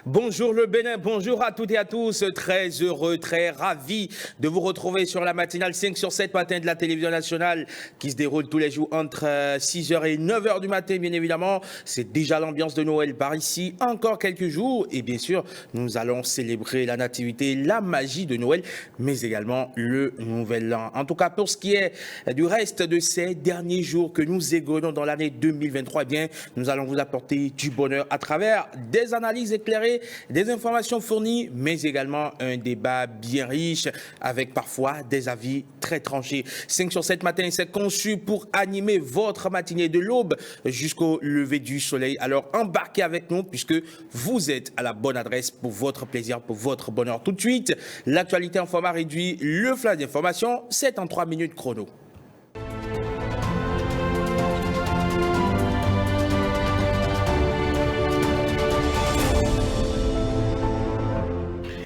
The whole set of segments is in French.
Bonjour le Bénin, bonjour à toutes et à tous. Très heureux, très ravi de vous retrouver sur la matinale 5 sur 7 matin de la télévision nationale qui se déroule tous les jours entre 6h et 9h du matin, bien évidemment. C'est déjà l'ambiance de Noël par ici, encore quelques jours. Et bien sûr, nous allons célébrer la nativité, la magie de Noël, mais également le nouvel an. En tout cas, pour ce qui est du reste de ces derniers jours que nous égrenons dans l'année 2023, eh bien, nous allons vous apporter du bonheur à travers des analyses éclairées, des informations fournies, mais également un débat bien riche avec parfois des avis très tranchés. 5 sur 7 matin, c'est conçu pour animer votre matinée de l'aube jusqu'au lever du soleil. Alors embarquez avec nous puisque vous êtes à la bonne adresse pour votre plaisir, pour votre bonheur. Tout de suite, l'actualité en format réduit, le flash d'information, c'est en 3 minutes chrono.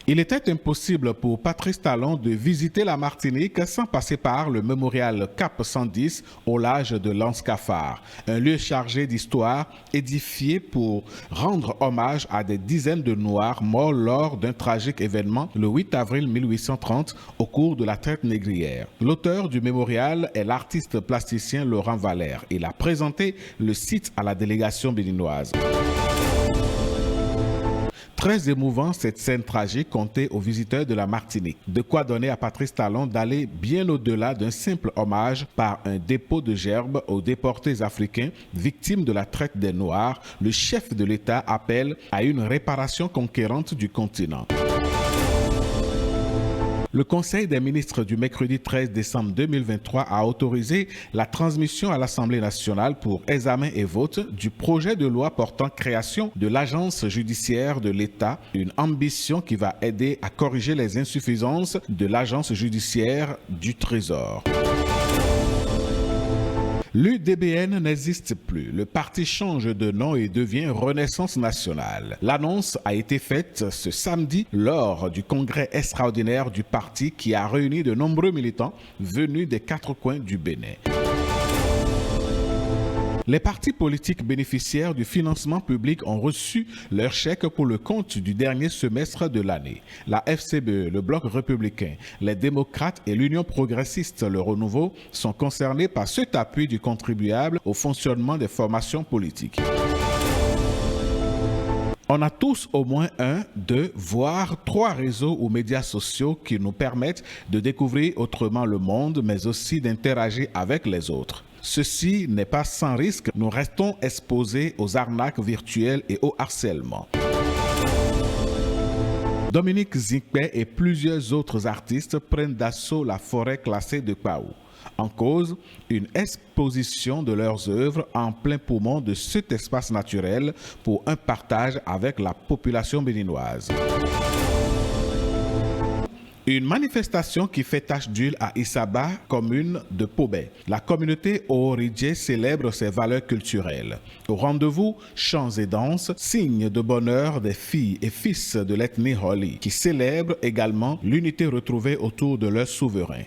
Il était impossible pour Patrice Talon de visiter la Martinique sans passer par le mémorial Cap 110 au large de l'Anse-Cafard, un lieu chargé d'histoire édifié pour rendre hommage à des dizaines de Noirs morts lors d'un tragique événement le 8 avril 1830 au cours de la traite négrière. L'auteur du mémorial est l'artiste plasticien Laurent Valère. Il a présenté le site à la délégation béninoise. Très émouvant, cette scène tragique comptait aux visiteurs de la Martinique. De quoi donner à Patrice Talon d'aller bien au-delà d'un simple hommage par un dépôt de gerbes aux déportés africains victimes de la traite des Noirs. Le chef de l'État appelle à une réparation conquérante du continent. Le Conseil des ministres du mercredi 13 décembre 2023 a autorisé la transmission à l'Assemblée nationale pour examen et vote du projet de loi portant création de l'Agence judiciaire de l'État, une ambition qui va aider à corriger les insuffisances de l'Agence judiciaire du Trésor. L'UDBN n'existe plus. Le parti change de nom et devient Renaissance nationale. L'annonce a été faite ce samedi lors du congrès extraordinaire du parti qui a réuni de nombreux militants venus des 4 coins du Bénin. Les partis politiques bénéficiaires du financement public ont reçu leur chèque pour le compte du dernier semestre de l'année. La FCBE, le Bloc républicain, les démocrates et l'Union progressiste, le Renouveau, sont concernés par cet appui du contribuable au fonctionnement des formations politiques. On a tous au moins 1, 2, voire 3 réseaux ou médias sociaux qui nous permettent de découvrir autrement le monde, mais aussi d'interagir avec les autres. Ceci n'est pas sans risque, nous restons exposés aux arnaques virtuelles et au harcèlement. Dominique Zinkpe et plusieurs autres artistes prennent d'assaut la forêt classée de Paou. En cause, une exposition de leurs œuvres en plein poumon de cet espace naturel pour un partage avec la population béninoise. Une manifestation qui fait tache d'huile à Isaba, commune de Pobé. La communauté Ohoridje célèbre ses valeurs culturelles. Au rendez-vous, chants et danses, signe de bonheur des filles et fils de l'ethnie Holi, qui célèbrent également l'unité retrouvée autour de leur souverain.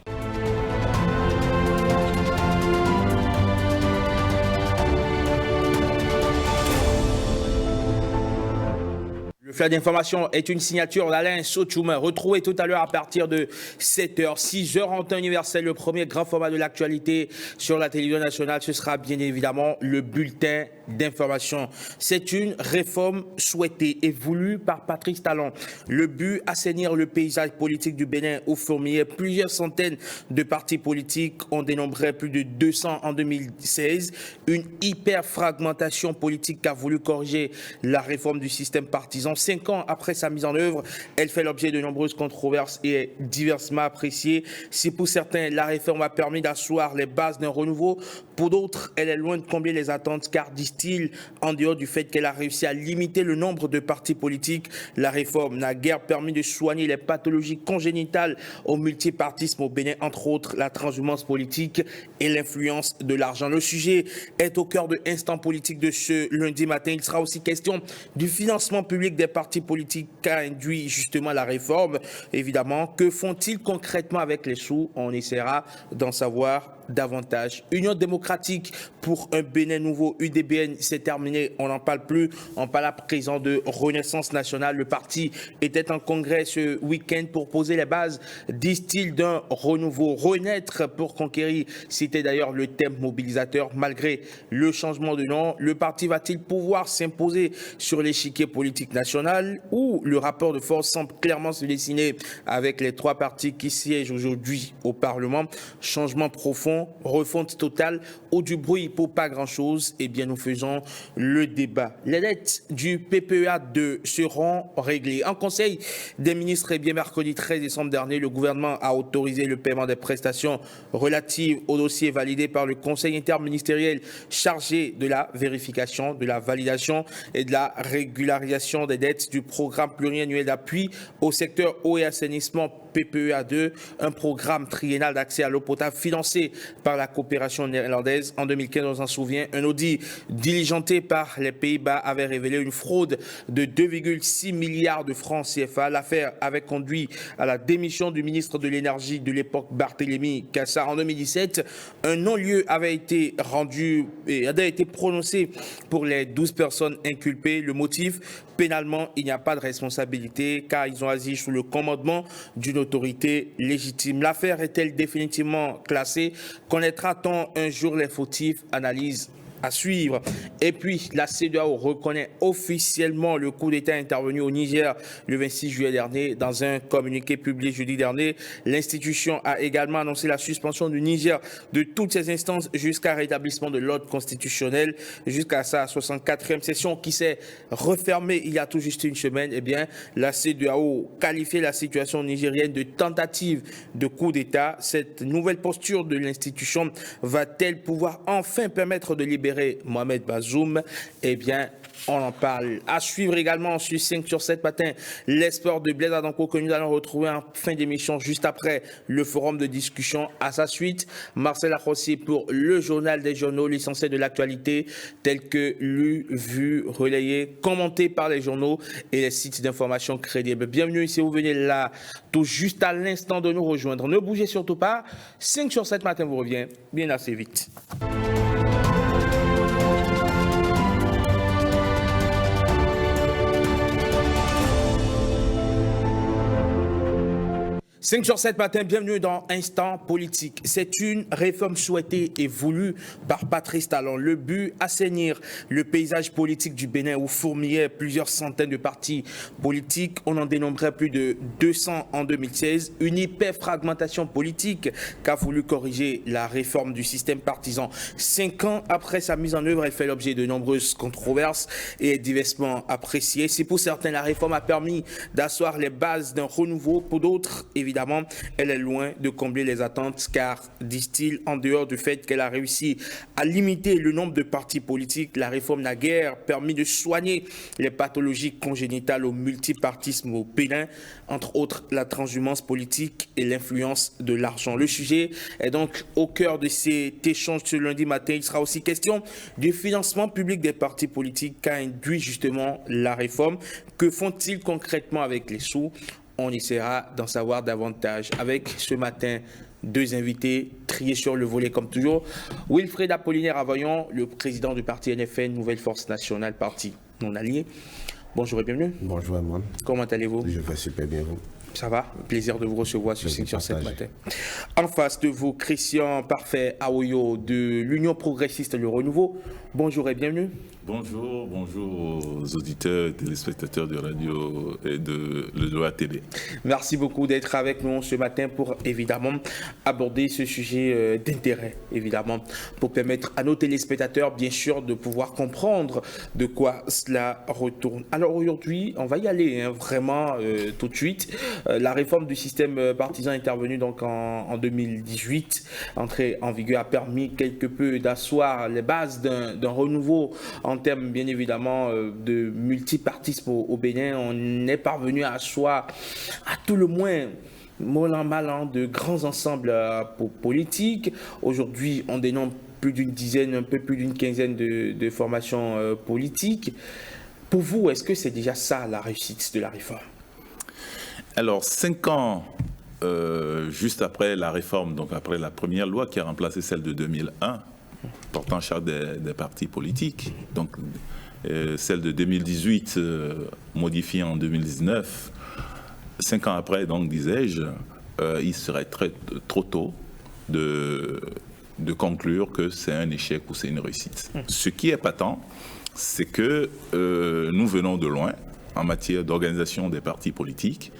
Le flash d'information est une signature d'Alain Sochouma, retrouvé tout à l'heure à partir de 7h, 6h en temps universel. Le premier grand format de l'actualité sur la télévision nationale, ce sera bien évidemment le bulletin d'information. C'est une réforme souhaitée et voulue par Patrice Talon. Le but, assainir le paysage politique du Bénin au fourmilier. Plusieurs centaines de partis politiques ont dénombré plus de 200 en 2016. Une hyper fragmentation politique qu'a voulu corriger la réforme du système partisan. 5 ans après sa mise en œuvre, elle fait l'objet de nombreuses controverses et est diversement appréciée. Si pour certains, la réforme a permis d'asseoir les bases d'un renouveau, pour d'autres, elle est loin de combler les attentes, car, disent-ils, en dehors du fait qu'elle a réussi à limiter le nombre de partis politiques, la réforme n'a guère permis de soigner les pathologies congénitales au multipartisme au Bénin, entre autres la transhumance politique et l'influence de l'argent. Le sujet est au cœur de Instant Politique de ce lundi matin. Il sera aussi question du financement public des partis politiques qu'a induit justement la réforme. Évidemment, que font-ils concrètement avec les sous? On essaiera d'en savoir davantage. Union démocratique pour un Bénin nouveau, UDBN, c'est terminé, on n'en parle plus. On parle à présent de Renaissance nationale. Le parti était en congrès ce week-end pour poser les bases, disent-ils, d'un renouveau. Renaître pour conquérir, c'était d'ailleurs le thème mobilisateur. Malgré le changement de nom, le parti va-t-il pouvoir s'imposer sur l'échiquier politique national, où le rapport de force semble clairement se dessiner avec les trois partis qui siègent aujourd'hui au Parlement? Changement profond, refonte totale ou du bruit pour pas grand-chose? Eh bien, nous faisons le débat. Les dettes du PPEA2 seront réglées. En Conseil des ministres, eh bien, mercredi 13 décembre dernier, le gouvernement a autorisé le paiement des prestations relatives au dossier validé par le Conseil interministériel chargé de la vérification, de la validation et de la régularisation des dettes du programme pluriannuel d'appui au secteur eau et assainissement PPEA2, un programme triennal d'accès à l'eau potable financé par la coopération néerlandaise. En 2015, on s'en souvient, un audit diligenté par les Pays-Bas avait révélé une fraude de 2,6 milliards de francs CFA. L'affaire avait conduit à la démission du ministre de l'Énergie de l'époque, Barthélémy Cassard. En 2017, un non-lieu avait été rendu et avait été prononcé pour les 12 personnes inculpées. Le motif: pénalement, il n'y a pas de responsabilité car ils ont agi sous le commandement d'une autorité légitime. L'affaire est-elle définitivement classée? Connaîtra-t-on un jour les fautifs? Analyse à suivre. Et puis, la CEDEAO reconnaît officiellement le coup d'État intervenu au Niger le 26 juillet dernier. Dans un communiqué publié jeudi dernier, l'institution a également annoncé la suspension du Niger de toutes ses instances jusqu'à rétablissement de l'ordre constitutionnel, jusqu'à sa 64e session qui s'est refermée il y a tout juste une semaine. Eh bien, la CEDEAO qualifiait la situation nigérienne de tentative de coup d'État. Cette nouvelle posture de l'institution va-t-elle pouvoir enfin permettre de libérer Mohamed Bazoum? Eh bien, on en parle. À suivre également sur 5 sur 7 matin, l'espoir de Blaise Adanko que nous allons retrouver en fin d'émission juste après le forum de discussion. À sa suite, Marcel Akossi pour le journal des journaux, l'essentiel de l'actualité tel que lu, vu, relayé, commenté par les journaux et les sites d'information crédibles. Bienvenue si vous venez là tout juste à l'instant de nous rejoindre. Ne bougez surtout pas. 5 sur 7 matin vous revient bien assez vite. 5 sur 7 matin, bienvenue dans Instant Politique. C'est une réforme souhaitée et voulue par Patrice Talon. Le but, assainir le paysage politique du Bénin où fourmillaient plusieurs centaines de partis politiques. On en dénombrait plus de 200 en 2016. Une hyper-fragmentation politique qu'a voulu corriger la réforme du système partisan. 5 ans après sa mise en œuvre, elle fait l'objet de nombreuses controverses et est diversement appréciée. Si pour certains, la réforme a permis d'asseoir les bases d'un renouveau, pour d'autres, évidemment, elle est loin de combler les attentes car, disent-ils, en dehors du fait qu'elle a réussi à limiter le nombre de partis politiques, la réforme n'a guère permis de soigner les pathologies congénitales au multipartisme au Bénin, entre autres la transhumance politique et l'influence de l'argent. Le sujet est donc au cœur de cet échange ce lundi matin. Il sera aussi question du financement public des partis politiques qu'a induit justement la réforme. Que font-ils concrètement avec les sous? On essaiera d'en savoir davantage avec ce matin 2 invités triés sur le volet comme toujours. Wilfred Apollinaire Avoyon, le président du parti NFN, Nouvelle Force Nationale, parti non allié. Bonjour et bienvenue. Bonjour Amman. Comment allez-vous? Je vais super bien, vous. Ça va? Plaisir de vous recevoir sur 5 sur 7 matin. En face de vous, Christian Parfait Aoyo de l'Union progressiste Le Renouveau. Bonjour et bienvenue. Bonjour, bonjour aux auditeurs et téléspectateurs de radio et de la télé. Merci beaucoup d'être avec nous ce matin pour évidemment aborder ce sujet d'intérêt, évidemment, pour permettre à nos téléspectateurs, bien sûr, de pouvoir comprendre de quoi cela retourne. Alors aujourd'hui, on va y aller vraiment tout de suite. La réforme du système partisan intervenue donc en 2018, entrée en vigueur, a permis quelque peu d'asseoir les bases d'un renouveau en termes bien évidemment de multipartisme au Bénin. On est parvenu à asseoir à tout le moins mal en mal de grands ensembles politiques. Aujourd'hui, on dénombre plus d'une dizaine, un peu plus d'une quinzaine de formations politiques. Pour vous, est-ce que c'est déjà ça la réussite de la réforme? Alors, 5 ans juste après la réforme, donc après la première loi qui a remplacé celle de 2001, portant charte des partis politiques, donc celle de 2018 modifiée en 2019, 5 ans après, donc disais-je, il serait trop tôt de conclure que c'est un échec ou c'est une réussite. Ce qui est patent, c'est que nous venons de loin en matière d'organisation des partis politiques.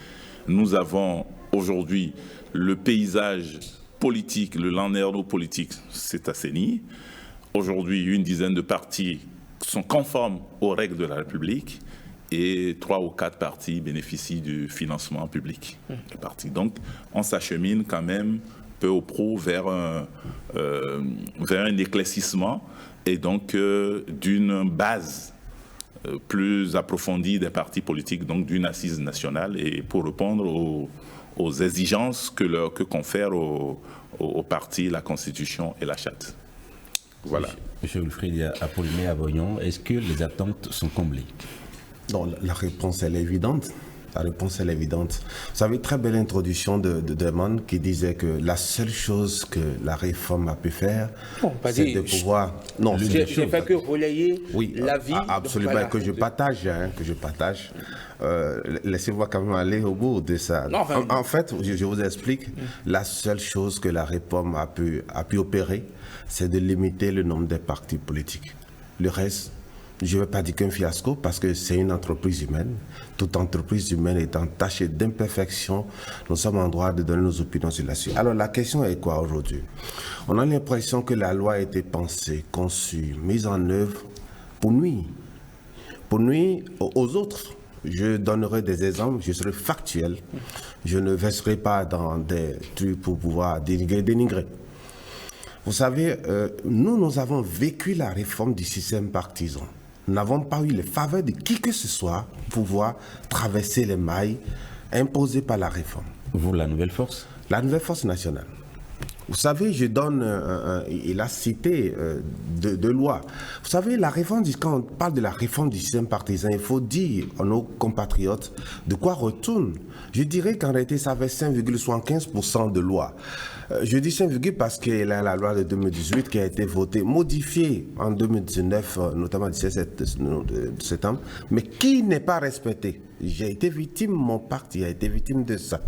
Nous avons aujourd'hui le paysage politique, le landerneau politique s'est assaini. Aujourd'hui, une dizaine de partis sont conformes aux règles de la République et 3 ou 4 partis bénéficient du financement public. Donc, on s'achemine quand même peu au pro vers un éclaircissement et donc d'une base plus approfondie des partis politiques, donc d'une assise nationale, et pour répondre aux exigences que confèrent aux partis la Constitution et la Charte. Voilà. Monsieur Wilfried Apollinaire-Aboyon, est-ce que les attentes sont comblées? Non, la réponse elle est évidente. La réponse elle est évidente. Vous savez, très belle introduction de Demande qui disait que la seule chose que la réforme a pu faire, c'est de pouvoir... Non, j'ai fait que relayer l'avis. Absolument, que je partage. Laissez-moi quand même aller au bout de ça. Non, en fait, je vous explique, la seule chose que la réforme a pu opérer, c'est de limiter le nombre des partis politiques. Le reste, je ne vais pas dire qu'un fiasco parce que c'est une entreprise humaine. Toute entreprise humaine étant tachée d'imperfection, nous sommes en droit de donner nos opinions sur la suite. Alors la question est quoi aujourd'hui? On a l'impression que la loi a été pensée, conçue, mise en œuvre pour nuire aux autres. Je donnerai des exemples, je serai factuel. Je ne verserai pas dans des trucs pour pouvoir dénigrer. Vous savez, nous avons vécu la réforme du système partisan. Nous n'avons pas eu les faveurs de qui que ce soit pour pouvoir traverser les mailles imposées par la réforme. Vous, la nouvelle force? La nouvelle force nationale. Vous savez, je donne, il a cité deux lois. Vous savez, quand on parle de la réforme du système partisan, il faut dire à nos compatriotes de quoi retourne. Je dirais qu'en réalité, ça avait 5,75% de loi. Je dis 5, parce qu'il y a la loi de 2018 qui a été votée, modifiée en 2019, notamment le 17 septembre, mais qui n'est pas respectée. J'ai été victime, mon parti a été victime de ça.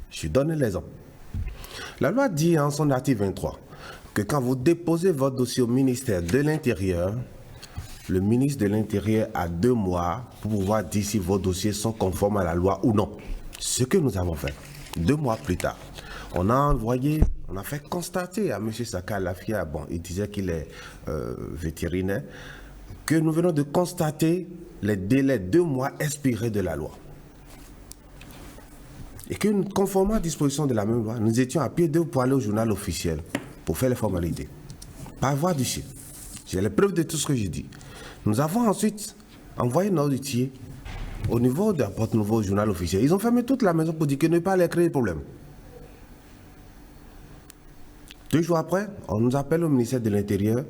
Je donne l'exemple. La loi dit en son article 23 que quand vous déposez votre dossier au ministère de l'Intérieur, le ministre de l'Intérieur a 2 mois pour pouvoir dire si vos dossiers sont conformes à la loi ou non. Ce que nous avons fait. 2 mois plus tard, on a fait constater à M. Saka Lafia, il disait qu'il est vétérinaire, que nous venons de constater les délais 2 mois expirés de la loi. Et que, conformément à la disposition de la même loi, nous étions à pied d'œuvre pour aller au journal officiel, pour faire les formalités. Par voie du chef. J'ai les preuves de tout ce que j'ai dit. Nous avons ensuite envoyé nos dossiers au niveau de notre nouveau journal officiel. Ils ont fermé toute la maison pour dire que ne pas aller créer de problème. 2 jours après, on nous appelle au ministère de l'Intérieur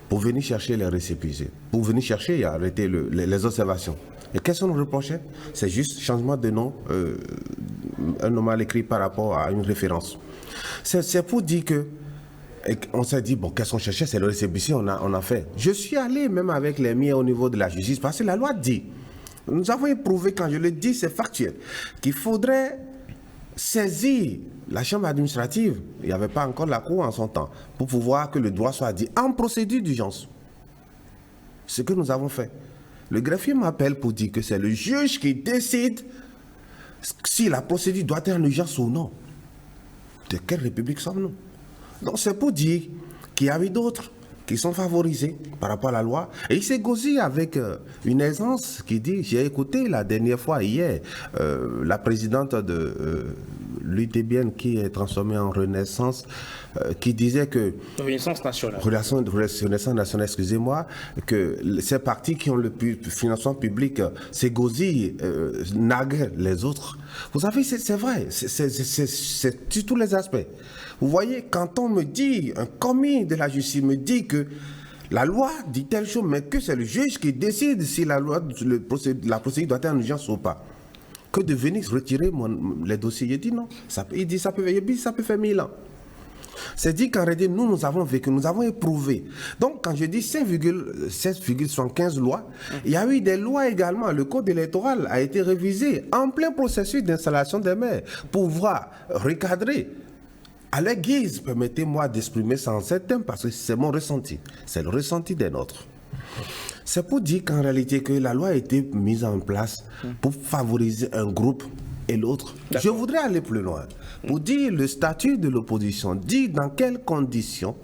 pour venir chercher les récépissés, pour venir chercher et arrêter les observations. Et qu'est-ce qu'on nous reprochait? C'est juste changement de nom, un nom mal écrit par rapport à une référence. C'est pour dire que, on s'est dit, qu'est-ce qu'on cherchait? C'est le récépissé, on a fait. Je suis allé même avec les miens au niveau de la justice, parce que la loi dit, nous avons éprouvé, quand je le dis, c'est factuel, qu'il faudrait saisir la chambre administrative, il n'y avait pas encore la cour en son temps, pour pouvoir que le droit soit dit en procédure d'urgence. Ce que nous avons fait. Le greffier m'appelle pour dire que c'est le juge qui décide si la procédure doit être en urgence ou non. De quelle république sommes-nous? Donc c'est pour dire qu'il y avait d'autres qui sont favorisés par rapport à la loi. Et il s'est gosé avec une aisance qui dit, j'ai écouté la dernière fois, hier, la présidente de l'UTBN qui est transformée en Renaissance, qui disait que... Renaissance nationale. Renaissance nationale, excusez-moi, que ces partis qui ont le financement public, c'est gosé, naguent les autres. Vous savez, c'est vrai, c'est sur tous les aspects. Vous voyez, quand on me dit, un commis de la justice me dit que la loi dit telle chose, mais que c'est le juge qui décide si la procédure doit être en urgence ou pas. que de venir retirer les dossiers. Il dit non. Il dit ça peut faire 1000 ans. C'est dit qu'en réalité, nous avons vécu, nous avons éprouvé. Donc, quand je dis 5,75 lois, il y a eu des lois également. Le code électoral a été révisé en plein processus d'installation des maires pour pouvoir recadrer. À la guise, permettez-moi d'exprimer ça en ces termes parce que c'est mon ressenti. C'est le ressenti des nôtres. C'est pour dire qu'en réalité, que la loi a été mise en place pour favoriser un groupe et l'autre. Je voudrais aller plus loin. Pour dire le statut de l'opposition, dire dans quelles conditions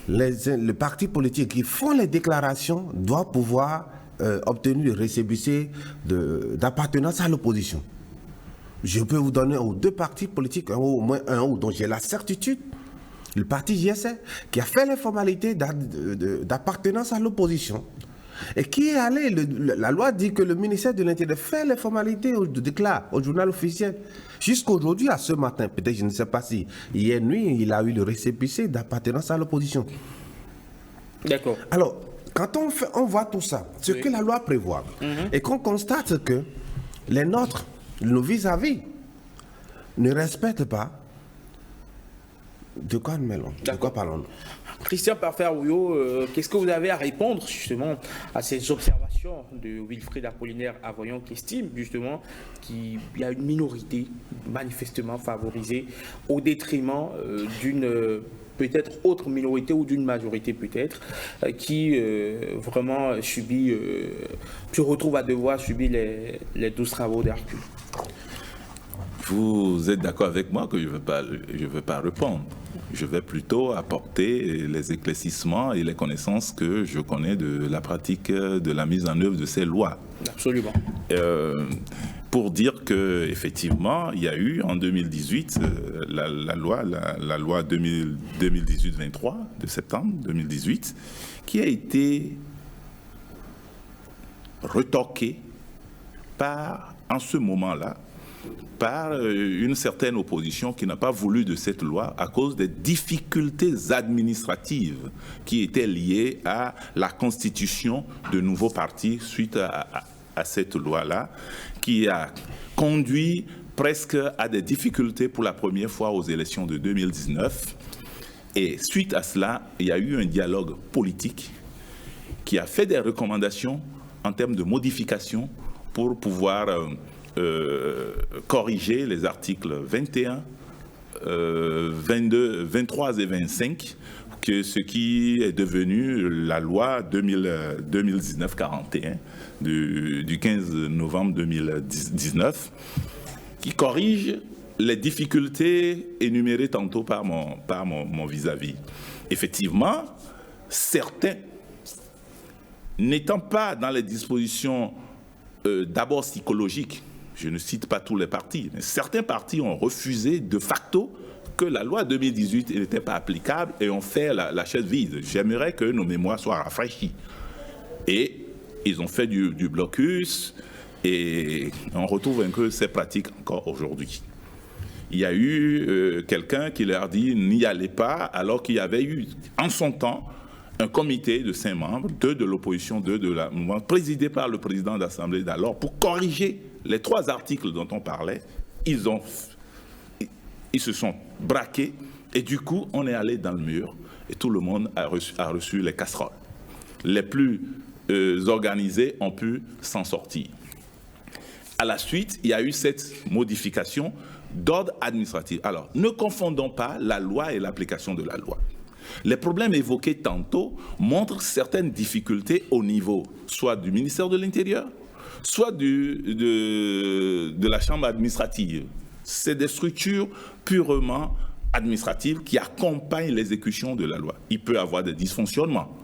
les partis politiques qui font les déclarations doivent pouvoir obtenir le récépissé d'appartenance à l'opposition. Je peux vous donner aux 2 partis politiques, au moins un dont j'ai la certitude, le parti JSR, qui a fait les formalités d'appartenance à l'opposition. Et qui est allé, la loi dit que le ministère de l'Intérieur fait les formalités déclare au journal officiel. Jusqu'aujourd'hui, à ce matin, peut-être je ne sais pas si hier nuit, il a eu le récépissé d'appartenance à l'opposition. D'accord. Alors, quand on voit tout ça, ce que la loi prévoit, et qu'on constate que les nôtres, nos vis-à-vis, ne respectent pas, de quoi parlons-nous? Christian Parfer-Ouyo, qu'est-ce que vous avez à répondre justement à ces observations de Wilfried Apollinaire Avoyon qui estime justement qu'il y a une minorité manifestement favorisée au détriment d'une peut-être autre minorité ou d'une majorité peut-être qui vraiment subit, se retrouve à devoir subir les 12 travaux d'Hercule? Vous êtes d'accord avec moi que je ne veux pas répondre. Je vais plutôt apporter les éclaircissements et les connaissances que je connais de la pratique de la mise en œuvre de ces lois. Absolument. Pour dire qu'effectivement, il y a eu en 2018 la loi 2018-23 de septembre 2018 qui a été retoquée en ce moment-là, par une certaine opposition qui n'a pas voulu de cette loi à cause des difficultés administratives qui étaient liées à la constitution de nouveaux partis suite à cette loi-là, qui a conduit presque à des difficultés pour la première fois aux élections de 2019. Et suite à cela, il y a eu un dialogue politique qui a fait des recommandations en termes de modification pour pouvoir corriger les articles 21, 22, 23 et 25, ce qui est devenu la loi 2019-41 du 15 novembre 2019, qui corrige les difficultés énumérées tantôt par mon vis-à-vis. Effectivement, certains, n'étant pas dans les dispositions d'abord psychologiques, je ne cite pas tous les partis, mais certains partis ont refusé de facto que la loi 2018 n'était pas applicable et ont fait la chaise vide. J'aimerais que nos mémoires soient rafraîchies. Et ils ont fait du blocus et on retrouve un peu ces pratiques encore aujourd'hui. Il y a eu quelqu'un qui leur dit n'y allez pas, alors qu'il y avait eu en son temps un comité de 5 membres, 2 de l'opposition, 2 de la mouvement, présidé par le président d'Assemblée d'alors, pour corriger les 3 articles dont on parlait. Ils se sont braqués et du coup, on est allé dans le mur et tout le monde a reçu les casseroles. Les plus organisés ont pu s'en sortir. À la suite, il y a eu cette modification d'ordre administratif. Alors, ne confondons pas la loi et l'application de la loi. Les problèmes évoqués tantôt montrent certaines difficultés au niveau soit du ministère de l'Intérieur, soit de la chambre administrative. C'est des structures purement administratives qui accompagnent l'exécution de la loi. Il peut y avoir des dysfonctionnements.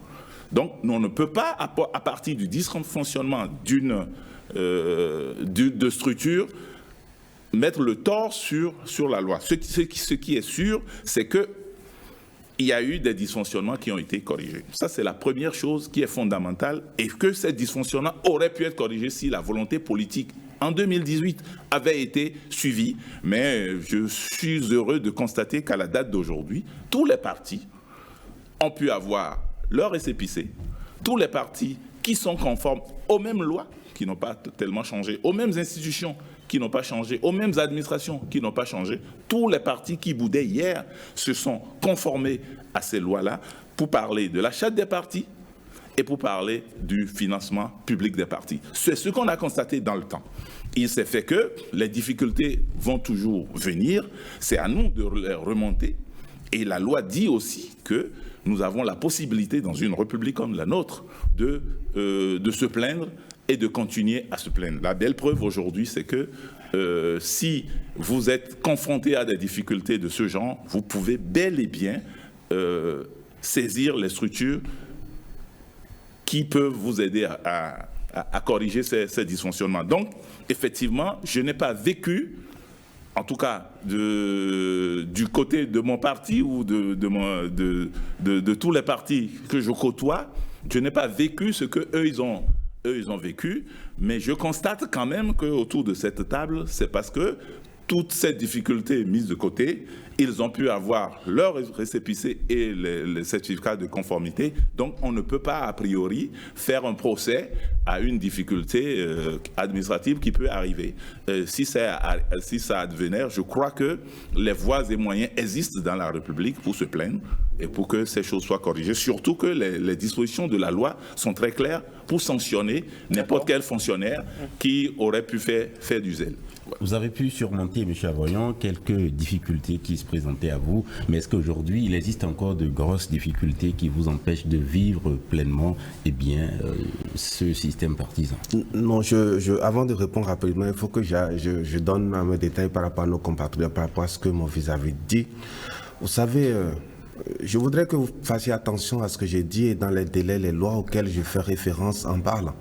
Donc, on ne peut pas, à partir du dysfonctionnement de structure, mettre le tort sur la loi. Ce qui est sûr, c'est que il y a eu des dysfonctionnements qui ont été corrigés. Ça, c'est la première chose qui est fondamentale et que ces dysfonctionnements auraient pu être corrigés si la volonté politique en 2018 avait été suivie. Mais je suis heureux de constater qu'à la date d'aujourd'hui, tous les partis ont pu avoir leur récépissé. Tous les partis qui sont conformes aux mêmes lois, qui n'ont pas tellement changé, aux mêmes institutions qui n'ont pas changé, aux mêmes administrations qui n'ont pas changé. Tous les partis qui boudaient hier se sont conformés à ces lois-là pour parler de la charte des partis et pour parler du financement public des partis. C'est ce qu'on a constaté dans le temps. Il s'est fait que les difficultés vont toujours venir, c'est à nous de les remonter. Et la loi dit aussi que nous avons la possibilité, dans une république comme la nôtre, de se plaindre et de continuer à se plaindre. La belle preuve aujourd'hui, c'est que si vous êtes confronté à des difficultés de ce genre, vous pouvez bel et bien saisir les structures qui peuvent vous aider à corriger ces dysfonctionnements. Donc, effectivement, je n'ai pas vécu, en tout cas du côté de mon parti ou de tous les partis que je côtoie, je n'ai pas vécu ce qu'eux, ils ont vécu, mais je constate quand même qu'autour de cette table, c'est parce que toutes ces difficultés mises de côté, ils ont pu avoir leur récépissé et les certificats de conformité. Donc, on ne peut pas, a priori, faire un procès à une difficulté administrative qui peut arriver. Si ça advenait, je crois que les voies et moyens existent dans la République pour se plaindre et pour que ces choses soient corrigées. Surtout que les dispositions de la loi sont très claires pour sanctionner n'importe quel fonctionnaire qui aurait pu faire du zèle. Vous avez pu surmonter, M. Avoyon, quelques difficultés qui se présentaient à vous, mais est-ce qu'aujourd'hui, il existe encore de grosses difficultés qui vous empêchent de vivre pleinement ce système partisan? Non, avant de répondre rapidement, il faut que je donne un détail par rapport à nos compatriotes, par rapport à ce que mon vis-à-vis dit. Vous savez, je voudrais que vous fassiez attention à ce que j'ai dit et dans les délais, les lois auxquelles je fais référence en parlant.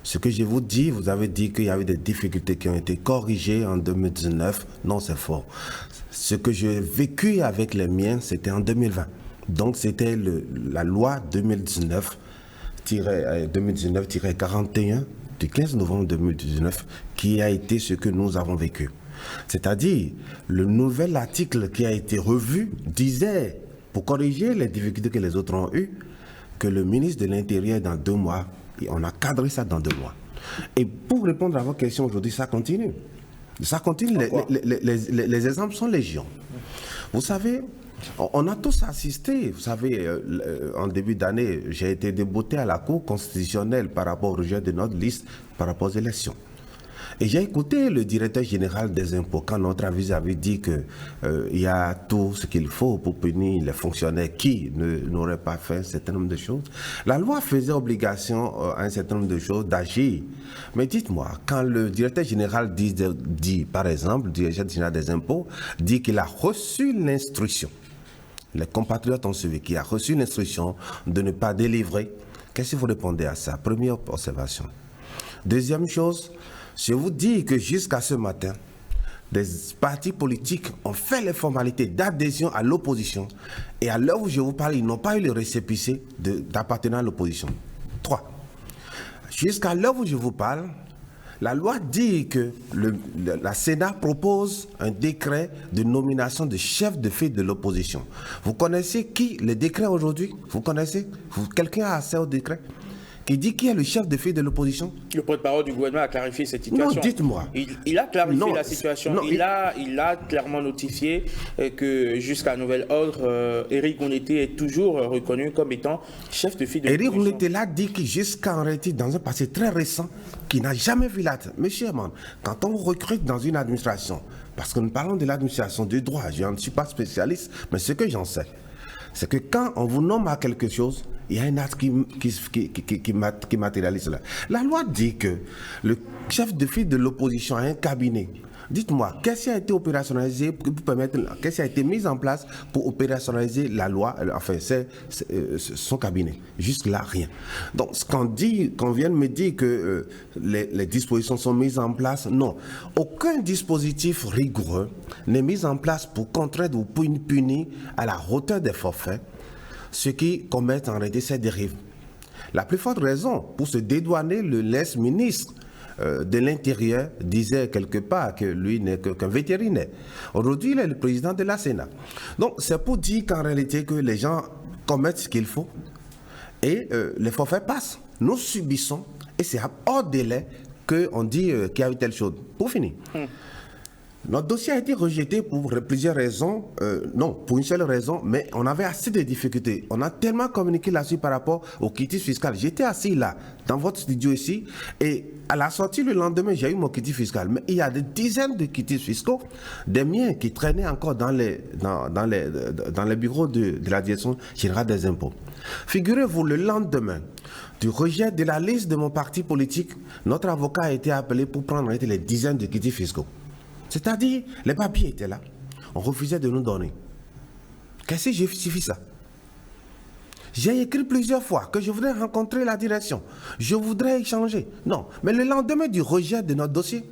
Ce que je vous dis, vous avez dit qu'il y avait des difficultés qui ont été corrigées en 2019. Non, c'est faux. Ce que j'ai vécu avec les miens, c'était en 2020. Donc, c'était la loi 2019-41 du 15 novembre 2019 qui a été ce que nous avons vécu. C'est-à-dire, le nouvel article qui a été revu disait, pour corriger les difficultés que les autres ont eues, que le ministre de l'Intérieur, dans 2 mois, et on a cadré ça dans 2 mois. Et pour répondre à votre question aujourd'hui, ça continue. Ça continue. Les exemples sont légion. Vous savez, on a tous assisté. Vous savez, en début d'année, j'ai été débouté à la Cour constitutionnelle par rapport au rejet de notre liste par rapport aux élections. Et j'ai écouté le directeur général des impôts quand notre avis avait dit qu'il y a tout ce qu'il faut pour punir les fonctionnaires qui n'auraient pas fait un certain nombre de choses. La loi faisait obligation à un certain nombre de choses d'agir. Mais dites-moi, quand le directeur général dit par exemple, le directeur général des impôts, dit qu'il a reçu l'instruction, les compatriotes ont suivi, qu'il a reçu l'instruction de ne pas délivrer, qu'est-ce que vous répondez à ça? Première observation. Deuxième chose, je vous dis que jusqu'à ce matin, des partis politiques ont fait les formalités d'adhésion à l'opposition et à l'heure où je vous parle, ils n'ont pas eu le récépissé d'appartenir à l'opposition. 3. Jusqu'à l'heure où je vous parle, la loi dit que la Sénat propose un décret de nomination de chef de file de l'opposition. Vous connaissez qui, le décret aujourd'hui? Vous connaissez? Quelqu'un a accès au décret? Qui dit qui est le chef de file de l'opposition? Le porte-parole du gouvernement a clarifié cette situation. Non, dites-moi. Il a clarifié la situation. Non, il a clairement notifié que jusqu'à nouvel ordre, Éric Ngounete est toujours reconnu comme étant chef de file de l'opposition. Éric Ngounete l'a dit que jusqu'en réalité, dans un passé très récent, qui n'a jamais vu la tête. Monsieur Eman, quand on recrute dans une administration, parce que nous parlons de l'administration du droit, je ne suis pas spécialiste, mais ce que j'en sais, c'est que quand on vous nomme à quelque chose, il y a un acte qui matérialise cela. La loi dit que le chef de file de l'opposition a un cabinet. Dites-moi, qu'est-ce qui a été opérationnalisé pour permettre, qu'est-ce qui a été mis en place pour opérationnaliser la loi, enfin, son cabinet? Juste là, rien. Donc, ce qu'on vient de me dire que les dispositions sont mises en place, non. Aucun dispositif rigoureux n'est mis en place pour contraindre ou pour punir à la hauteur des forfaits ceux qui commettent en réalité ces dérives. La plus forte raison pour se dédouaner, le l'ex-ministre de l'Intérieur disait quelque part que lui n'est qu'un vétérinaire. Aujourd'hui, il est le président de la Sénat. Donc, c'est pour dire qu'en réalité, que les gens commettent ce qu'il faut et les forfaits passent. Nous subissons, et c'est hors délai, qu'on dit qu'il y a eu telle chose. Pour finir. Notre dossier a été rejeté pour plusieurs raisons, non, pour une seule raison, mais on avait assez de difficultés. On a tellement communiqué là-dessus par rapport au quitus fiscal. J'étais assis là, dans votre studio ici, et à la sortie le lendemain, j'ai eu mon quitus fiscal. Mais il y a des dizaines de quitus fiscaux, des miens qui traînaient encore dans les bureaux de la direction générale des impôts. Figurez-vous, le lendemain du rejet de la liste de mon parti politique, notre avocat a été appelé pour prendre les dizaines de quitus fiscaux. C'est-à-dire, les papiers étaient là. On refusait de nous donner. Qu'est-ce que justifie ça? J'ai écrit plusieurs fois que je voudrais rencontrer la direction. Je voudrais échanger. Non. Mais le lendemain du rejet de notre dossier,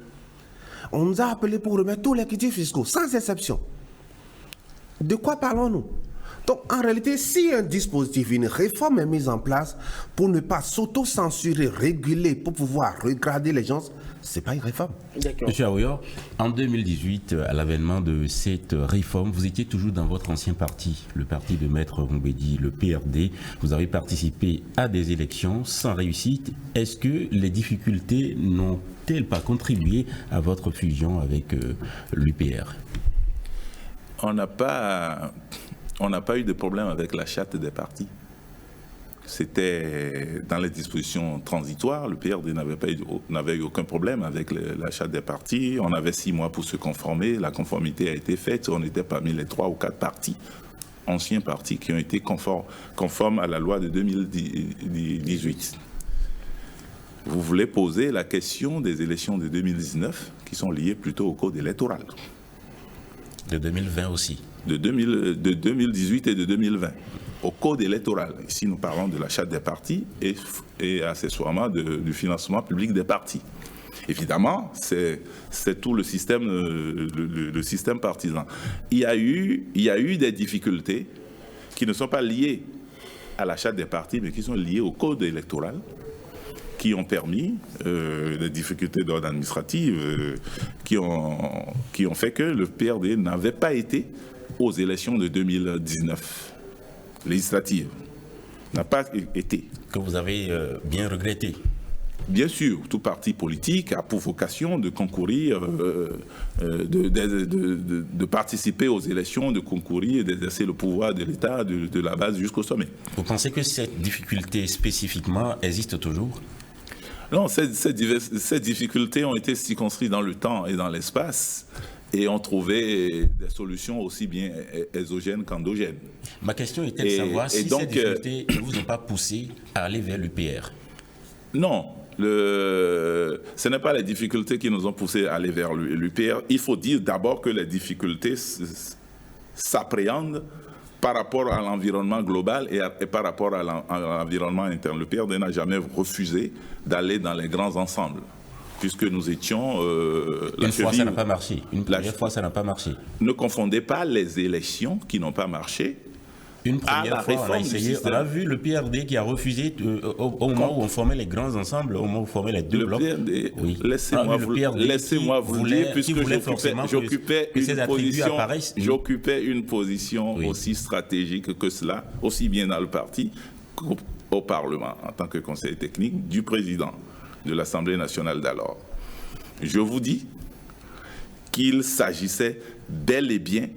on nous a appelés pour remettre tous les quitus fiscaux, sans exception. De quoi parlons-nous? Donc, en réalité, si un dispositif, une réforme est mise en place pour ne pas s'auto-censurer, réguler, pour pouvoir regarder les gens, ce n'est pas une réforme. Monsieur Aouyor, en 2018, à l'avènement de cette réforme, vous étiez toujours dans votre ancien parti, le parti de Maître Roumbédi, le PRD. Vous avez participé à des élections sans réussite. Est-ce que les difficultés n'ont-elles pas contribué à votre fusion avec l'UPR? On n'a pas eu de problème avec la charte des partis. C'était dans les dispositions transitoires. Le PRD n'avait eu aucun problème avec la charte des partis. On avait 6 mois pour se conformer. La conformité a été faite. On était parmi les 3 ou 4 partis, anciens partis, qui ont été conformes à la loi de 2018. Vous voulez poser la question des élections de 2019 qui sont liées plutôt au code électoral. De 2020 aussi. De 2018 et de 2020. Au code électoral. Ici, nous parlons de la charte des partis et accessoirement du financement public des partis. Évidemment, c'est tout le système partisan. Il y a eu des difficultés qui ne sont pas liées à la charte des partis, mais qui sont liées au code électoral, qui ont permis des difficultés d'ordre administratif, qui ont fait que le PRD n'avait pas été aux élections de 2019. Législative, n'a pas été. Que vous avez bien regretté. Bien sûr, tout parti politique a pour vocation de concourir, de participer aux élections, de concourir et d'exercer le pouvoir de l'État de la base jusqu'au sommet. Vous pensez que cette difficulté spécifiquement existe toujours? Non, ces difficultés ont été circonscrites dans le temps et dans l'espace. Et ont trouvé des solutions aussi bien exogènes qu'endogènes. Ma question était de savoir si ces difficultés ne vous ont pas poussé à aller vers l'UPR. Non, ce n'est pas les difficultés qui nous ont poussé à aller vers l'UPR. Il faut dire d'abord que les difficultés s'appréhendent par rapport à l'environnement global et par rapport à l'environnement interne. Le PRD n'a jamais refusé d'aller dans les grands ensembles, puisque nous étions... Une fois, ça n'a pas marché. Une première fois, ça n'a pas marché. Ne confondez pas les élections qui n'ont pas marché. Une première fois, on a essayé, on a vu le PRD qui a refusé au moment où on formait les grands ensembles, au moment où on formait les deux blocs. PRD, oui. Laissez-moi vous le dire, puisque j'occupais une position aussi stratégique que cela, aussi bien dans le parti qu'au Parlement, en tant que conseiller technique du président de l'Assemblée nationale d'alors. Je vous dis qu'il s'agissait bel et bien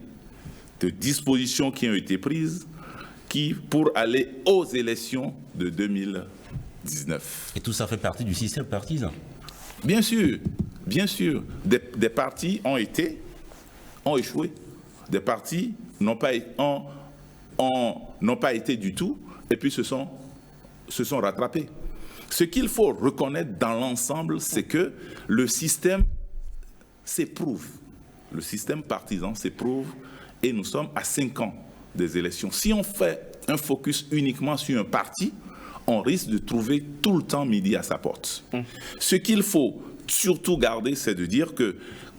de dispositions qui ont été prises pour aller aux élections de 2019. Et tout ça fait partie du système partisan? Bien sûr, bien sûr. Des partis ont échoué. Des partis n'ont pas été du tout, et puis se sont rattrapés. Ce qu'il faut reconnaître dans l'ensemble, c'est que le système s'éprouve. Le système partisan s'éprouve et nous sommes à 5 ans des élections. Si on fait un focus uniquement sur un parti, on risque de trouver tout le temps midi à sa porte. Ce qu'il faut surtout garder, c'est de dire que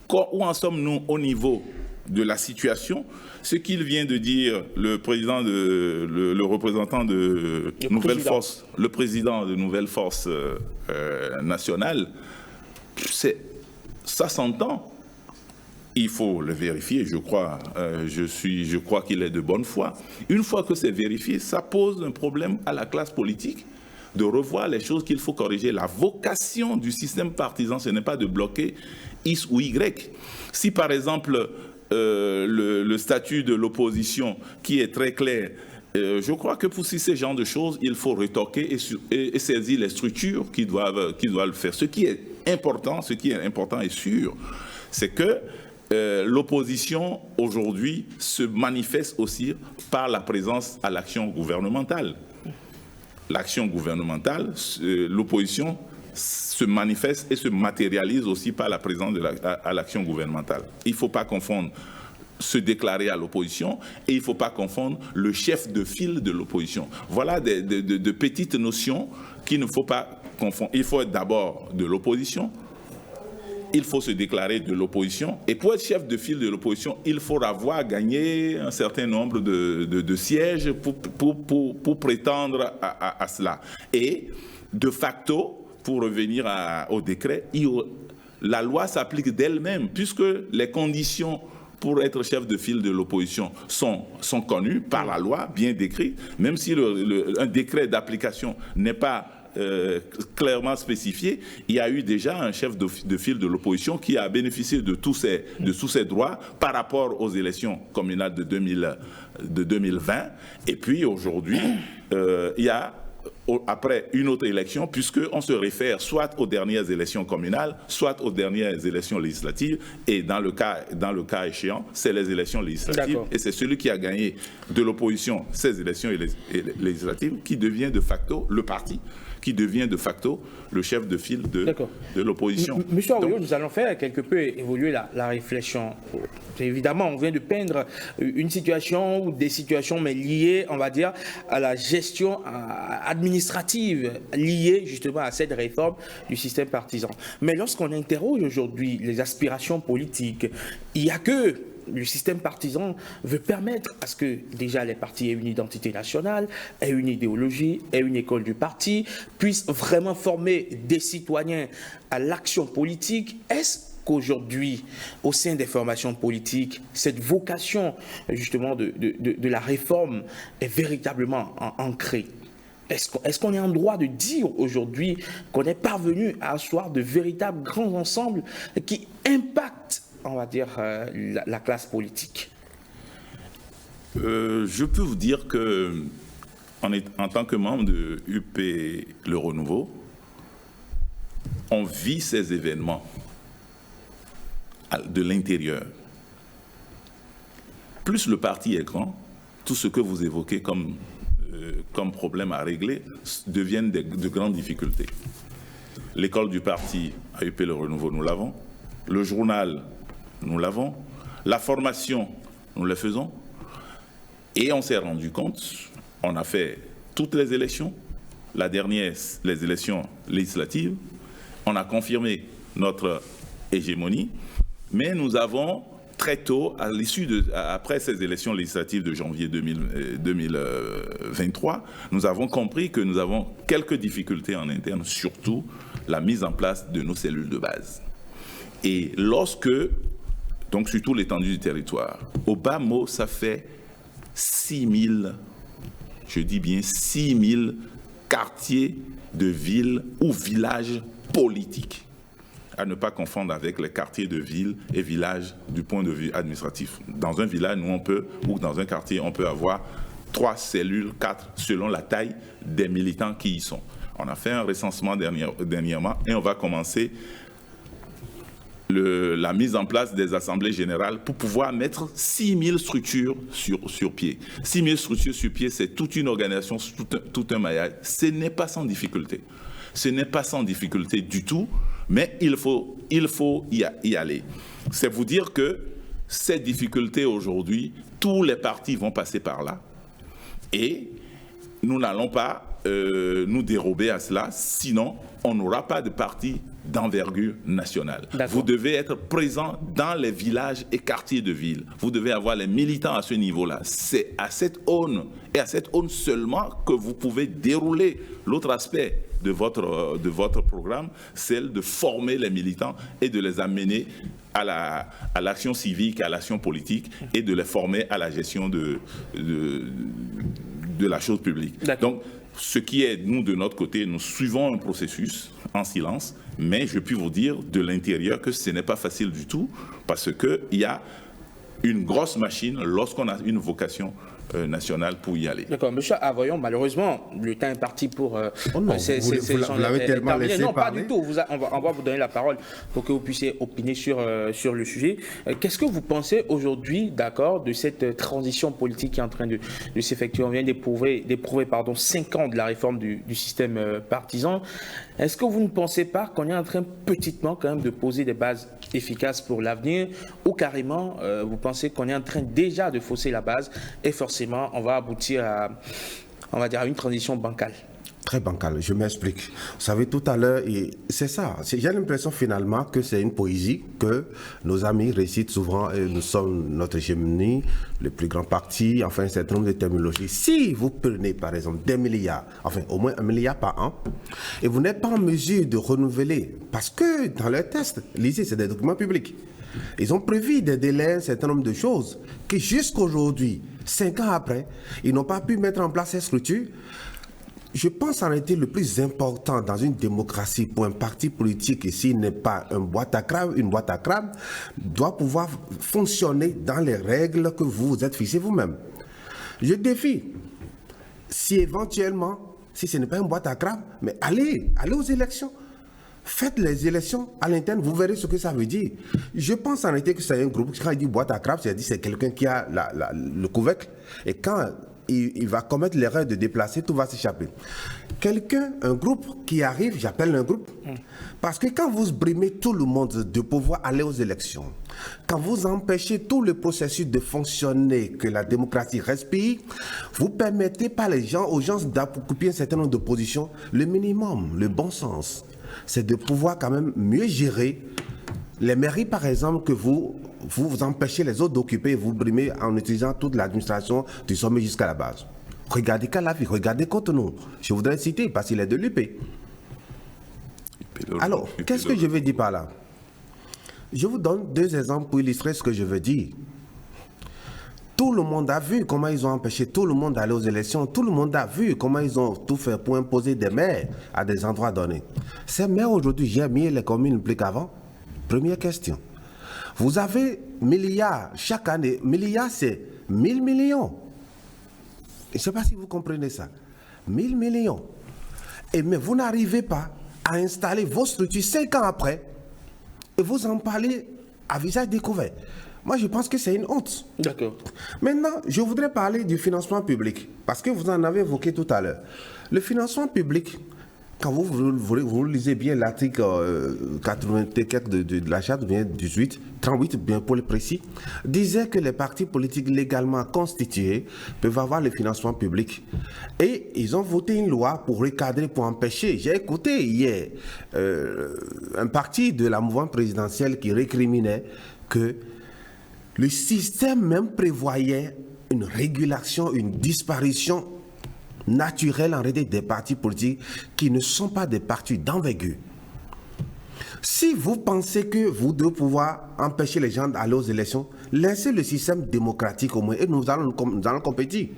où en sommes-nous au niveau de la situation? Ce qu'il vient de dire le président le représentant de Nouvelle Force, le président de Nouvelle Force nationale, ça s'entend. Il faut le vérifier, je crois qu'il est de bonne foi. Une fois que c'est vérifié, ça pose un problème à la classe politique de revoir les choses qu'il faut corriger. La vocation du système partisan, ce n'est pas de bloquer X ou Y. Si par exemple le statut de l'opposition qui est très clair, je crois que pour ces genres de choses, il faut retoquer et saisir les structures qui doivent le faire. Ce qui est important et sûr, c'est que l'opposition aujourd'hui se manifeste aussi par la présence à l'action gouvernementale. L'action gouvernementale, l'opposition se manifeste et se matérialise aussi par la présence à l'action gouvernementale. Il ne faut pas confondre se déclarer à l'opposition et il ne faut pas confondre le chef de file de l'opposition. Voilà de petites notions qu'il ne faut pas confondre. Il faut être d'abord de l'opposition, il faut se déclarer de l'opposition et pour être chef de file de l'opposition, il faut avoir gagné un certain nombre de sièges pour prétendre à cela. Et de facto, pour revenir au décret, la loi s'applique d'elle-même puisque les conditions pour être chef de file de l'opposition sont connues par la loi, bien décrites, même si un décret d'application n'est pas clairement spécifié, il y a eu déjà un chef de file de l'opposition qui a bénéficié de tous ces droits par rapport aux élections communales de 2020. Et puis aujourd'hui, il y a après une autre élection, puisqu'on se réfère soit aux dernières élections communales, soit aux dernières élections législatives, et dans le cas échéant, c'est les élections législatives, et c'est celui qui a gagné de l'opposition ces élections législatives qui devient de facto le parti, qui devient de facto le chef de file de l'opposition. Monsieur Aroyo, nous allons faire quelque peu évoluer la réflexion. Évidemment, on vient de peindre une situation ou des situations, mais liées, on va dire, à la gestion administrative, liée justement à cette réforme du système partisan. Mais lorsqu'on interroge aujourd'hui les aspirations politiques, il n'y a que le système partisan veut permettre à ce que déjà les partis aient une identité nationale, aient une idéologie, aient une école du parti, puissent vraiment former des citoyens à l'action politique. Est-ce qu'aujourd'hui, au sein des formations politiques, cette vocation justement de la réforme est véritablement ancrée? Est-ce qu'on est en droit de dire aujourd'hui qu'on est parvenu à asseoir de véritables grands ensembles qui impactent, on va dire, la classe politique? Je peux vous dire que, en tant que membre de UP Le Renouveau, on vit ces événements de l'intérieur. Plus le parti est grand, tout ce que vous évoquez comme problème à régler deviennent de grandes difficultés. L'école du parti à UP Le Renouveau, nous l'avons. Le journal, nous l'avons. La formation, nous le faisons. Et on s'est rendu compte, on a fait toutes les élections, la dernière, les élections législatives, on a confirmé notre hégémonie, mais nous avons très tôt, après ces élections législatives de janvier 2023, nous avons compris que nous avons quelques difficultés en interne, surtout la mise en place de nos cellules de base. Et donc sur toute l'étendue du territoire, au bas mot, ça fait 6 000, je dis bien 6 000 quartiers de villes ou villages politiques, à ne pas confondre avec les quartiers de ville et villages du point de vue administratif. Dans un village, nous on peut, ou dans un quartier, on peut avoir 3 cellules, 4, selon la taille des militants qui y sont. On a fait un recensement dernièrement et on va commencer la mise en place des assemblées générales pour pouvoir mettre 6 000 structures sur pied. 6 000 structures sur pied, c'est toute une organisation, tout un maillage. Ce n'est pas sans difficulté. Ce n'est pas sans difficulté du tout, mais il faut y aller. C'est vous dire que ces difficultés aujourd'hui, tous les partis vont passer par là et nous n'allons pas nous dérober à cela, sinon on n'aura pas de parti d'envergure nationale. Vous devez être présent dans les villages et quartiers de ville. Vous devez avoir les militants à ce niveau-là. C'est à cette aune, et à cette aune seulement, que vous pouvez dérouler l'autre aspect de votre programme, celle de former les militants et de les amener à l'action civique, à l'action politique, et de les former à la gestion de la chose publique. Donc, Ce qui est, nous, de notre côté, nous suivons un processus en silence, mais je puis vous dire de l'intérieur que ce n'est pas facile du tout, parce qu'il y a une grosse machine lorsqu'on a une vocation nationale pour y aller. D'accord, monsieur Avoyon, malheureusement, le temps est parti pour... vous l'avez tellement laissé non, pas parler. du tout. On va vous donner la parole pour que vous puissiez opiner sur le sujet. Qu'est-ce que vous pensez aujourd'hui, d'accord, de cette transition politique qui est en train de s'effectuer? On vient d'éprouver 5 ans de la réforme du système partisan. Est-ce que vous ne pensez pas qu'on est en train petitement quand même de poser des bases efficaces pour l'avenir, ou carrément vous pensez qu'on est en train déjà de fausser la base et forcément on va aboutir à, on va dire, à une transition bancale? Très bancal, je m'explique. Vous savez, tout à l'heure, c'est ça. J'ai l'impression finalement que c'est une poésie que nos amis récitent souvent. Et nous sommes notre hégémonie, le plus grand parti, enfin un certain nombre de terminologies. Si vous prenez par exemple des milliards, enfin au moins 1 milliard par an, et vous n'êtes pas en mesure de renouveler, parce que dans leurs tests, lisez, c'est des documents publics. Ils ont prévu des délais, un certain nombre de choses, que jusqu'aujourd'hui, 5 ans après, ils n'ont pas pu mettre en place ces structures. Je pense en réalité le plus important dans une démocratie pour un parti politique, s'il n'est pas une boîte à crâne, doit pouvoir fonctionner dans les règles que vous vous êtes fixées vous-même. Je défie, si éventuellement, si ce n'est pas une boîte à crâne, mais allez aux élections. Faites les élections à l'interne, vous verrez ce que ça veut dire. Je pense en réalité que c'est un groupe, quand il dit boîte à crabe, c'est quelqu'un qui a le couvercle, et quand il va commettre l'erreur de déplacer, tout va s'échapper. Un groupe qui arrive, j'appelle un groupe, parce que quand vous brimez tout le monde de pouvoir aller aux élections, quand vous empêchez tout le processus de fonctionner, que la démocratie respire, vous permettez pas aux gens d'occuper un certain nombre de positions. Le minimum, le bon sens, c'est de pouvoir quand même mieux gérer les mairies, par exemple, que vous empêchez les autres d'occuper, vous brimez en utilisant toute l'administration du sommet jusqu'à la base. Regardez Calavi, regardez Cotonou. Je voudrais citer parce qu'il est de l'UP. Alors, qu'est-ce que je veux dire par là? Je vous donne 2 exemples pour illustrer ce que je veux dire. Tout le monde a vu comment ils ont empêché tout le monde d'aller aux élections. Tout le monde a vu comment ils ont tout fait pour imposer des maires à des endroits donnés. Ces maires aujourd'hui gèrent mieux les communes plus qu'avant? Première question. Vous avez milliards chaque année. Milliards, c'est 1000 millions. Je ne sais pas si vous comprenez ça. 1000 millions. Mais vous n'arrivez pas à installer vos structures 5 ans après et vous en parlez à visage découvert. Moi, je pense que c'est une honte. D'accord. Maintenant, je voudrais parler du financement public, parce que vous en avez évoqué tout à l'heure. Le financement public, quand vous lisez bien l'article 84 de la charte, bien 38, bien pour le précis, disait que les partis politiques légalement constitués peuvent avoir le financement public. Et ils ont voté une loi pour recadrer, pour empêcher. J'ai écouté hier un parti de la mouvance présidentielle qui récriminait que le système même prévoyait une régulation, une disparition naturelle en réalité des partis politiques qui ne sont pas des partis d'envergure. Si vous pensez que vous devez pouvoir empêcher les gens d'aller aux élections, laissez le système démocratique au moins et nous allons compétir.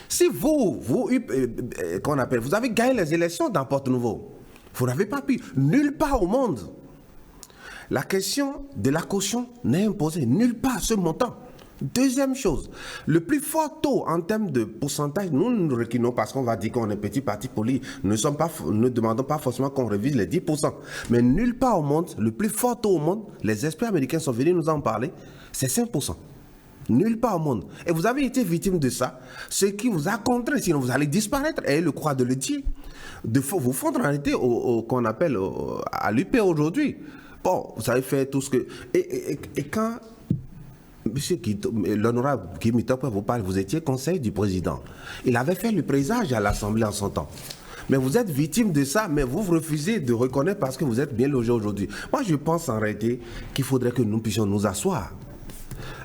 Si vous avez gagné les élections dans Porte-Nouveau, vous n'avez pas pu, nulle part au monde. La question de la caution n'est imposée nulle part à ce montant. Deuxième chose, le plus fort taux en termes de pourcentage, nous reculons parce qu'on va dire qu'on est petit parti politique. Nous ne demandons pas forcément qu'on révise les 10%. Mais nulle part au monde, le plus fort taux au monde, les experts américains sont venus nous en parler, c'est 5%. Nulle part au monde. Et vous avez été victime de ça, ce qui vous a contraint, sinon vous allez disparaître. Et le croix de le dire, de vous fondre en réalité qu'on appelle à l'UP aujourd'hui. Bon, vous avez fait tout ce que... Et quand l'honorable Guy Mitterrand vous parle, vous étiez conseiller du président. Il avait fait le présage à l'Assemblée en son temps. Mais vous êtes victime de ça, mais vous refusez de reconnaître parce que vous êtes bien logé aujourd'hui. Moi, je pense en réalité qu'il faudrait que nous puissions nous asseoir.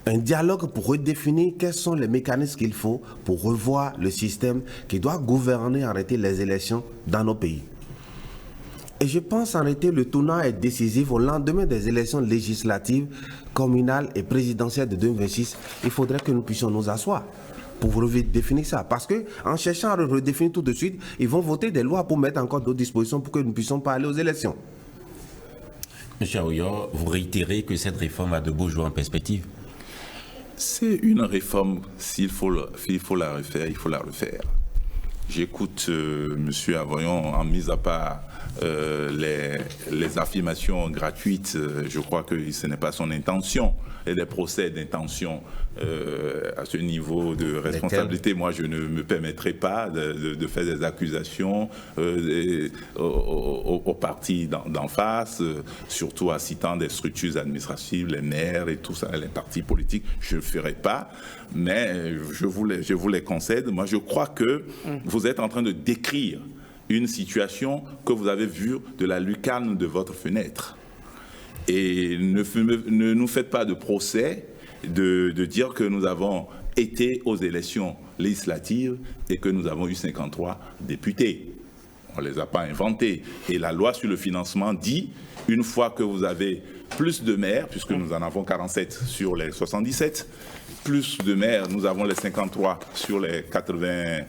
Un dialogue pour redéfinir quels sont les mécanismes qu'il faut pour revoir le système qui doit gouverner en réalité les élections dans nos pays. Et je pense en réalité le tournant est décisif au lendemain des élections législatives, communales et présidentielles de 2026. Il faudrait que nous puissions nous asseoir pour redéfinir ça. Parce qu'en cherchant à redéfinir tout de suite, ils vont voter des lois pour mettre encore d'autres dispositions pour que nous ne puissions pas aller aux élections. Monsieur Aoyo, vous réitérez que cette réforme a de beaux jours en perspective? C'est une réforme, s'il faut la refaire, il faut la refaire. J'écoute M. Avoyon, en mise à part les affirmations gratuites, je crois que ce n'est pas son intention, et des procès d'intention à ce niveau de responsabilité. Moi, je ne me permettrai pas de faire des accusations aux partis d'en face, surtout en citant des structures administratives, les maires et tout ça, les partis politiques. Je ne le ferai pas, mais je vous les concède. Moi, je crois que vous êtes en train de décrire une situation que vous avez vue de la lucarne de votre fenêtre. Et ne nous faites pas de procès de dire que nous avons été aux élections législatives et que nous avons eu 53 députés. On ne les a pas inventés. Et la loi sur le financement dit, une fois que vous avez plus de maires, puisque nous en avons 47 sur les 77, plus de maires, nous avons les 53 sur les 80...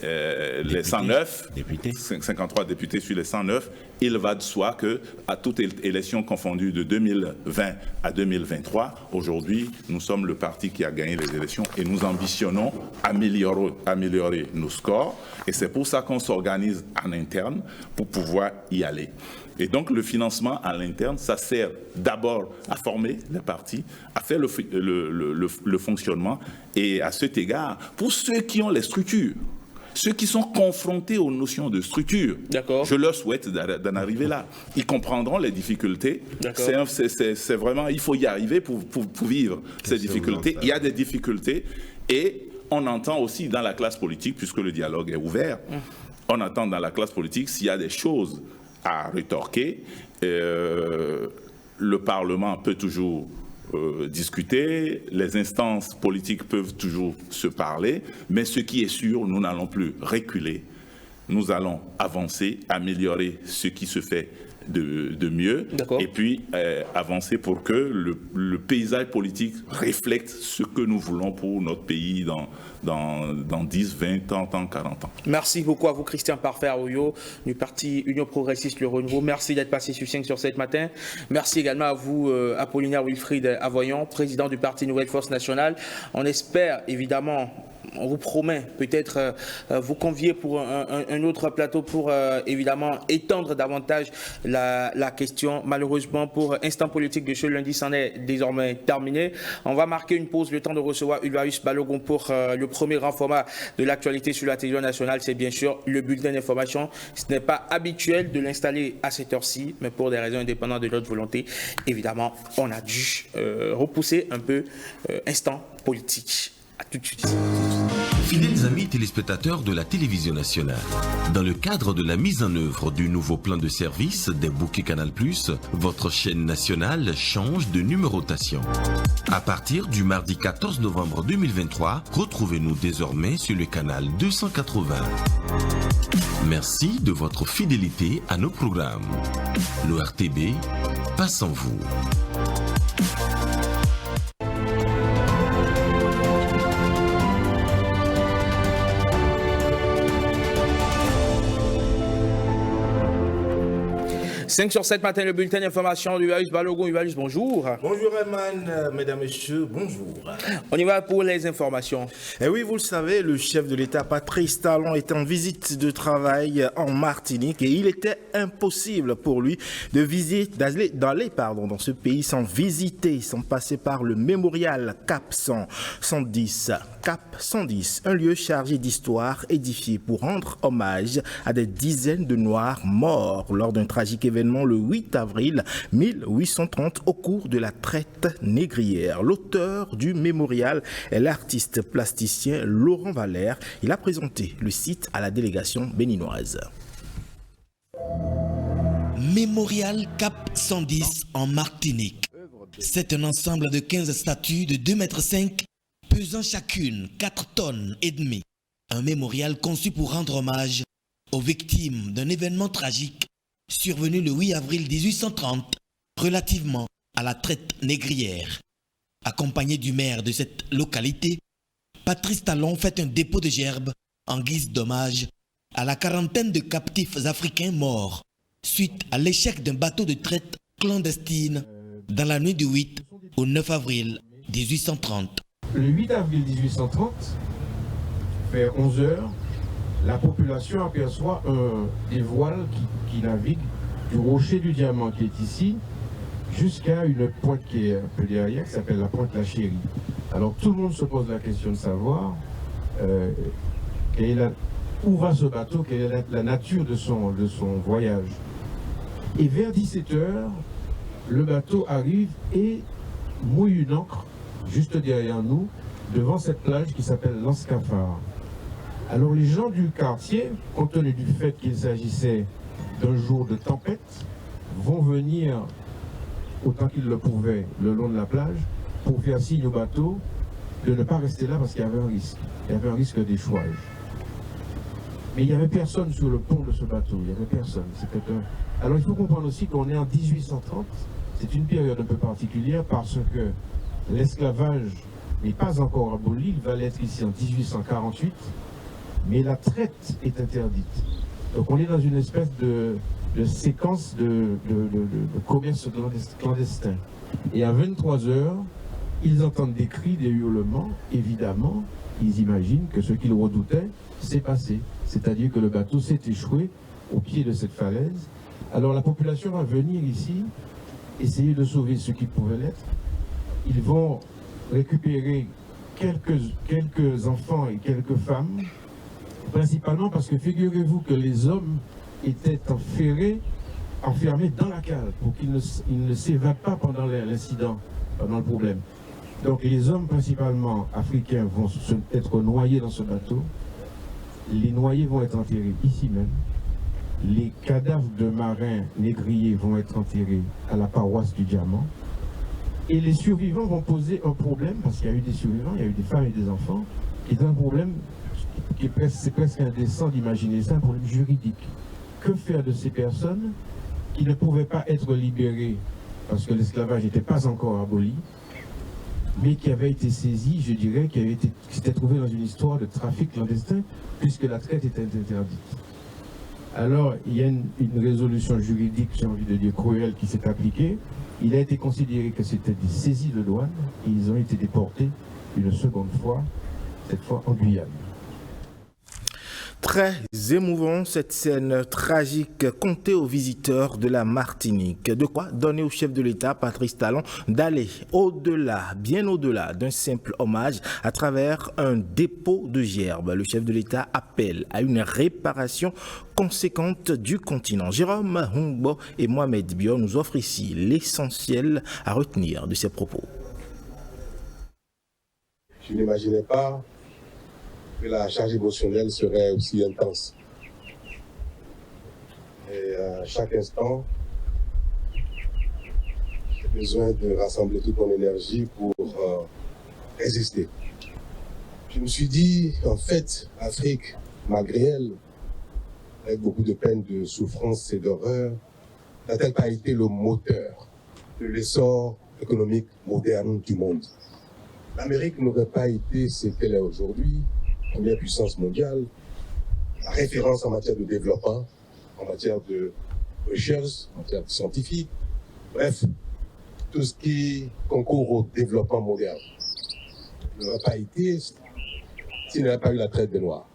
les 109, 53 députés sur les 109, il va de soi que, à toute élection confondue de 2020 à 2023, aujourd'hui, nous sommes le parti qui a gagné les élections et nous ambitionnons améliorer nos scores. Et c'est pour ça qu'on s'organise en interne pour pouvoir y aller. Et donc le financement à l'interne, ça sert d'abord à former les partis, à faire le fonctionnement. Et à cet égard, pour ceux qui ont les structures, ceux qui sont confrontés aux notions de structure, je leur souhaite d'en arriver là. Ils comprendront les difficultés. C'est vraiment, il faut y arriver pour vivre ces difficultés. Il y a des difficultés et on entend aussi dans la classe politique, puisque le dialogue est ouvert, on entend dans la classe politique s'il y a des choses à rétorquer. Le Parlement peut toujours discuter, les instances politiques peuvent toujours se parler, mais ce qui est sûr, nous n'allons plus reculer, nous allons avancer, améliorer ce qui se fait de mieux, et puis avancer pour que le paysage politique reflète ce que nous voulons pour notre pays dans 10, 20, 30 ans, 40 ans. Merci beaucoup à vous, Christian Parfait Aoyo, du parti Union Progressiste Le Renouveau. Merci d'être passé sur 5 sur 7 matin. Merci également à vous, Apollinaire Wilfried Avoyon, président du parti Nouvelle Force Nationale. On espère évidemment, on vous promet peut-être vous convier pour un autre plateau pour évidemment étendre davantage la question. Malheureusement, pour Instant Politique de ce lundi, c'en est désormais terminé. On va marquer une pause, le temps de recevoir Ulvaeus Balogun pour le premier grand format de l'actualité sur la télévision nationale. C'est bien sûr le bulletin d'information. Ce n'est pas habituel de l'installer à cette heure-ci, mais pour des raisons indépendantes de notre volonté, évidemment, on a dû repousser un peu Instant Politique. À tout de suite. Fidèles amis téléspectateurs de la télévision nationale, dans le cadre de la mise en œuvre du nouveau plan de service des bouquets Canal+, votre chaîne nationale change de numérotation. À partir du mardi 14 novembre 2023, retrouvez-nous désormais sur le canal 280. Merci de votre fidélité à nos programmes. L'ORTB passe en vous. 5 sur 7 matin, le bulletin d'information d'Ulvaeus Balogun. Ulvaeus, bonjour. Bonjour Eman, mesdames, messieurs, bonjour. On y va pour les informations. Et oui, vous le savez, le chef de l'État, Patrice Talon, est en visite de travail en Martinique et il était impossible pour lui d'aller dans ce pays sans visiter, sans passer par le mémorial Cap 110. Cap 110, un lieu chargé d'histoire édifié pour rendre hommage à des dizaines de Noirs morts lors d'un tragique événement le 8 avril 1830 au cours de la traite négrière. L'auteur du mémorial est l'artiste plasticien Laurent Valère. Il a présenté le site à la délégation béninoise. Mémorial Cap 110 en Martinique. C'est un ensemble de 15 statues de 2,5 m, pesant chacune 4 tonnes et demie. Un mémorial conçu pour rendre hommage aux victimes d'un événement tragique survenu le 8 avril 1830 relativement à la traite négrière. Accompagné du maire de cette localité, Patrice Talon fait un dépôt de gerbes en guise d'hommage à la quarantaine de captifs africains morts suite à l'échec d'un bateau de traite clandestine dans la nuit du 8 au 9 avril 1830. Le 8 avril 1830, vers 11 h, la population aperçoit des voiles qui naviguent du rocher du Diamant qui est ici jusqu'à une pointe qui est un peu derrière, qui s'appelle la pointe La Chérie. Alors tout le monde se pose la question de savoir où va ce bateau, quelle est la nature de son voyage. Et vers 17 h, le bateau arrive et mouille une ancre juste derrière nous, devant cette plage qui s'appelle l'Anscafar. Alors les gens du quartier, compte tenu du fait qu'il s'agissait d'un jour de tempête, vont venir, autant qu'ils le pouvaient, le long de la plage, pour faire signe au bateau de ne pas rester là parce qu'il y avait un risque. Il y avait un risque d'échouage. Mais il n'y avait personne sur le pont de ce bateau, il n'y avait personne. Alors il faut comprendre aussi qu'on est en 1830, c'est une période un peu particulière parce que l'esclavage n'est pas encore aboli, il va l'être ici en 1848, mais la traite est interdite. Donc on est dans une espèce de séquence de commerce clandestin. Et à 23 h, ils entendent des cris, des hurlements. Évidemment, ils imaginent que ce qu'ils redoutaient s'est passé. C'est-à-dire que le bateau s'est échoué au pied de cette falaise. Alors la population va venir ici, essayer de sauver ce qui pouvait l'être. Ils vont récupérer quelques enfants et quelques femmes, principalement parce que figurez-vous que les hommes étaient enfermés dans la cale pour qu'ils ne s'évadent pas pendant l'incident, pendant le problème. Donc les hommes principalement africains vont être noyés dans ce bateau. Les noyés vont être enterrés ici même. Les cadavres de marins négriers vont être enterrés à la paroisse du Diamant. Et les survivants vont poser un problème, parce qu'il y a eu des survivants, il y a eu des femmes et des enfants, qui est un problème c'est presque indécent d'imaginer ça, un problème juridique. Que faire de ces personnes qui ne pouvaient pas être libérées parce que l'esclavage n'était pas encore aboli, mais qui avaient été saisies, je dirais, qui s'étaient trouvées dans une histoire de trafic clandestin, puisque la traite était interdite. Alors, il y a une résolution juridique, j'ai envie de dire cruelle, qui s'est appliquée. Il a été considéré que c'était des saisies de douane et ils ont été déportés une seconde fois, cette fois en Guyane. Très émouvant, cette scène tragique contée aux visiteurs de la Martinique. De quoi donner au chef de l'État, Patrice Talon, d'aller au-delà, bien au-delà d'un simple hommage à travers un dépôt de gerbes. Le chef de l'État appelle à une réparation conséquente du continent. Jérôme Humbo et Mohamed Bior nous offrent ici l'essentiel à retenir de ses propos. Je n'imaginais pas que la charge émotionnelle serait aussi intense. Et à chaque instant, j'ai besoin de rassembler toute mon énergie pour résister. Je me suis dit, en fait, l'Afrique, malgré elle, avec beaucoup de peine, de souffrance et d'horreur, n'a-t-elle pas été le moteur de l'essor économique moderne du monde? L'Amérique n'aurait pas été ce qu'elle est aujourd'hui, première puissance mondiale, la référence en matière de développement, en matière de recherche, en matière scientifique, bref, tout ce qui concourt au développement moderne. Il n'aurait pas été s'il n'y avait pas eu la traite des Noirs.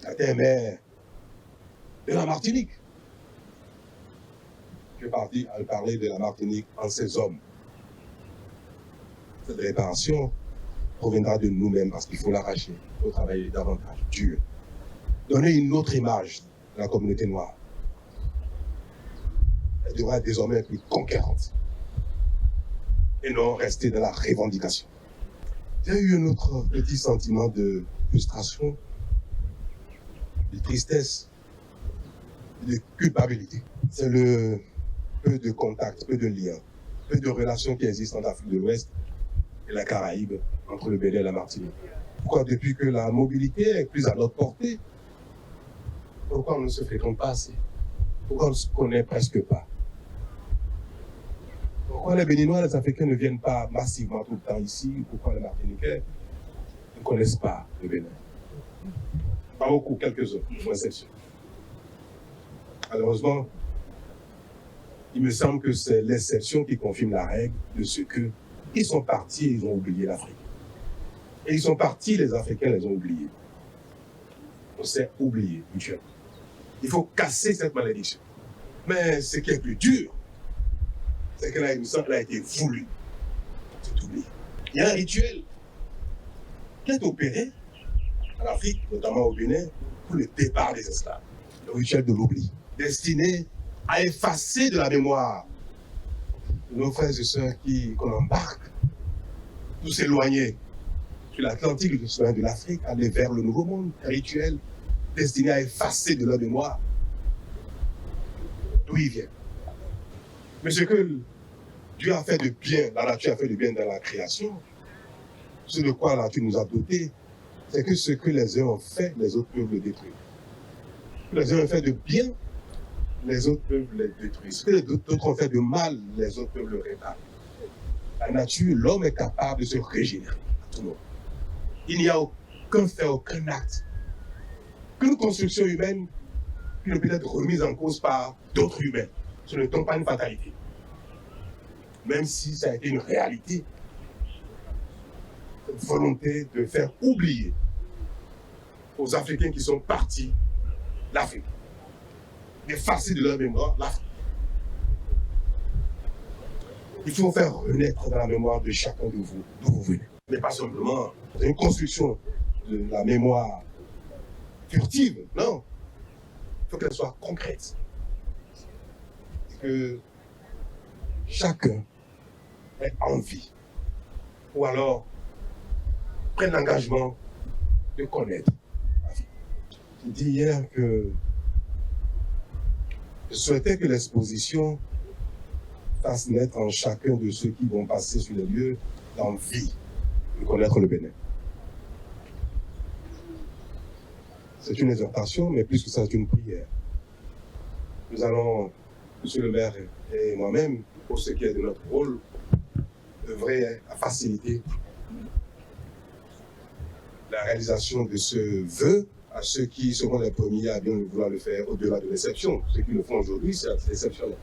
La terre-mère de la Martinique. Je vais parler de la Martinique en ses hommes. Cette réparation proviendra de nous-mêmes parce qu'il faut l'arracher, il faut travailler davantage, dur. Donner une autre image de la communauté noire. Elle devra désormais être plus conquérante et non rester dans la revendication. Il y a eu un autre petit sentiment de frustration, de tristesse, de culpabilité. C'est le peu de contacts, peu de liens, peu de relations qui existent entre l'Afrique de l'Ouest et la Caraïbe, entre le Bénin et la Martinique. Pourquoi depuis que la mobilité est plus à notre portée, pourquoi on ne se fréquente pas assez? Pourquoi on ne se connaît presque pas? Pourquoi les Béninois, les Africains ne viennent pas massivement tout le temps ici? Pourquoi les Martiniquais ne connaissent pas le Bénin? Pas beaucoup, quelques-uns, pour exception. Malheureusement, il me semble que c'est l'exception qui confirme la règle de ce que ils sont partis et ils ont oublié l'Afrique. Et ils sont partis, les Africains les ont oubliés. On s'est oublié mutuellement. Il faut casser cette malédiction. Mais ce qui est plus dur, c'est qu'elle a été voulue. C'est oublié. Il y a un rituel qui est opéré en Afrique, notamment au Bénin, pour le départ des esclaves. Le rituel de l'oubli, destiné à effacer de la mémoire de nos frères et sœurs qu'on embarque pour s'éloigner sur l'Atlantique, de l'Afrique, aller vers le Nouveau Monde. Un rituel destiné à effacer de leur mémoire d'où ils viennent. Mais ce que Dieu a fait de bien, la nature a fait de bien dans la création, ce de quoi la nature nous a dotés, c'est que ce que les uns ont fait, les autres peuvent le détruire. Les uns ont fait de bien, les autres peuvent le détruire. Ce que les autres ont fait de mal, les autres peuvent le réparer. La nature, l'homme est capable de se régénérer à tout moment. Il n'y a aucun fait, aucun acte, qu'une construction humaine qui ne peut être remise en cause par d'autres humains. Ce ne tombe pas une fatalité. Même si ça a été une réalité, cette volonté de faire oublier aux Africains qui sont partis l'Afrique, d'effacer de leur mémoire l'Afrique. Il faut faire renaître dans la mémoire de chacun de vous d'où vous venez. Mais pas simplement une construction de la mémoire furtive, non. Il faut qu'elle soit concrète. Et que chacun ait envie, ou alors prenne l'engagement de connaître la vie. J'ai dit hier que je souhaitais que l'exposition fasse naître en chacun de ceux qui vont passer sur les lieux l'envie de connaître le Bénin. C'est une exhortation, mais plus que ça, c'est une prière. Nous allons, Monsieur le maire et moi-même, pour ce qui est de notre rôle, œuvrer à faciliter la réalisation de ce vœu à ceux qui seront les premiers à bien vouloir le faire au-delà de l'exception. Ceux qui le font aujourd'hui, c'est exceptionnel.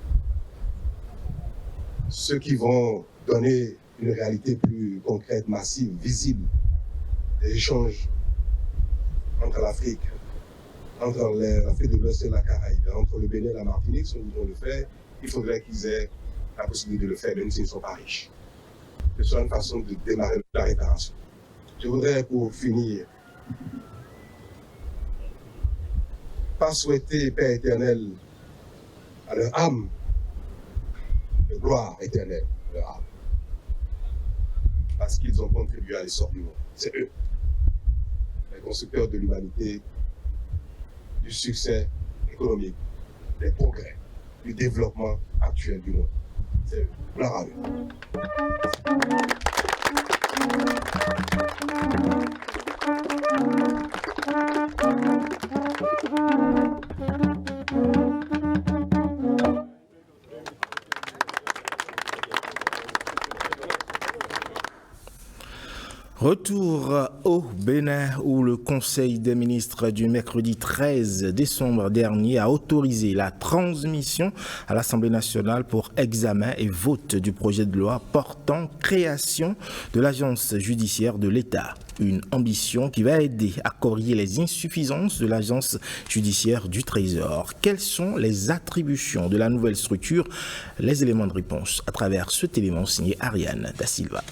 Ceux qui vont donner une réalité plus concrète, massive, visible, des échanges entre l'Afrique, entre l'Afrique de l'Ouest et la Caraïbe, entre le Bénin et la Martinique, si nous voulons le faire, il faudrait qu'ils aient la possibilité de le faire, même s'ils ne sont pas riches. Ce soit une façon de démarrer la réparation. Je voudrais, pour finir, pas souhaiter, Père éternel, à leur âme, de gloire éternelle, à leur âme. Parce qu'ils ont contribué à l'essor du monde. C'est eux, les constructeurs de l'humanité, du succès économique, des progrès, du développement actuel du monde. C'est eux. Gloire à eux. Retour au Bénin où le Conseil des ministres du mercredi 13 décembre dernier a autorisé la transmission à l'Assemblée nationale pour examen et vote du projet de loi portant création de l'agence judiciaire de l'État. Une ambition qui va aider à corriger les insuffisances de l'agence judiciaire du Trésor. Quelles sont les attributions de la nouvelle structure? Les éléments de réponse à travers cet élément signé Ariane Da Silva.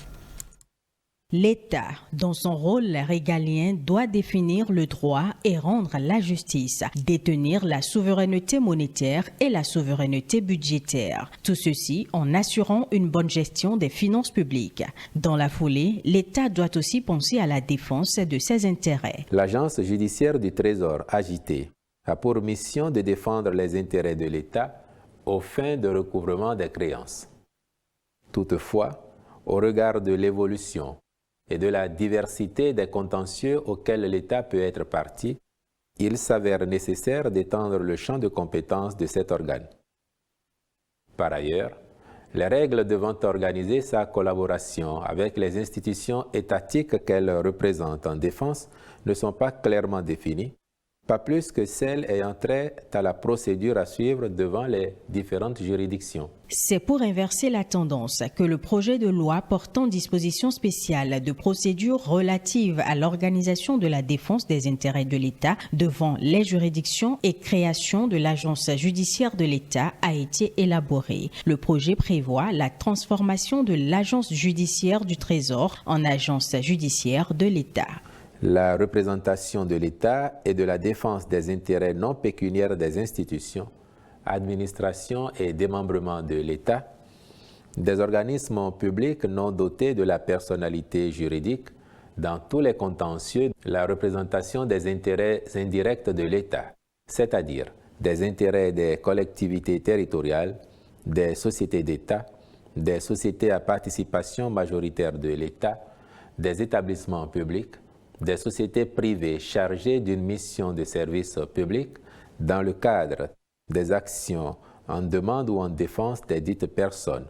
L'État, dans son rôle régalien, doit définir le droit et rendre la justice, détenir la souveraineté monétaire et la souveraineté budgétaire. Tout ceci en assurant une bonne gestion des finances publiques. Dans la foulée, l'État doit aussi penser à la défense de ses intérêts. L'agence judiciaire du Trésor, AJT, a pour mission de défendre les intérêts de l'État aux fins de recouvrement des créances. Toutefois, au regard de l'évolution et de la diversité des contentieux auxquels l'État peut être partie, il s'avère nécessaire d'étendre le champ de compétences de cet organe. Par ailleurs, Les règles devant organiser sa collaboration avec les institutions étatiques qu'elle représente en défense ne sont pas clairement définies, pas plus que celles ayant trait à la procédure à suivre devant les différentes juridictions. C'est pour inverser la tendance que le projet de loi portant dispositions spéciales de procédures relatives à l'organisation de la défense des intérêts de l'État devant les juridictions et création de l'agence judiciaire de l'État a été élaboré. Le projet prévoit la transformation de l'agence judiciaire du Trésor en agence judiciaire de l'État. La représentation de l'État et de la défense des intérêts non pécuniaires des institutions, administrations et démembrement de l'État, des organismes publics non dotés de la personnalité juridique, dans tous les contentieux, la représentation des intérêts indirects de l'État, c'est-à-dire des intérêts des collectivités territoriales, des sociétés d'État, des sociétés à participation majoritaire de l'État, des établissements publics, des sociétés privées chargées d'une mission de service public dans le cadre des actions en demande ou en défense des dites personnes.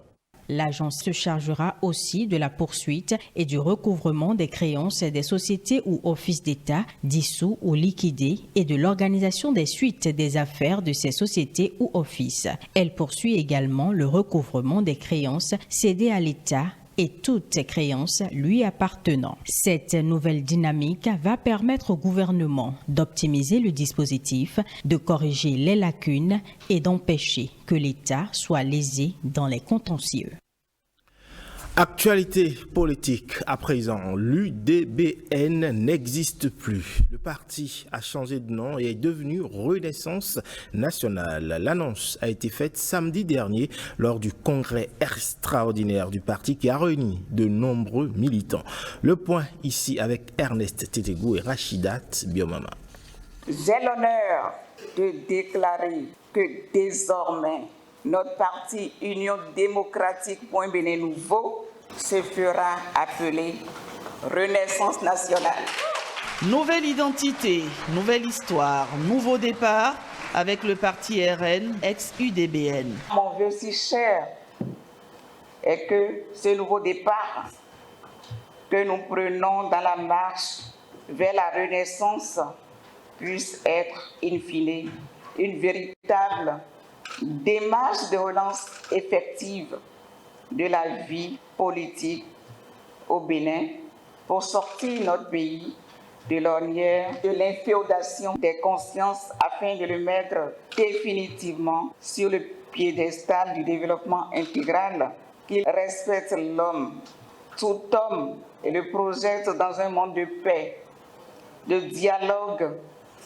L'agence se chargera aussi de la poursuite et du recouvrement des créances des sociétés ou offices d'État dissous ou liquidés et de l'organisation des suites des affaires de ces sociétés ou offices. Elle poursuit également le recouvrement des créances cédées à l'État et toutes créances lui appartenant. Cette nouvelle dynamique va permettre au gouvernement d'optimiser le dispositif, de corriger les lacunes et d'empêcher que l'État soit lésé dans les contentieux. Actualité politique à présent, l'UDBN n'existe plus. Le parti a changé de nom et est devenu Renaissance Nationale. L'annonce a été faite samedi dernier lors du congrès extraordinaire du parti qui a réuni de nombreux militants. Le point ici avec Ernest Tétégou et Rachidat Biomama. J'ai l'honneur de déclarer que désormais, notre parti Union démocratique Point Bénin Nouveau se fera appeler Renaissance Nationale. Nouvelle identité, nouvelle histoire, nouveau départ avec le parti RN ex-UDBN. Mon vœu si cher est que ce nouveau départ que nous prenons dans la marche vers la Renaissance puisse être, in fine, une véritable démarche de relance effective de la vie politique au Bénin pour sortir notre pays de l'ornière de l'inféodation des consciences afin de le mettre définitivement sur le piédestal du développement intégral qui respecte l'homme, tout homme et le projette dans un monde de paix, de dialogue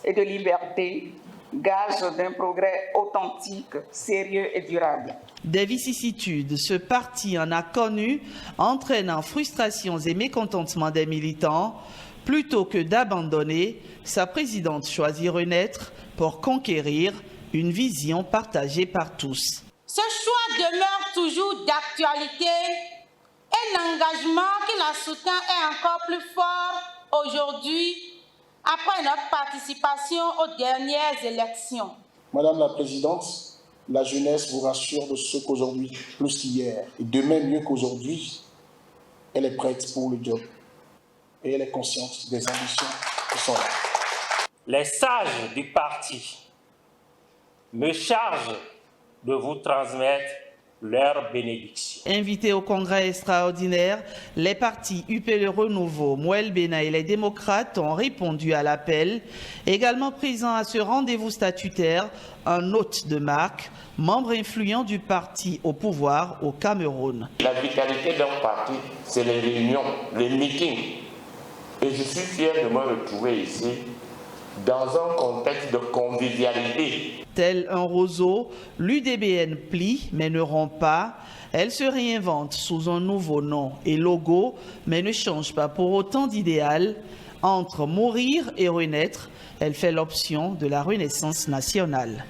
et de liberté, gage d'un progrès authentique, sérieux et durable. Des vicissitudes, ce parti en a connu, entraînant frustrations et mécontentements des militants. Plutôt que d'abandonner, sa présidente choisit renaître pour conquérir une vision partagée par tous. Ce choix demeure toujours d'actualité et l'engagement qui la soutient est encore plus fort aujourd'hui après notre participation aux dernières élections. Madame la Présidente, la jeunesse vous rassure de ce qu'aujourd'hui, plus qu'hier, et demain mieux qu'aujourd'hui, elle est prête pour le job et elle est consciente des ambitions qui sont là. Les sages du parti me chargent de vous transmettre leur bénédiction. Invités au congrès extraordinaire, les partis UP Le Renouveau, Moël Bénin et les démocrates ont répondu à l'appel. Également présent à ce rendez-vous statutaire, un hôte de marque, membre influent du parti au pouvoir au Cameroun. La vitalité d'un parti, c'est les réunions, les meetings. Et je suis fier de me retrouver ici dans un contexte de convivialité. Tel un roseau, l'UDBN plie mais ne rompt pas. Elle se réinvente sous un nouveau nom et logo, mais ne change pas pour autant d'idéal. Entre mourir et renaître, elle fait l'option de la Renaissance nationale.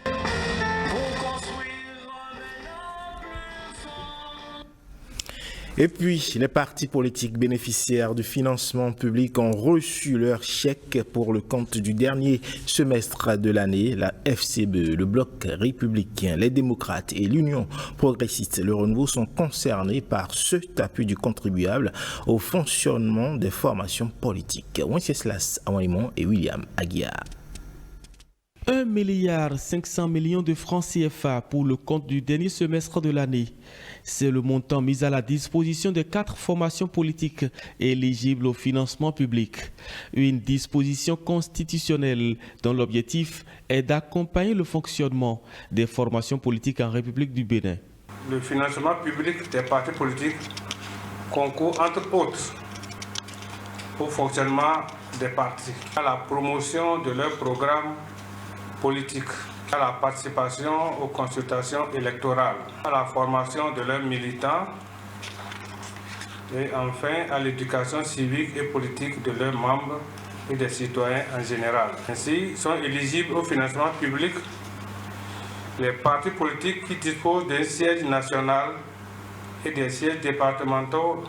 Et puis, les partis politiques bénéficiaires du financement public ont reçu leur chèque pour le compte du dernier semestre de l'année. La FCBE, le Bloc républicain, les démocrates et l'Union progressiste, le renouveau sont concernés par cet appui du contribuable au fonctionnement des formations politiques. Wenceslas Awaimon et William Aguiar. 1,5 milliard de francs CFA pour le compte du dernier semestre de l'année. C'est le montant mis à la disposition de 4 formations politiques éligibles au financement public. Une disposition constitutionnelle dont l'objectif est d'accompagner le fonctionnement des formations politiques en République du Bénin. Le financement public des partis politiques concourt entre autres au fonctionnement des partis, à la promotion de leurs programmes politique, à la participation aux consultations électorales, à la formation de leurs militants et enfin à l'éducation civique et politique de leurs membres et des citoyens en général. Ainsi, sont éligibles au financement public les partis politiques qui disposent d'un siège national et des sièges départementaux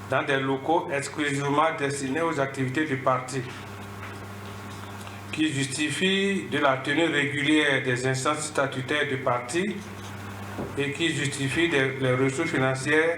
dans des locaux exclusivement destinés aux activités du parti, qui justifie de la tenue régulière des instances statutaires du parti et qui justifie les ressources financières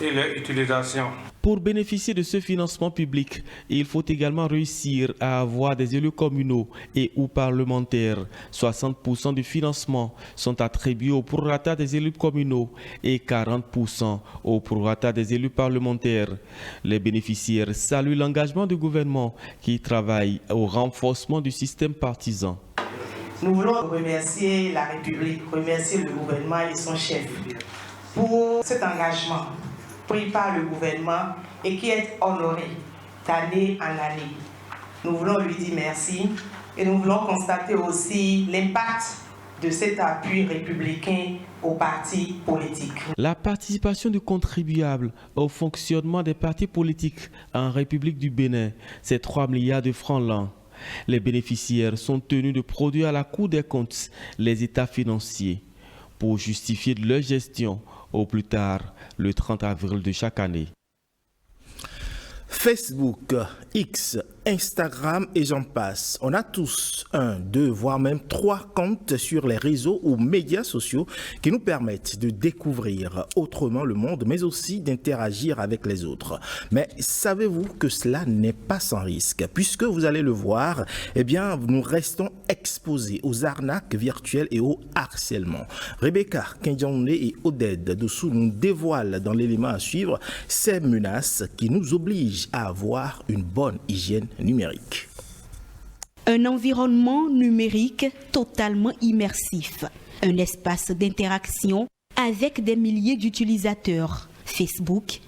et leur utilisation. Pour bénéficier de ce financement public, il faut également réussir à avoir des élus communaux et ou parlementaires. 60% du financement sont attribués au prorata des élus communaux et 40% au prorata des élus parlementaires. Les bénéficiaires saluent l'engagement du gouvernement qui travaille au renforcement du système partisan. Nous voulons remercier la République, remercier le gouvernement et son chef pour cet engagement pris par le gouvernement et qui est honoré d'année en année. Nous voulons lui dire merci et nous voulons constater aussi l'impact de cet appui républicain aux partis politiques. La participation du contribuable au fonctionnement des partis politiques en République du Bénin, c'est 3 milliards de francs l'an. Les bénéficiaires sont tenus de produire à la Cour des comptes les états financiers pour justifier de leur gestion au plus tard le 30 avril de chaque année. Facebook, X, Instagram et j'en passe. On a tous 1, 2, voire même 3 comptes sur les réseaux ou médias sociaux qui nous permettent de découvrir autrement le monde, mais aussi d'interagir avec les autres. Mais savez-vous que cela n'est pas sans risque? Puisque vous allez le voir, eh bien, nous restons exposés aux arnaques virtuelles et au harcèlement. Rebecca Kenjone et Oded dessous nous dévoilent dans l'élément à suivre ces menaces qui nous obligent à avoir une bonne hygiène numérique. Un environnement numérique totalement immersif, un espace d'interaction avec des milliers d'utilisateurs, Facebook,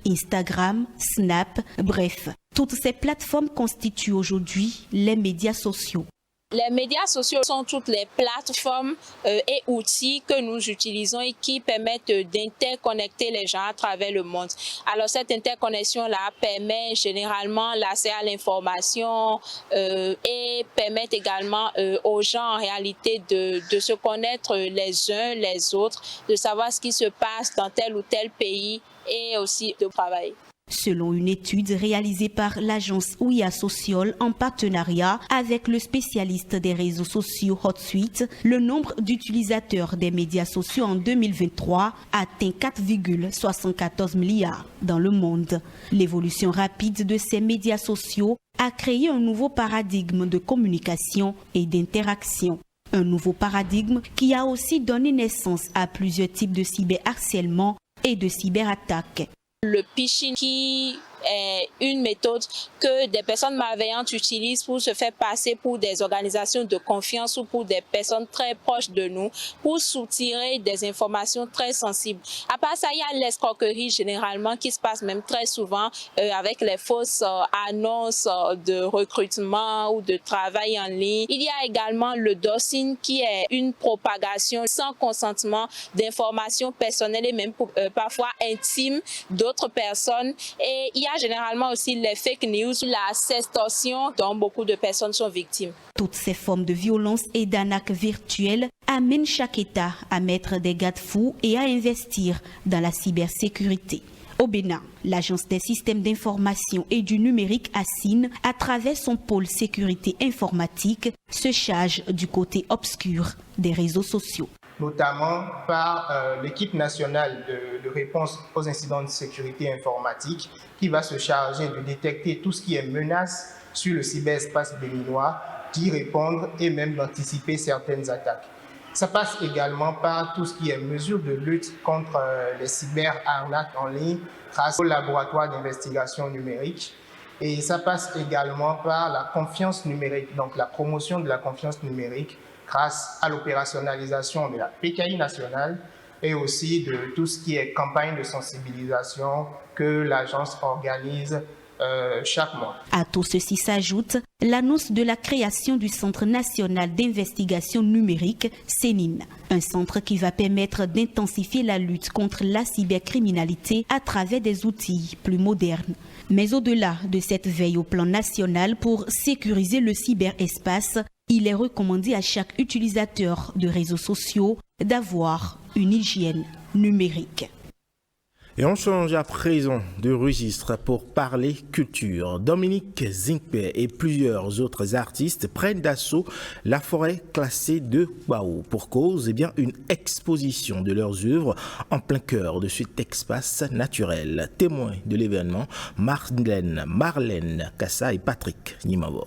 Instagram, Snap, bref, toutes ces plateformes constituent aujourd'hui les médias sociaux. Les médias sociaux sont toutes les plateformes et outils que nous utilisons et qui permettent d'interconnecter les gens à travers le monde. Alors cette interconnexion-là permet généralement l'accès à l'information et permet également aux gens en réalité de se connaître les uns les autres, de savoir ce qui se passe dans tel ou tel pays et aussi de travailler. Selon une étude réalisée par l'agence OUIA Social en partenariat avec le spécialiste des réseaux sociaux HotSuite, le nombre d'utilisateurs des médias sociaux en 2023 atteint 4,74 milliards dans le monde. L'évolution rapide de ces médias sociaux a créé un nouveau paradigme de communication et d'interaction. Un nouveau paradigme qui a aussi donné naissance à plusieurs types de cyberharcèlement et de cyberattaques. Le phishing qui est une méthode que des personnes malveillantes utilisent pour se faire passer pour des organisations de confiance ou pour des personnes très proches de nous pour soutirer des informations très sensibles. À part ça, il y a l'escroquerie généralement qui se passe même très souvent avec les fausses annonces de recrutement ou de travail en ligne. Il y a également le doxing qui est une propagation sans consentement d'informations personnelles et même parfois intimes d'autres personnes. Et il y a généralement aussi les fake news, la sextorsion dont beaucoup de personnes sont victimes. Toutes ces formes de violence et d'arnaques virtuelles amènent chaque État à mettre des garde-fous et à investir dans la cybersécurité. Au Bénin, l'Agence des systèmes d'information et du numérique ASIN, à travers son pôle sécurité informatique, se charge du côté obscur des réseaux sociaux. Notamment par l'équipe nationale de réponse aux incidents de sécurité informatique qui va se charger de détecter tout ce qui est menace sur le cyberespace béninois, d'y répondre et même d'anticiper certaines attaques. Ça passe également par tout ce qui est mesure de lutte contre les cyber-arnaques en ligne grâce au laboratoire d'investigation numérique. Et ça passe également par la confiance numérique, donc la promotion de la confiance numérique grâce à l'opérationnalisation de la PKI nationale et aussi de tout ce qui est campagne de sensibilisation que l'agence organise chaque mois. À tout ceci s'ajoute l'annonce de la création du Centre national d'investigation numérique, CENIN, un centre qui va permettre d'intensifier la lutte contre la cybercriminalité à travers des outils plus modernes. Mais au-delà de cette veille au plan national pour sécuriser le cyberespace, il est recommandé à chaque utilisateur de réseaux sociaux d'avoir une hygiène numérique. Et on change à présent de registre pour parler culture. Dominique Zinkpe et plusieurs autres artistes prennent d'assaut la forêt classée de Bao pour cause une exposition de leurs œuvres en plein cœur de cet espace naturel. Témoins de l'événement, Marlène Kassa et Patrick Nimavo.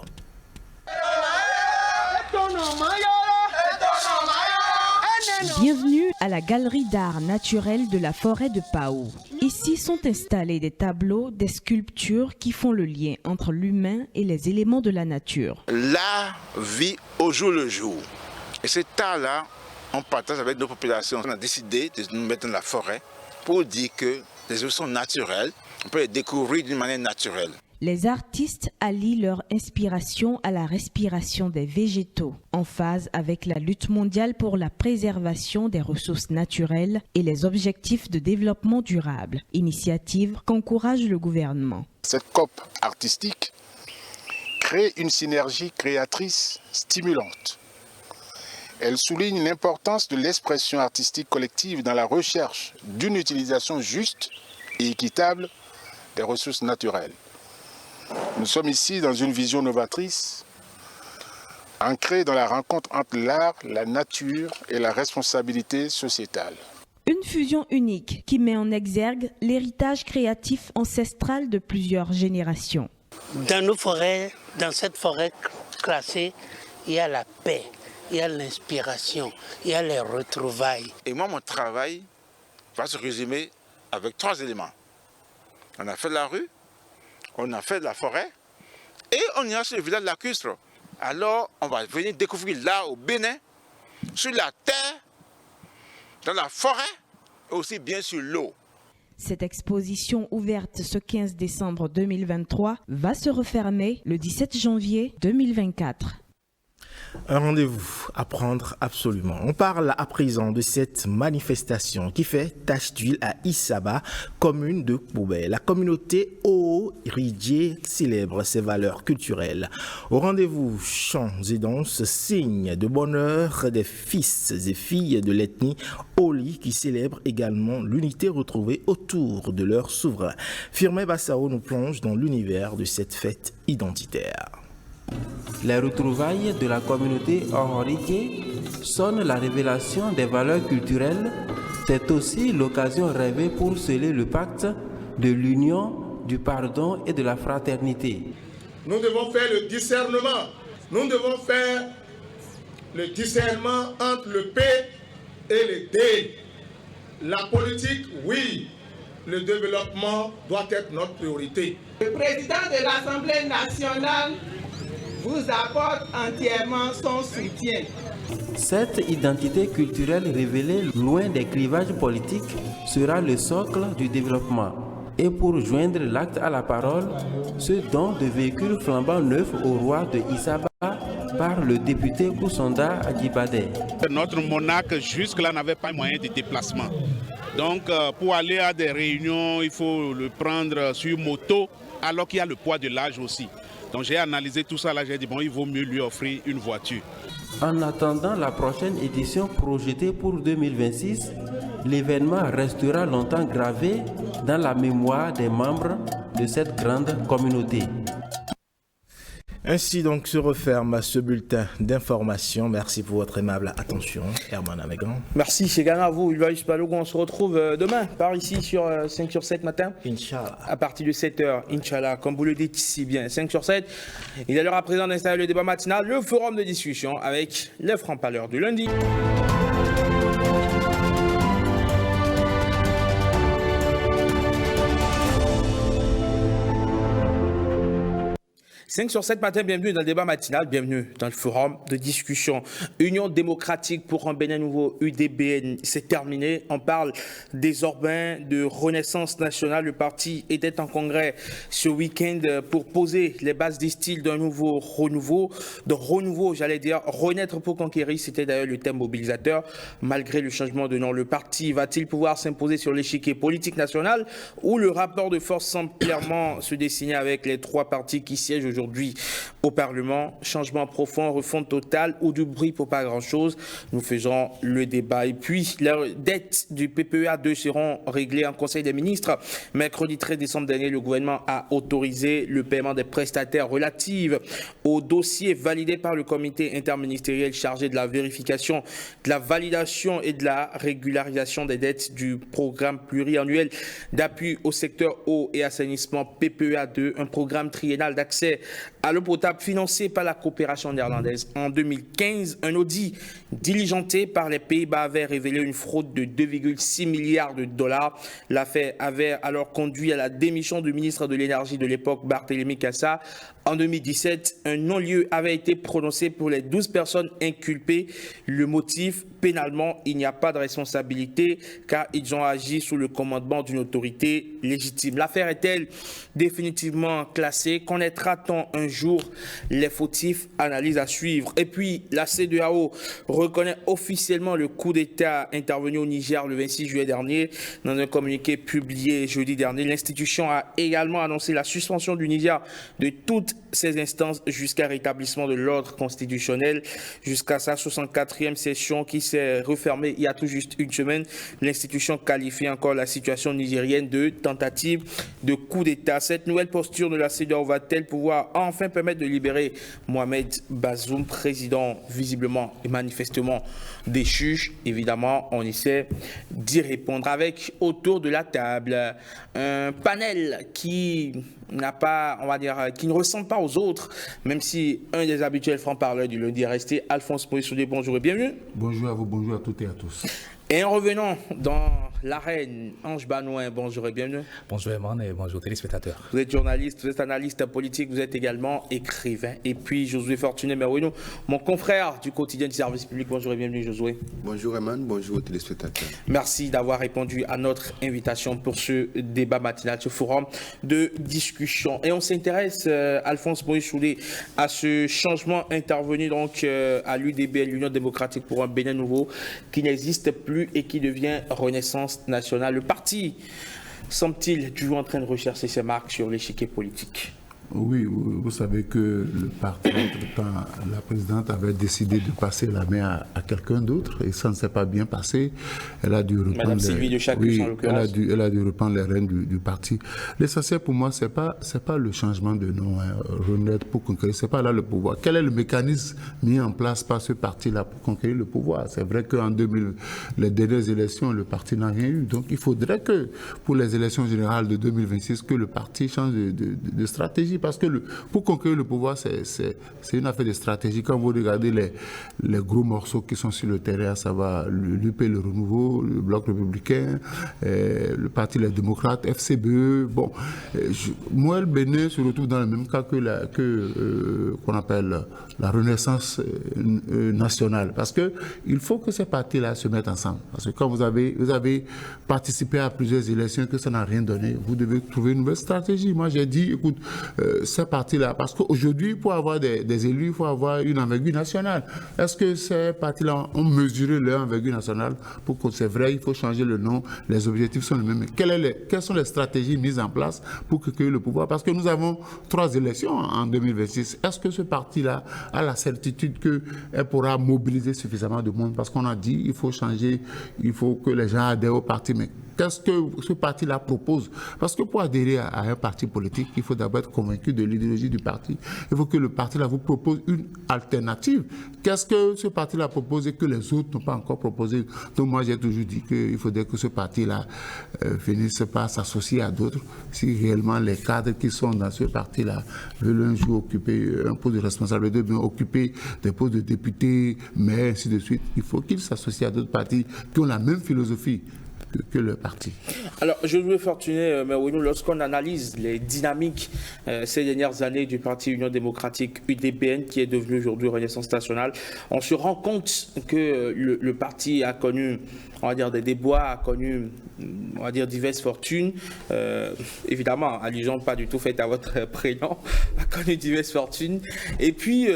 Bienvenue à la galerie d'art naturel de la forêt de Pao. Ici sont installés des tableaux, des sculptures qui font le lien entre l'humain et les éléments de la nature. L'art vit au jour le jour. Et cet art-là, on partage avec nos populations. On a décidé de nous mettre dans la forêt pour dire que les œuvres sont naturelles. On peut les découvrir d'une manière naturelle. Les artistes allient leur inspiration à la respiration des végétaux, en phase avec la lutte mondiale pour la préservation des ressources naturelles et les objectifs de développement durable, initiative qu'encourage le gouvernement. Cette COP artistique crée une synergie créatrice stimulante. Elle souligne l'importance de l'expression artistique collective dans la recherche d'une utilisation juste et équitable des ressources naturelles. Nous sommes ici dans une vision novatrice, ancrée dans la rencontre entre l'art, la nature et la responsabilité sociétale. Une fusion unique qui met en exergue l'héritage créatif ancestral de plusieurs générations. Dans nos forêts, dans cette forêt classée, il y a la paix, il y a l'inspiration, il y a les retrouvailles. Et moi, mon travail va se résumer avec 3 éléments. On a fait de la rue, on a fait de la forêt et on ira sur le village lacustre. Alors, on va venir découvrir là au Bénin, sur la terre, dans la forêt et aussi bien sur l'eau. Cette exposition ouverte ce 15 décembre 2023 va se refermer le 17 janvier 2024. Un rendez-vous à prendre absolument. On parle à présent de cette manifestation qui fait tache d'huile à Isaba, commune de Poubelle. La communauté Oho-Ridjé célèbre ses valeurs culturelles. Au rendez-vous, chants et danses, signe de bonheur des fils et filles de l'ethnie Oli qui célèbrent également l'unité retrouvée autour de leur souverain. Firmin Bassao nous plonge dans l'univers de cette fête identitaire. Les retrouvailles de la communauté Oho-Ridjé sonnent la révélation des valeurs culturelles. C'est aussi l'occasion rêvée pour sceller le pacte de l'union, du pardon et de la fraternité. Nous devons faire le discernement. Nous devons faire le discernement entre le P et le D. La politique, oui. Le développement doit être notre priorité. Le président de l'Assemblée nationale vous apporte entièrement son soutien. Cette identité culturelle révélée loin des clivages politiques sera le socle du développement. Et pour joindre l'acte à la parole, ce don de véhicules flambant neufs au roi de Isaba par le député Kousonda Adjibade. Notre monarque jusque-là n'avait pas moyen de déplacement. Donc pour aller à des réunions, il faut le prendre sur moto, alors qu'il y a le poids de l'âge aussi. Donc j'ai analysé tout ça, là j'ai dit bon, il vaut mieux lui offrir une voiture. En attendant la prochaine édition projetée pour 2026, l'événement restera longtemps gravé dans la mémoire des membres de cette grande communauté. Ainsi donc se referme ce bulletin d'information. Merci pour votre aimable attention. Herman Amegan. Merci, c'est également à vous, Ulvaïs Balogun. On se retrouve demain par ici sur 5 sur 7 matin. Inch'Allah. À partir de 7h, Inch'Allah, comme vous le dites si bien, 5 sur 7. Il est l'heure à présent d'installer le débat matinal, le forum de discussion avec les francs-parleurs du lundi. 5 sur 7 matin, bienvenue dans le débat matinal, bienvenue dans le forum de discussion. Union démocratique pour un Bénin nouveau, UDBN, c'est terminé. On parle désormais de Renaissance nationale. Le parti était en congrès ce week-end pour poser les bases du style d'un nouveau renouveau. De renouveau, j'allais dire, renaître pour conquérir, c'était d'ailleurs le thème mobilisateur. Malgré le changement de nom, le parti va-t-il pouvoir s'imposer sur l'échiquier politique national où le rapport de force semble clairement se dessiner avec les trois partis qui siègent aujourd'hui au Parlement? Changement profond, refonte totale ou du bruit pour pas grand-chose? Nous faisons le débat. Et puis, les dettes du PPEA 2 seront réglées en Conseil des ministres. Mercredi 13 décembre dernier, le gouvernement a autorisé le paiement des prestataires relatifs au dossier validé par le comité interministériel chargé de la vérification, de la validation et de la régularisation des dettes du programme pluriannuel d'appui au secteur eau et assainissement PPEA 2, un programme triennal d'accès à l'eau potable financé par la coopération néerlandaise. En 2015, un audit diligenté par les Pays-Bas avait révélé une fraude de 2,6 milliards de dollars. L'affaire avait alors conduit à la démission du ministre de l'énergie de l'époque, Barthélémy Cassa. En 2017, un non-lieu avait été prononcé pour les 12 personnes inculpées. Le motif, pénalement, il n'y a pas de responsabilité car ils ont agi sous le commandement d'une autorité légitime. L'affaire est-elle définitivement classée? Connaîtra-t-on un jour les fautifs? Analyse à suivre. Et puis, la CEDEAO reconnaît officiellement le coup d'État intervenu au Niger le 26 juillet dernier. Dans un communiqué publié jeudi dernier, l'institution a également annoncé la suspension du Niger de toutes ces instances jusqu'à rétablissement de l'ordre constitutionnel. Jusqu'à sa 64e session qui s'est refermée il y a tout juste une semaine, l'institution qualifie encore la situation nigérienne de tentative de coup d'État. Cette nouvelle posture de la CEDEAO va-t-elle pouvoir enfin permettre de libérer Mohamed Bazoum, président visiblement et manifestement déchu? Évidemment, on essaie d'y répondre avec autour de la table un panel qui n'a pas, on va dire, qui ne ressemble pas aux autres, même si un des habituels francs-parleurs du lundi est resté. Alphonse Moïsoudé, bonjour et bienvenue. Bonjour à vous, bonjour à toutes et à tous. Et en revenant dans l'arène, Ange Banouin, bonjour et bienvenue. Bonjour Eman et bonjour téléspectateurs. Vous êtes journaliste, vous êtes analyste politique, vous êtes également écrivain. Et puis Josué Fortuné Merouino, mon confrère du quotidien du service public. Bonjour et bienvenue Josué. Bonjour Eman, bonjour aux téléspectateurs. Merci d'avoir répondu à notre invitation pour ce débat matinal, ce forum de discussion. Et on s'intéresse, Alphonse Moïsoudé, à ce changement intervenu donc à l'UDBN, l'Union démocratique pour un Bénin nouveau, qui n'existe plus et qui devient Renaissance nationale. Le parti semble-t-il toujours en train de rechercher ses marques sur l'échiquier politique? Oui, vous savez que le parti, entre-temps, la présidente avait décidé de passer la main à quelqu'un d'autre et ça ne s'est pas bien passé. Elle a dû reprendre, Madame Sylvie de Chacus, en l'occurrence. Elle a dû reprendre les rênes du parti. L'essentiel pour moi, c'est pas le changement de nom, renaître pour conquérir, c'est pas là le pouvoir. Quel est le mécanisme mis en place par ce parti-là pour conquérir le pouvoir? C'est vrai qu'en 2000, les dernières élections, le parti n'a rien eu. Donc il faudrait que pour les élections générales de 2026, que le parti change de stratégie. Parce que pour conquérir le pouvoir, c'est une affaire de stratégie. Quand vous regardez les gros morceaux qui sont sur le terrain, ça va l'UP, le Renouveau, le Bloc républicain, le Parti Les Démocrates, FCBE. Bon, moi, le Bénin se retrouve dans le même cas qu'on appelle la Renaissance nationale. Parce qu'il faut que ces partis-là se mettent ensemble. Parce que quand vous avez participé à plusieurs élections que ça n'a rien donné, vous devez trouver une nouvelle stratégie. Moi, j'ai dit, écoute, ces partis-là. Parce qu'aujourd'hui, pour avoir des élus, il faut avoir une envergure nationale. Est-ce que ces partis-là ont mesuré leur envergure nationale pour que c'est vrai, il faut changer le nom, les objectifs sont les mêmes. Quelles sont les stratégies mises en place pour conquérir le pouvoir? Parce que nous avons 3 élections en 2026. Est-ce que ce parti-là a la certitude qu'elle pourra mobiliser suffisamment de monde? Parce qu'on a dit il faut changer, il faut que les gens adhèrent au parti. Mais qu'est-ce que ce parti-là propose? Parce que pour adhérer à un parti politique, il faut d'abord être convaincu de l'idéologie du parti. Il faut que le parti-là vous propose une alternative. Qu'est-ce que ce parti-là propose et que les autres n'ont pas encore proposé? Donc moi, j'ai toujours dit qu'il faudrait que ce parti-là finisse par s'associer à d'autres. Si réellement les cadres qui sont dans ce parti-là veulent un jour occuper un poste de responsabilité, bien occuper des postes de députés, maires, ainsi de suite, il faut qu'ils s'associent à d'autres partis qui ont la même philosophie que le parti. Alors, Josué Fortuné, lorsqu'on analyse les dynamiques ces dernières années du parti Union démocratique UDBN, qui est devenu aujourd'hui Renaissance nationale, on se rend compte que le parti a connu, on va dire, des déboires, a connu, on va dire, diverses fortunes. Évidemment, allusion pas du tout faite à votre prénom, a connu diverses fortunes. Et puis,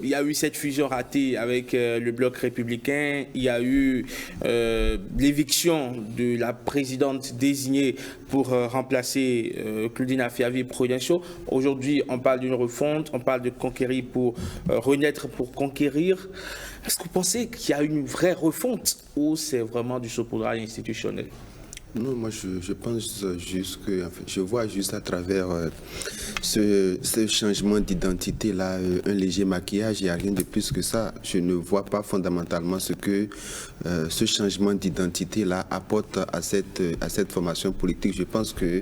il y a eu cette fusion ratée avec le bloc républicain. Il y a eu l'éviction de la présidente désignée pour remplacer Claudine Afiavi-Prudencio. Aujourd'hui, on parle d'une refonte, on parle de conquérir pour renaître pour conquérir. Est-ce que vous pensez qu'il y a une vraie refonte ou c'est vraiment du saupoudrage institutionnel? Non, moi je pense juste que, enfin, je vois juste à travers ce changement d'identité-là, un léger maquillage, il n'y a rien de plus que ça. Je ne vois pas fondamentalement ce que ce changement d'identité-là apporte à cette formation politique. Je pense que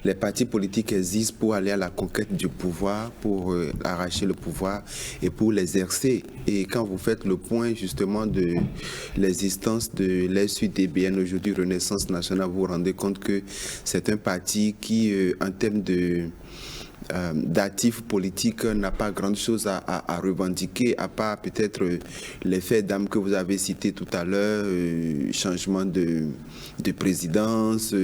les partis politiques existent pour aller à la conquête du pouvoir, pour arracher le pouvoir et pour l'exercer. Et quand vous faites le point justement de l'existence de l'SUDBN, aujourd'hui Renaissance nationale, vous vous rendez compte que c'est un parti qui, en termes d'actifs politiques, n'a pas grande chose à revendiquer, à part peut-être les faits d'âme que vous avez cités tout à l'heure, changement de présidence,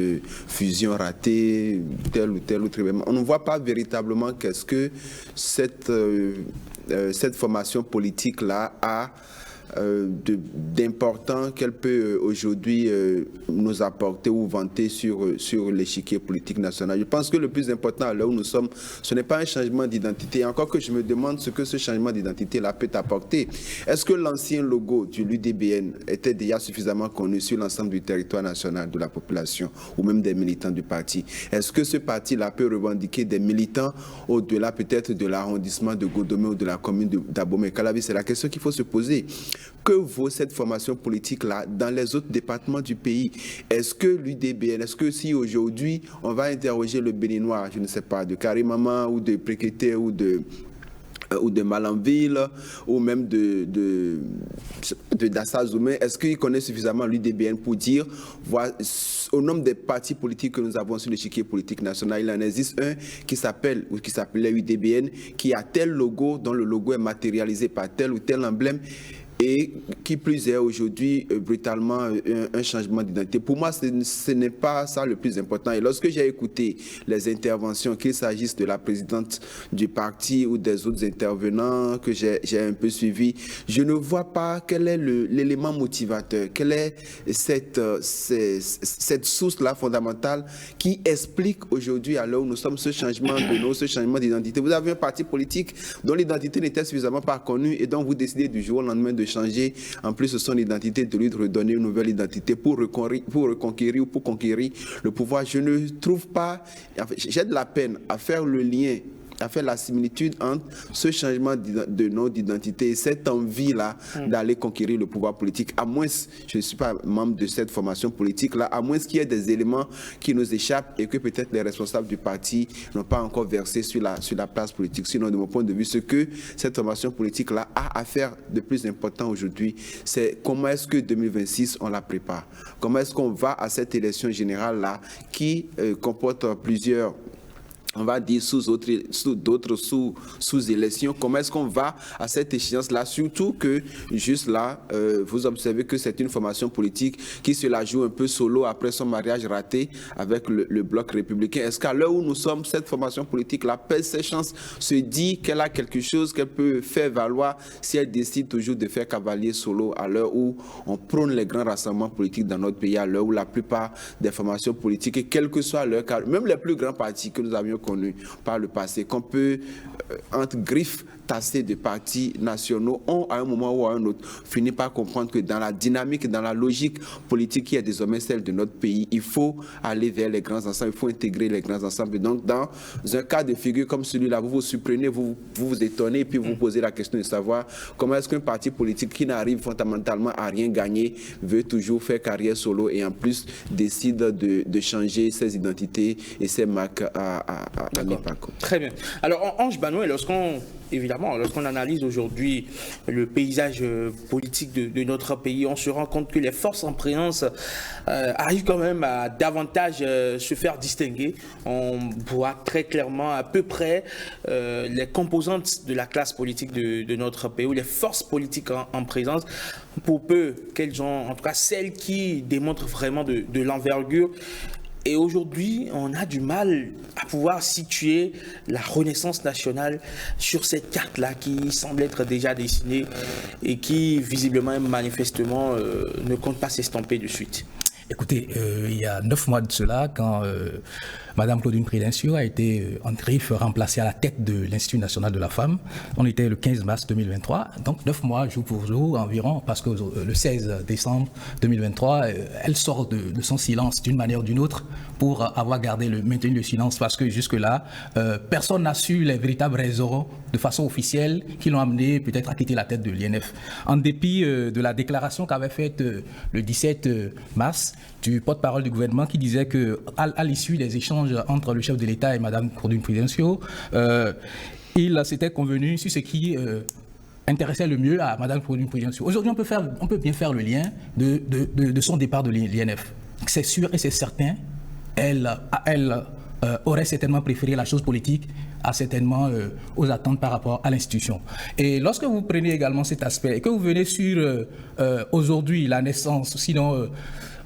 fusion ratée, tel ou tel autre événement. On ne voit pas véritablement qu'est-ce que cette formation politique-là a d'important qu'elle peut aujourd'hui nous apporter ou vanter sur l'échiquier politique national. Je pense que le plus important là où nous sommes, ce n'est pas un changement d'identité. Encore que je me demande ce que ce changement d'identité-là peut apporter. Est-ce que l'ancien logo du l'UDBN était déjà suffisamment connu sur l'ensemble du territoire national de la population ou même des militants du parti? Est-ce que ce parti-là peut revendiquer des militants au-delà peut-être de l'arrondissement de Godomé ou de la commune d'Abomey-Calavi? C'est la question qu'il faut se poser. Que vaut cette formation politique-là dans les autres départements du pays? Est-ce que l'UDBN, est-ce que si aujourd'hui on va interroger le Béninois, je ne sais pas, de Karimama ou de Prékété ou de Malanville ou même de Dassazoumé, est-ce qu'il connaît suffisamment l'UDBN pour dire, voilà, au nombre des partis politiques que nous avons sur l'échiquier politique national, il en existe un qui s'appelle ou qui s'appelait UDBN, qui a tel logo, dont le logo est matérialisé par tel ou tel emblème, et qui plus est aujourd'hui brutalement un changement d'identité. Pour moi, ce n'est pas ça le plus important. Et lorsque j'ai écouté les interventions, qu'il s'agisse de la présidente du parti ou des autres intervenants que j'ai un peu suivis, je ne vois pas quel est l'élément motivateur, quelle est cette source-là fondamentale qui explique aujourd'hui, à l'heure où nous sommes, ce changement de nom, ce changement d'identité. Vous avez un parti politique dont l'identité n'était suffisamment pas connue et dont vous décidez du jour au lendemain de changer en plus son identité, de lui redonner une nouvelle identité pour reconquérir ou pour conquérir le pouvoir. Je ne trouve pas, j'ai de la peine à faire le lien, à faire la similitude entre ce changement de nom d'identité et cette envie-là d'aller conquérir le pouvoir politique, à moins, je ne suis pas membre de cette formation politique-là, à moins qu'il y ait des éléments qui nous échappent et que peut-être les responsables du parti n'ont pas encore versé sur la place politique. Sinon, de mon point de vue, ce que cette formation politique-là a à faire de plus important aujourd'hui, c'est comment est-ce que 2026, on la prépare. Comment est-ce qu'on va à cette élection générale-là qui comporte plusieurs on va dire sous élection, comment est-ce qu'on va à cette échéance-là, surtout que juste là, vous observez que c'est une formation politique qui se la joue un peu solo après son mariage raté avec le bloc républicain. Est-ce qu'à l'heure où nous sommes, cette formation politique-là pèse ses chances, se dit qu'elle a quelque chose qu'elle peut faire valoir si elle décide toujours de faire cavalier solo à l'heure où on prône les grands rassemblements politiques dans notre pays, à l'heure où la plupart des formations politiques, et quel que soit leur cas, même les plus grands partis que nous avions connus par le passé, qu'on peut, entre griffes, tasser de partis nationaux, ont à un moment ou à un autre fini par comprendre que dans la dynamique, dans la logique politique qui est désormais celle de notre pays, il faut aller vers les grands ensembles, il faut intégrer les grands ensembles. Et donc, dans un cas de figure comme celui-là, vous vous surprenez, vous vous étonnez, et puis vous posez la question de savoir comment est-ce qu'un parti politique qui n'arrive fondamentalement à rien gagner veut toujours faire carrière solo et en plus décide de changer ses identités et ses marques à mi-parcours. Très bien. Alors, Ange Banoé, lorsqu'on analyse aujourd'hui le paysage politique de notre pays, on se rend compte que les forces en présence arrivent quand même à davantage se faire distinguer. On voit très clairement à peu près les composantes de la classe politique de notre pays, ou les forces politiques en présence, pour peu qu'elles ont, en tout cas celles qui démontrent vraiment de l'envergure. Et aujourd'hui, on a du mal à pouvoir situer la Renaissance nationale sur cette carte-là qui semble être déjà dessinée et qui, visiblement et manifestement, ne compte pas s'estomper de suite. Écoutez, il y a 9 mois de cela, quand Madame Claudine Prudencio a été en griffe remplacée à la tête de l'Institut national de la femme. On était le 15 mars 2023, donc 9 mois jour pour jour environ, parce que le 16 décembre 2023, elle sort de son silence d'une manière ou d'une autre pour avoir maintenu le silence, parce que jusque-là, personne n'a su les véritables raisons de façon officielle qui l'ont amené peut-être à quitter la tête de l'INF. En dépit de la déclaration qu'avait faite le 17 mars du porte-parole du gouvernement, qui disait qu'à l'issue des échanges entre le chef de l'État et Mme Claudine Prudencio, il s'était convenu sur ce qui intéressait le mieux à Mme Claudine Prudencio. Aujourd'hui, on peut bien faire le lien de son départ de l'INF. C'est sûr et c'est certain, elle aurait certainement préféré la chose politique aux attentes par rapport à l'institution. Et lorsque vous prenez également cet aspect et que vous venez sur aujourd'hui la naissance, sinon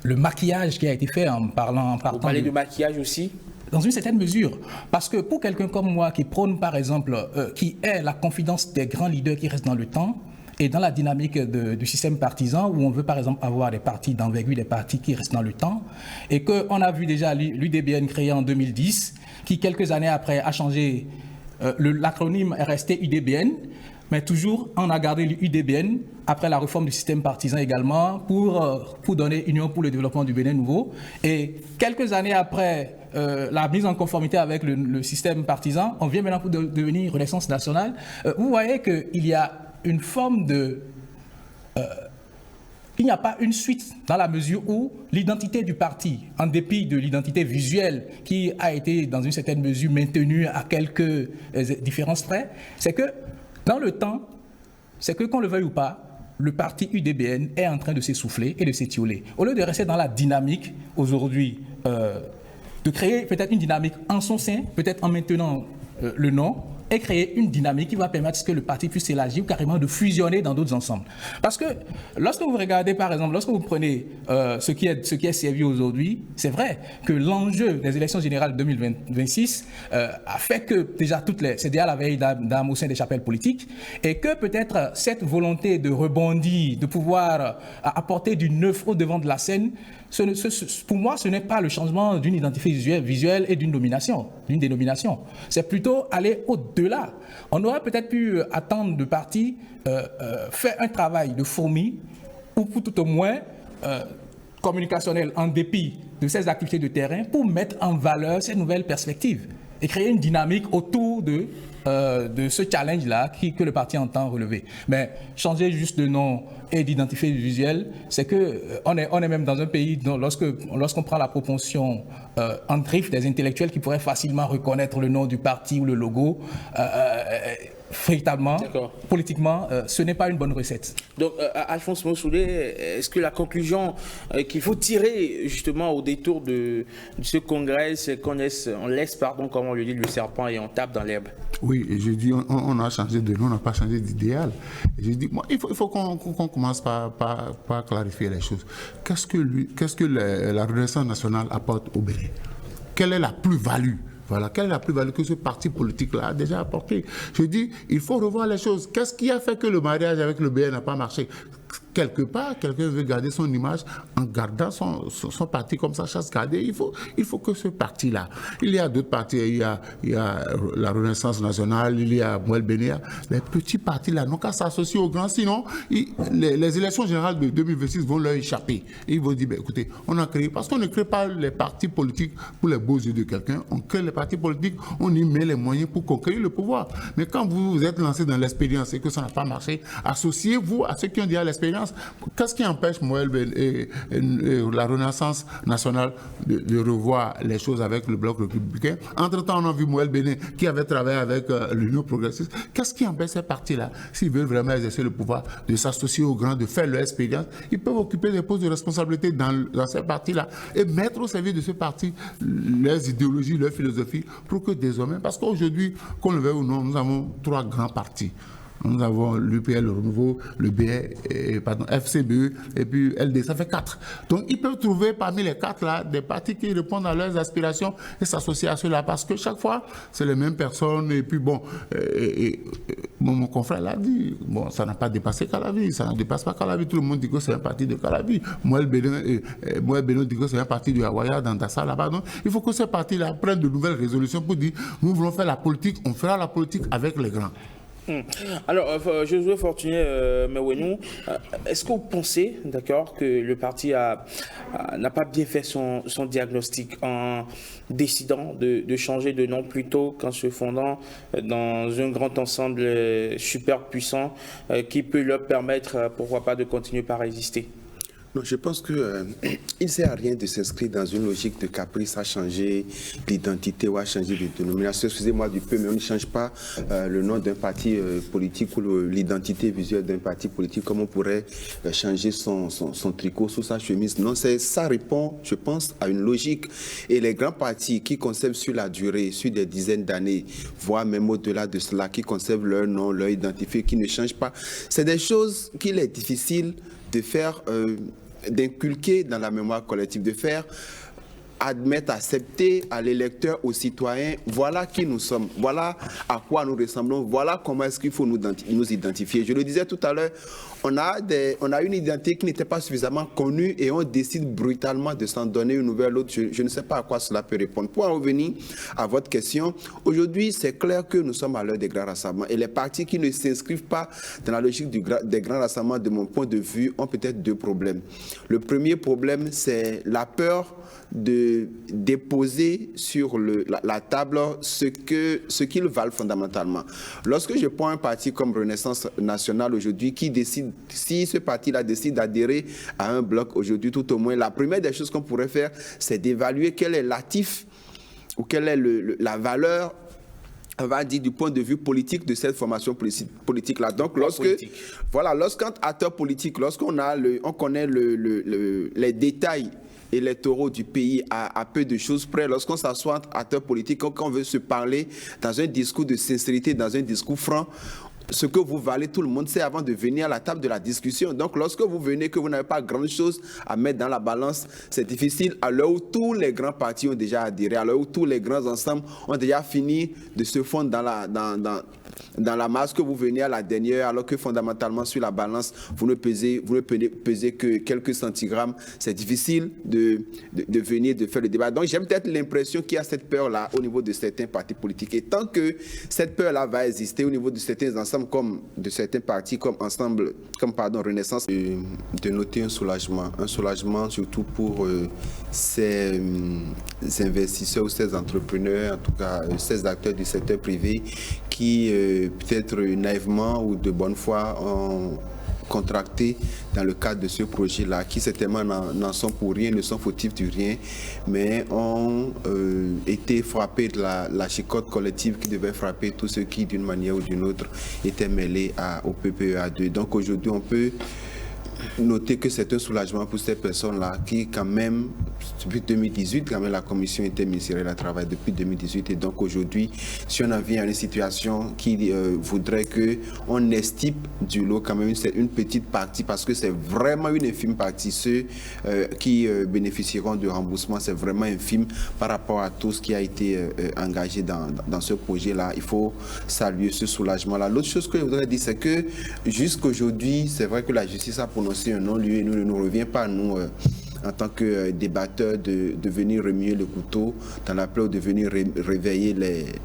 le maquillage qui a été fait en parlant... Vous parlez de maquillage aussi ? Dans une certaine mesure. Parce que pour quelqu'un comme moi qui prône par exemple, qui est la confidence des grands leaders qui restent dans le temps, et dans la dynamique du système partisan, où on veut par exemple avoir des partis d'envergure, des partis qui restent dans le temps, et qu'on a vu déjà l'UDBN créé en 2010, qui quelques années après a changé, l'acronyme est resté UDBN, mais toujours on a gardé l'UDBN après la réforme du système partisan également pour donner Union pour le développement du Bénin nouveau. Et quelques années après la mise en conformité avec le système partisan, on vient maintenant pour devenir Renaissance nationale. Vous voyez qu'il y a une forme il n'y a pas une suite dans la mesure où l'identité du parti, en dépit de l'identité visuelle qui a été dans une certaine mesure maintenue à quelques différences près, c'est que dans le temps, c'est que qu'on le veuille ou pas, le parti UDBN est en train de s'essouffler et de s'étioler. Au lieu de rester dans la dynamique aujourd'hui, de créer peut-être une dynamique en son sein, peut-être en maintenant le nom, et créer une dynamique qui va permettre que le parti puisse s'élargir ou carrément de fusionner dans d'autres ensembles. Parce que lorsque vous regardez, par exemple, lorsque vous prenez ce qui est servi aujourd'hui, c'est vrai que l'enjeu des élections générales 2026 a fait que déjà c'est déjà la veille d'âme au sein des chapelles politiques, et que peut-être cette volonté de rebondir, de pouvoir apporter du neuf au devant de la scène, pour moi, ce n'est pas le changement d'une identité visuelle et d'une dénomination. C'est plutôt aller au-delà. On aurait peut-être pu attendre de partis faire un travail de fourmi, ou tout au moins communicationnel, en dépit de ces activités de terrain, pour mettre en valeur ces nouvelles perspectives et créer une dynamique autour de ce challenge-là que le parti entend relever. Mais changer juste de nom et d'identité visuelle, c'est qu'on est même dans un pays dont lorsqu'on prend la proportion en griffe des intellectuels qui pourraient facilement reconnaître le nom du parti ou le logo, véritablement, politiquement, ce n'est pas une bonne recette. Donc, Alphonse Mossoulé, est-ce que la conclusion qu'il faut tirer justement au détour de ce congrès, c'est qu'on laisse, comme on le dit, le serpent et on tape dans l'herbe? Oui, et je dis, on a changé de nom, on n'a pas changé d'idéal. Je dis, moi, il faut qu'on commence par clarifier les choses. Qu'est-ce que la Renaissance nationale apporte au Bénin? Quelle est la plus-value? Voilà, quelle est la plus-value que ce parti politique-là a déjà apporté? Je dis, il faut revoir les choses. Qu'est-ce qui a fait que le mariage avec le BN n'a pas marché? Quelque part, quelqu'un veut garder son image en gardant son parti comme ça, chasse gardée. Il faut que ce parti-là. Il y a d'autres partis, il y a la Renaissance nationale, il y a Mouel Bénéa. Les petits partis là n'ont qu'à s'associer aux grands, sinon les élections générales de 2026 vont leur échapper. Et ils vont dire, écoutez, on a créé, parce qu'on ne crée pas les partis politiques pour les beaux yeux de quelqu'un, on crée les partis politiques, on y met les moyens pour conquérir le pouvoir. Mais quand vous vous êtes lancé dans l'expérience et que ça n'a pas marché, associez-vous à ceux qui ont déjà l'expérience. Qu'est-ce qui empêche Mouel et la Renaissance nationale de revoir les choses avec le bloc républicain? Entre-temps, on a vu Mouel Béné qui avait travaillé avec l'Union progressiste. Qu'est-ce qui empêche ces partis-là, s'ils veulent vraiment exercer le pouvoir, de s'associer aux grands, de faire leur expérience? Ils peuvent occuper des postes de responsabilité dans ces partis-là et mettre au service de ce parti leurs idéologies, leur philosophie, pour que désormais, parce qu'aujourd'hui, qu'on le veuille ou non, nous avons 3 grands partis. Nous avons l'UPL, le Renouveau, le FCBE et puis LD. Ça fait 4. Donc, ils peuvent trouver parmi les 4 là des partis qui répondent à leurs aspirations et s'associer à ceux-là. Parce que chaque fois, c'est les mêmes personnes. Et puis, mon confrère l'a dit, ça n'a pas dépassé Calavi. Ça ne dépasse pas Calavi. Tout le monde dit que c'est un parti de Calavi. Mouel Bénon dit que c'est un parti de Hawaïa, dans Dassa, là-bas. Donc, il faut que ces partis-là prennent de nouvelles résolutions pour dire, nous voulons faire la politique, on fera la politique avec les grands. Alors, Josué Fortuné Mewenu, est-ce que vous pensez, d'accord, que le parti n'a pas bien fait son diagnostic en décidant de changer de nom plutôt qu'en se fondant dans un grand ensemble super puissant qui peut leur permettre, pourquoi pas, de continuer par résister? Non, je pense qu'il ne sert à rien de s'inscrire dans une logique de caprice à changer d'identité ou à changer de dénomination. Excusez-moi du peu, mais on ne change pas le nom d'un parti politique ou l'identité visuelle d'un parti politique comme on pourrait changer son tricot sous sa chemise. Non, ça répond, je pense, à une logique. Et les grands partis qui conservent sur la durée, sur des dizaines d'années, voire même au-delà de cela, qui conservent leur nom, leur identité, qui ne changent pas, c'est des choses qu'il est difficile de faire, d'inculquer dans la mémoire collective, de faire admettre, accepter à l'électeur, aux citoyens, voilà qui nous sommes, voilà à quoi nous ressemblons, voilà comment est-ce qu'il faut nous identifier. Je le disais tout à l'heure, on a une identité qui n'était pas suffisamment connue et on décide brutalement de s'en donner une nouvelle autre. Je ne sais pas à quoi cela peut répondre. Pour en revenir à votre question, aujourd'hui, c'est clair que nous sommes à l'heure des grands rassemblements et les partis qui ne s'inscrivent pas dans la logique des grands rassemblements, de mon point de vue, ont peut-être 2 problèmes. Le premier problème, c'est la peur de déposer sur la table ce qu'ils valent fondamentalement. Lorsque je prends un parti comme Renaissance nationale aujourd'hui qui décide, si ce parti-là décide d'adhérer à un bloc aujourd'hui, tout au moins, la première des choses qu'on pourrait faire, c'est d'évaluer quel est l'actif ou quelle est la valeur, on va dire, du point de vue politique de cette formation politique-là. Donc, lorsqu'un acteur politique, lorsqu'on connaît les détails électoraux du pays à peu de choses près, lorsqu'on s'assoit entre acteurs politiques, quand on veut se parler dans un discours de sincérité, dans un discours franc, ce que vous valez, tout le monde sait avant de venir à la table de la discussion. Donc, lorsque vous venez, que vous n'avez pas grand-chose à mettre dans la balance, c'est difficile à l'heure où tous les grands partis ont déjà adhéré, à l'heure où tous les grands ensembles ont déjà fini de se fondre dans la masse, que vous venez à la dernière, alors que fondamentalement sur la balance, vous ne pesez que quelques centigrammes. C'est difficile de venir, de faire le débat. Donc j'ai peut-être l'impression qu'il y a cette peur-là au niveau de certains partis politiques. Et tant que cette peur-là va exister au niveau de certains ensembles, comme de certains partis, comme Renaissance, de noter un soulagement surtout pour ces investisseurs ou ces entrepreneurs, en tout cas ces acteurs du secteur privé qui peut-être naïvement ou de bonne foi contractés dans le cadre de ce projet-là, qui certainement n'en sont pour rien, ne sont fautifs du rien, mais ont été frappés de la chicote collective qui devait frapper tous ceux qui, d'une manière ou d'une autre, étaient mêlés au PPEA2. Donc aujourd'hui, on peut noter que c'est un soulagement pour ces personnes-là qui, quand même, depuis 2018, quand même, la commission interministérielle a travaillé depuis 2018. Et donc aujourd'hui, si on en vient à une situation qui voudrait qu'on estime du lot quand même, c'est une petite partie, parce que c'est vraiment une infime partie. Ceux qui bénéficieront de remboursement, c'est vraiment infime par rapport à tout ce qui a été engagé dans ce projet-là. Il faut saluer ce soulagement-là. L'autre chose que je voudrais dire, c'est que jusqu'aujourd'hui, c'est vrai que la justice a prononcé un non-lieu et nous ne nous revient pas, nous, en tant que débatteurs, de venir remuer le couteau dans la plaie ou de venir réveiller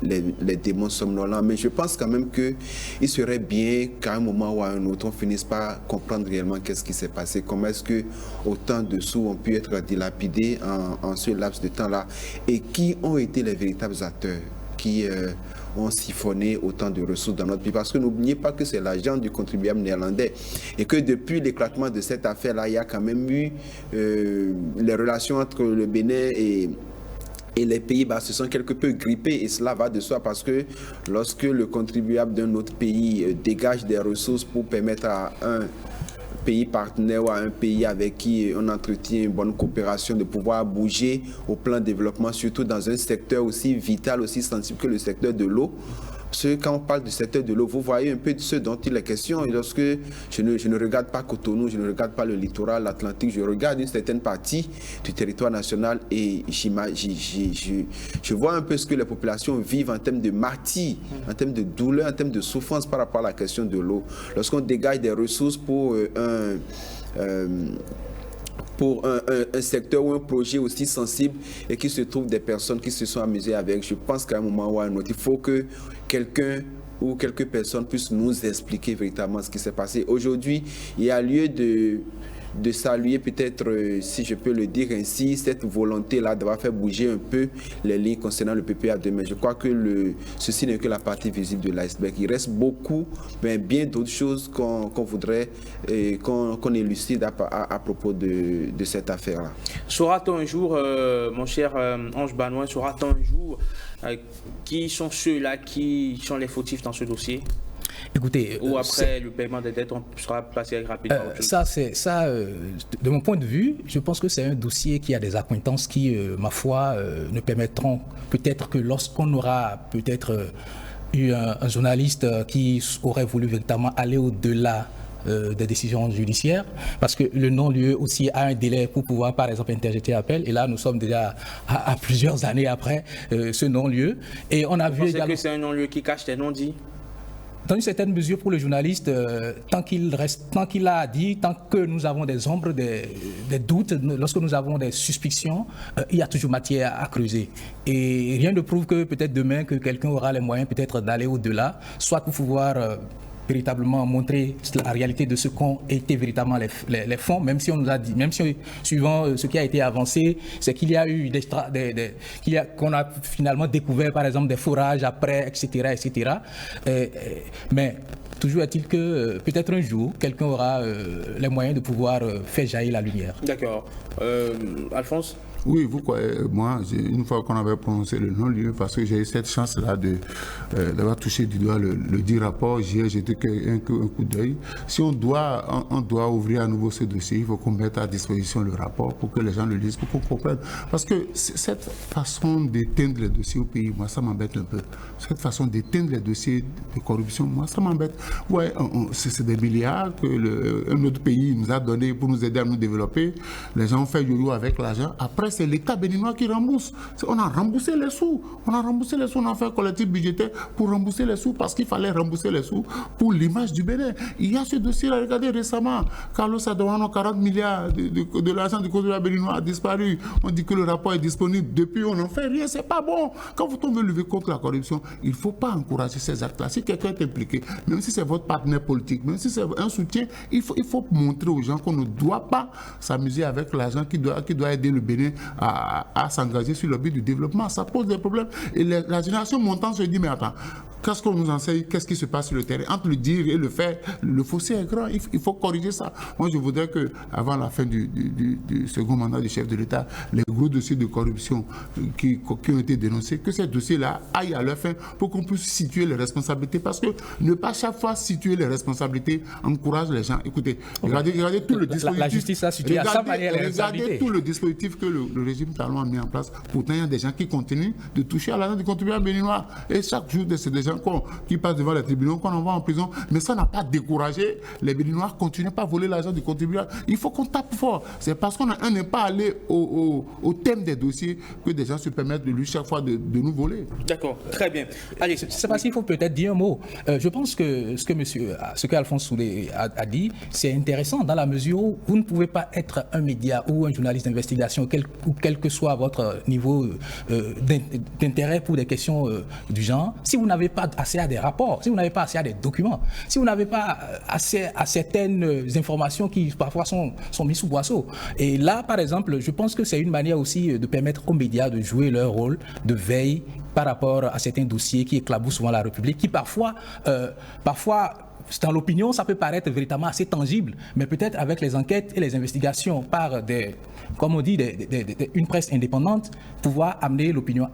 les démons somnolents. Mais je pense quand même qu'il serait bien qu'à un moment ou à un autre, on finisse par comprendre réellement qu'est-ce qui s'est passé. Comment est-ce que autant de sous ont pu être dilapidés en ce laps de temps-là, et qui ont été les véritables acteurs qui ont siphonné autant de ressources dans notre pays. Parce que n'oubliez pas que c'est l'argent du contribuable néerlandais et que depuis l'éclatement de cette affaire-là, il y a quand même eu les relations entre le Bénin et les Pays-Bas se sont quelque peu grippés, et cela va de soi, parce que lorsque le contribuable d'un autre pays dégage des ressources pour permettre à un pays partenaire ou à un pays avec qui on entretient une bonne coopération de pouvoir bouger au plan de développement, surtout dans un secteur aussi vital, aussi sensible que le secteur de l'eau. Quand on parle du secteur de l'eau, vous voyez un peu de ce dont il est question. Et lorsque je ne regarde pas Cotonou, je ne regarde pas le littoral atlantique, je regarde une certaine partie du territoire national et je vois un peu ce que les populations vivent en termes de martyrs, en termes de douleur, en termes de souffrance par rapport à la question de l'eau. Lorsqu'on dégage des ressources pour un secteur ou un projet aussi sensible et qu'il se trouve des personnes qui se sont amusées avec, je pense qu'à un moment ou à un autre, il faut que quelqu'un ou quelques personnes puissent nous expliquer véritablement ce qui s'est passé. Aujourd'hui, il y a lieu de saluer peut-être, si je peux le dire ainsi, cette volonté-là d'avoir fait bouger un peu les lignes concernant le PPA2. Mais je crois que ceci n'est que la partie visible de l'iceberg. Il reste beaucoup, mais bien d'autres choses qu'on voudrait qu'on élucide à propos de cette affaire-là. Saura-t-on un jour, mon cher Ange Banoin, saura-t-on un jour qui sont ceux-là qui sont les fautifs dans ce dossier? Écoutez, ou après le paiement des dettes, on sera passé rapidement. De mon point de vue, je pense que c'est un dossier qui a des accointances qui, ma foi, ne permettront peut-être que lorsqu'on aura peut-être eu un journaliste qui aurait voulu véritablement aller au-delà des décisions judiciaires, parce que le non-lieu aussi a un délai pour pouvoir, par exemple, interjeter appel. Et là, nous sommes déjà à plusieurs années après ce non-lieu. Et on a vu également que c'est un non-lieu qui cache des non-dits. Dans une certaine mesure, pour le journaliste, tant qu'il a dit, tant que nous avons des ombres, des doutes, lorsque nous avons des suspicions, il y a toujours matière à creuser. Et rien ne prouve que peut-être demain que quelqu'un aura les moyens peut-être d'aller au-delà, soit pour pouvoir véritablement montrer la réalité de ce qu'ont été véritablement les fonds, même si on nous a dit, même si suivant ce qui a été avancé, c'est qu'il y a eu qu'on a finalement découvert par exemple des forages après, etc., etc. Mais toujours est-il que peut-être un jour, quelqu'un aura les moyens de pouvoir faire jaillir la lumière. D'accord. Alphonse? Oui, vous croyez, moi, une fois qu'on avait prononcé le non-lieu, parce que j'ai eu cette chance-là d'avoir touché du doigt le dit rapport, j'ai jeté un coup d'œil. Si on doit ouvrir à nouveau ce dossier, il faut qu'on mette à disposition le rapport pour que les gens le lisent, pour qu'on comprenne. Parce que cette façon d'éteindre les dossiers au pays, moi, ça m'embête un peu. Cette façon d'éteindre les dossiers de corruption, moi, ça m'embête. Ouais, c'est des milliards que un autre pays nous a donné pour nous aider à nous développer. Les gens ont fait yo-yo avec l'argent. Après, c'est l'État béninois qui rembourse. On a remboursé les sous. On a fait un collectif budgétaire pour rembourser les sous parce qu'il fallait rembourser les sous pour l'image du Bénin. Il y a ce dossier-là, regardez récemment, Carlos Adouano, 40 milliards de l'argent du contribuable béninois a disparu. On dit que le rapport est disponible. Depuis, on n'en fait rien. C'est pas bon. Quand vous tombez lever contre la corruption, il ne faut pas encourager ces actes-là. Si quelqu'un est impliqué, même si c'est votre partenaire politique, même si c'est un soutien, il faut montrer aux gens qu'on ne doit pas s'amuser avec l'argent qui doit aider le Bénin à s'engager sur le but du développement. Ça pose des problèmes. Et la génération montante se dit, mais attends, Qu'est-ce qu'on nous enseigne? Qu'est-ce qui se passe sur le terrain? Entre le dire et le faire, le fossé est grand. Il faut corriger ça. Moi, je voudrais qu'avant la fin du second mandat du chef de l'État, les gros dossiers de corruption qui ont été dénoncés, que ces dossiers-là aillent à leur fin pour qu'on puisse situer les responsabilités. Parce que ne pas chaque fois situer les responsabilités encourage les gens. Écoutez, regardez tout le dispositif. La justice a situé à sa manière les responsabilités. Regardez tout le dispositif que le régime Talon a mis en place. Pourtant, il y a des gens qui continuent de toucher à l'argent du contribuable béninois. Et chaque jour, c'est des gens qui passent devant les tribunaux, qu'on envoie en prison. Mais ça n'a pas découragé les Béninois. Continuent pas à voler l'argent du contribuable. Il faut qu'on tape fort. C'est parce qu'on n'est pas allé au thème des dossiers que des gens se permettent de lui chaque fois de nous voler. D'accord, très bien. Allez, c'est parce qu'il faut peut-être dire un mot. Je pense que ce qu'Alphonse Soulé a dit, c'est intéressant dans la mesure où vous ne pouvez pas être un média ou un journaliste d'investigation, quel que soit votre niveau d'intérêt pour des questions du genre, si vous n'avez pas accès à des rapports, si vous n'avez pas accès à des documents, si vous n'avez pas accès à certaines informations qui parfois sont mises sous boisseau. Et là, par exemple, je pense que c'est une manière aussi de permettre aux médias de jouer leur rôle de veille par rapport à certains dossiers qui éclaboussent souvent la République, qui parfois dans l'opinion, ça peut paraître véritablement assez tangible, mais peut-être avec les enquêtes et les investigations par comme on dit, une presse indépendante, pouvoir amener l'opinion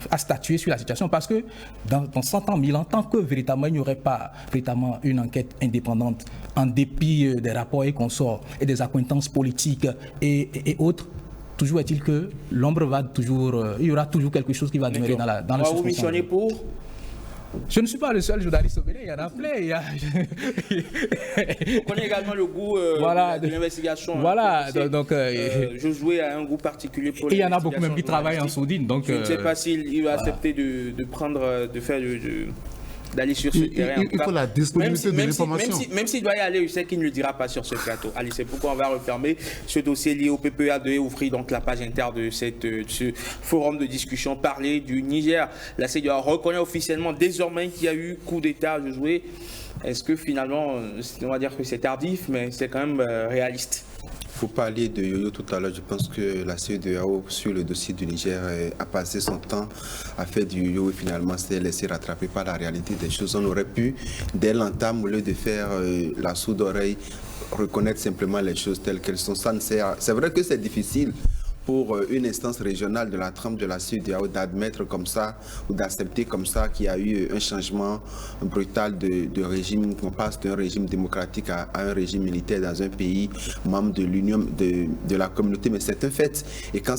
à statuer sur la situation, parce que dans 100 ans, 1000 ans, tant que véritablement il n'y aurait pas véritablement une enquête indépendante, en dépit des rapports et consorts et des accointances politiques et autres, toujours est-il que l'ombre va toujours, il y aura toujours quelque chose qui va demeurer dans le vous missionnez pour? Je ne suis pas le seul journaliste au Bénin, il y en a plein. On connaît également le goût de l'investigation. Voilà, donc Josué a un goût particulier pour l'investigation. Il y en a beaucoup même qui travaillent en sourdine. Donc, je ne sais pas s'il va accepter d'aller sur ce terrain. Il faut la disponibilité de l'information. Même s'il doit y aller, je sais qu'il ne le dira pas sur ce plateau. Allez, c'est pourquoi on va refermer ce dossier lié au PPA et ouvrir donc la page interne de ce forum de discussion. Parler du Niger. La CEDEAO reconnaît officiellement désormais qu'il y a eu coup d'État. Josué, est-ce que finalement, on va dire que c'est tardif, mais c'est quand même réaliste? Il faut parler de yo-yo tout à l'heure. Je pense que la CEDEAO, sur le dossier du Niger, a passé son temps à faire du yo-yo et finalement s'est laissé rattraper par la réalité des choses. On aurait pu, dès l'entame, au lieu de faire la sourde oreille, reconnaître simplement les choses telles qu'elles sont. C'est vrai que c'est difficile pour une instance régionale de la trempe de la CEDEAO d'admettre comme ça ou d'accepter comme ça qu'il y a eu un changement brutal de régime, qu'on passe d'un régime démocratique à un régime militaire dans un pays membre de l'Union de la communauté, mais c'est un fait. Et quand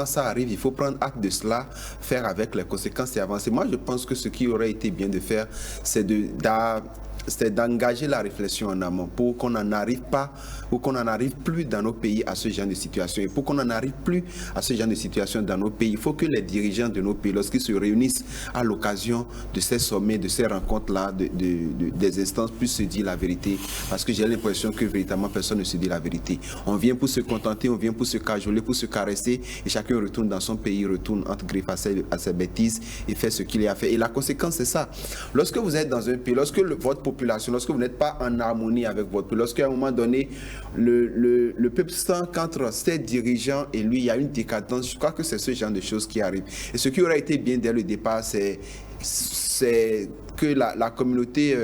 ça arrive, il faut prendre acte de cela, faire avec les conséquences et avancer. Moi, je pense que ce qui aurait été bien de faire, c'est d'engager la réflexion en amont pour qu'on n'en arrive pas ou qu'on n'en arrive plus dans nos pays à ce genre de situation. Et pour qu'on n'en arrive plus à ce genre de situation dans nos pays, il faut que les dirigeants de nos pays, lorsqu'ils se réunissent à l'occasion de ces sommets, de ces rencontres-là, des instances, puissent se dire la vérité. Parce que j'ai l'impression que véritablement personne ne se dit la vérité. On vient pour se contenter, on vient pour se cajoler, pour se caresser, et chacun retourne dans son pays, retourne entre griffes à ses bêtises et fait ce qu'il a fait. Et la conséquence, c'est ça. Lorsque vous êtes dans un pays, lorsque votre population, lorsque vous n'êtes pas en harmonie avec votre pays, lorsqu'à un moment donné, le peuple sent qu'entre ses dirigeants et lui, il y a une décadence. Je crois que c'est ce genre de choses qui arrivent. Et ce qui aurait été bien dès le départ, c'est que la communauté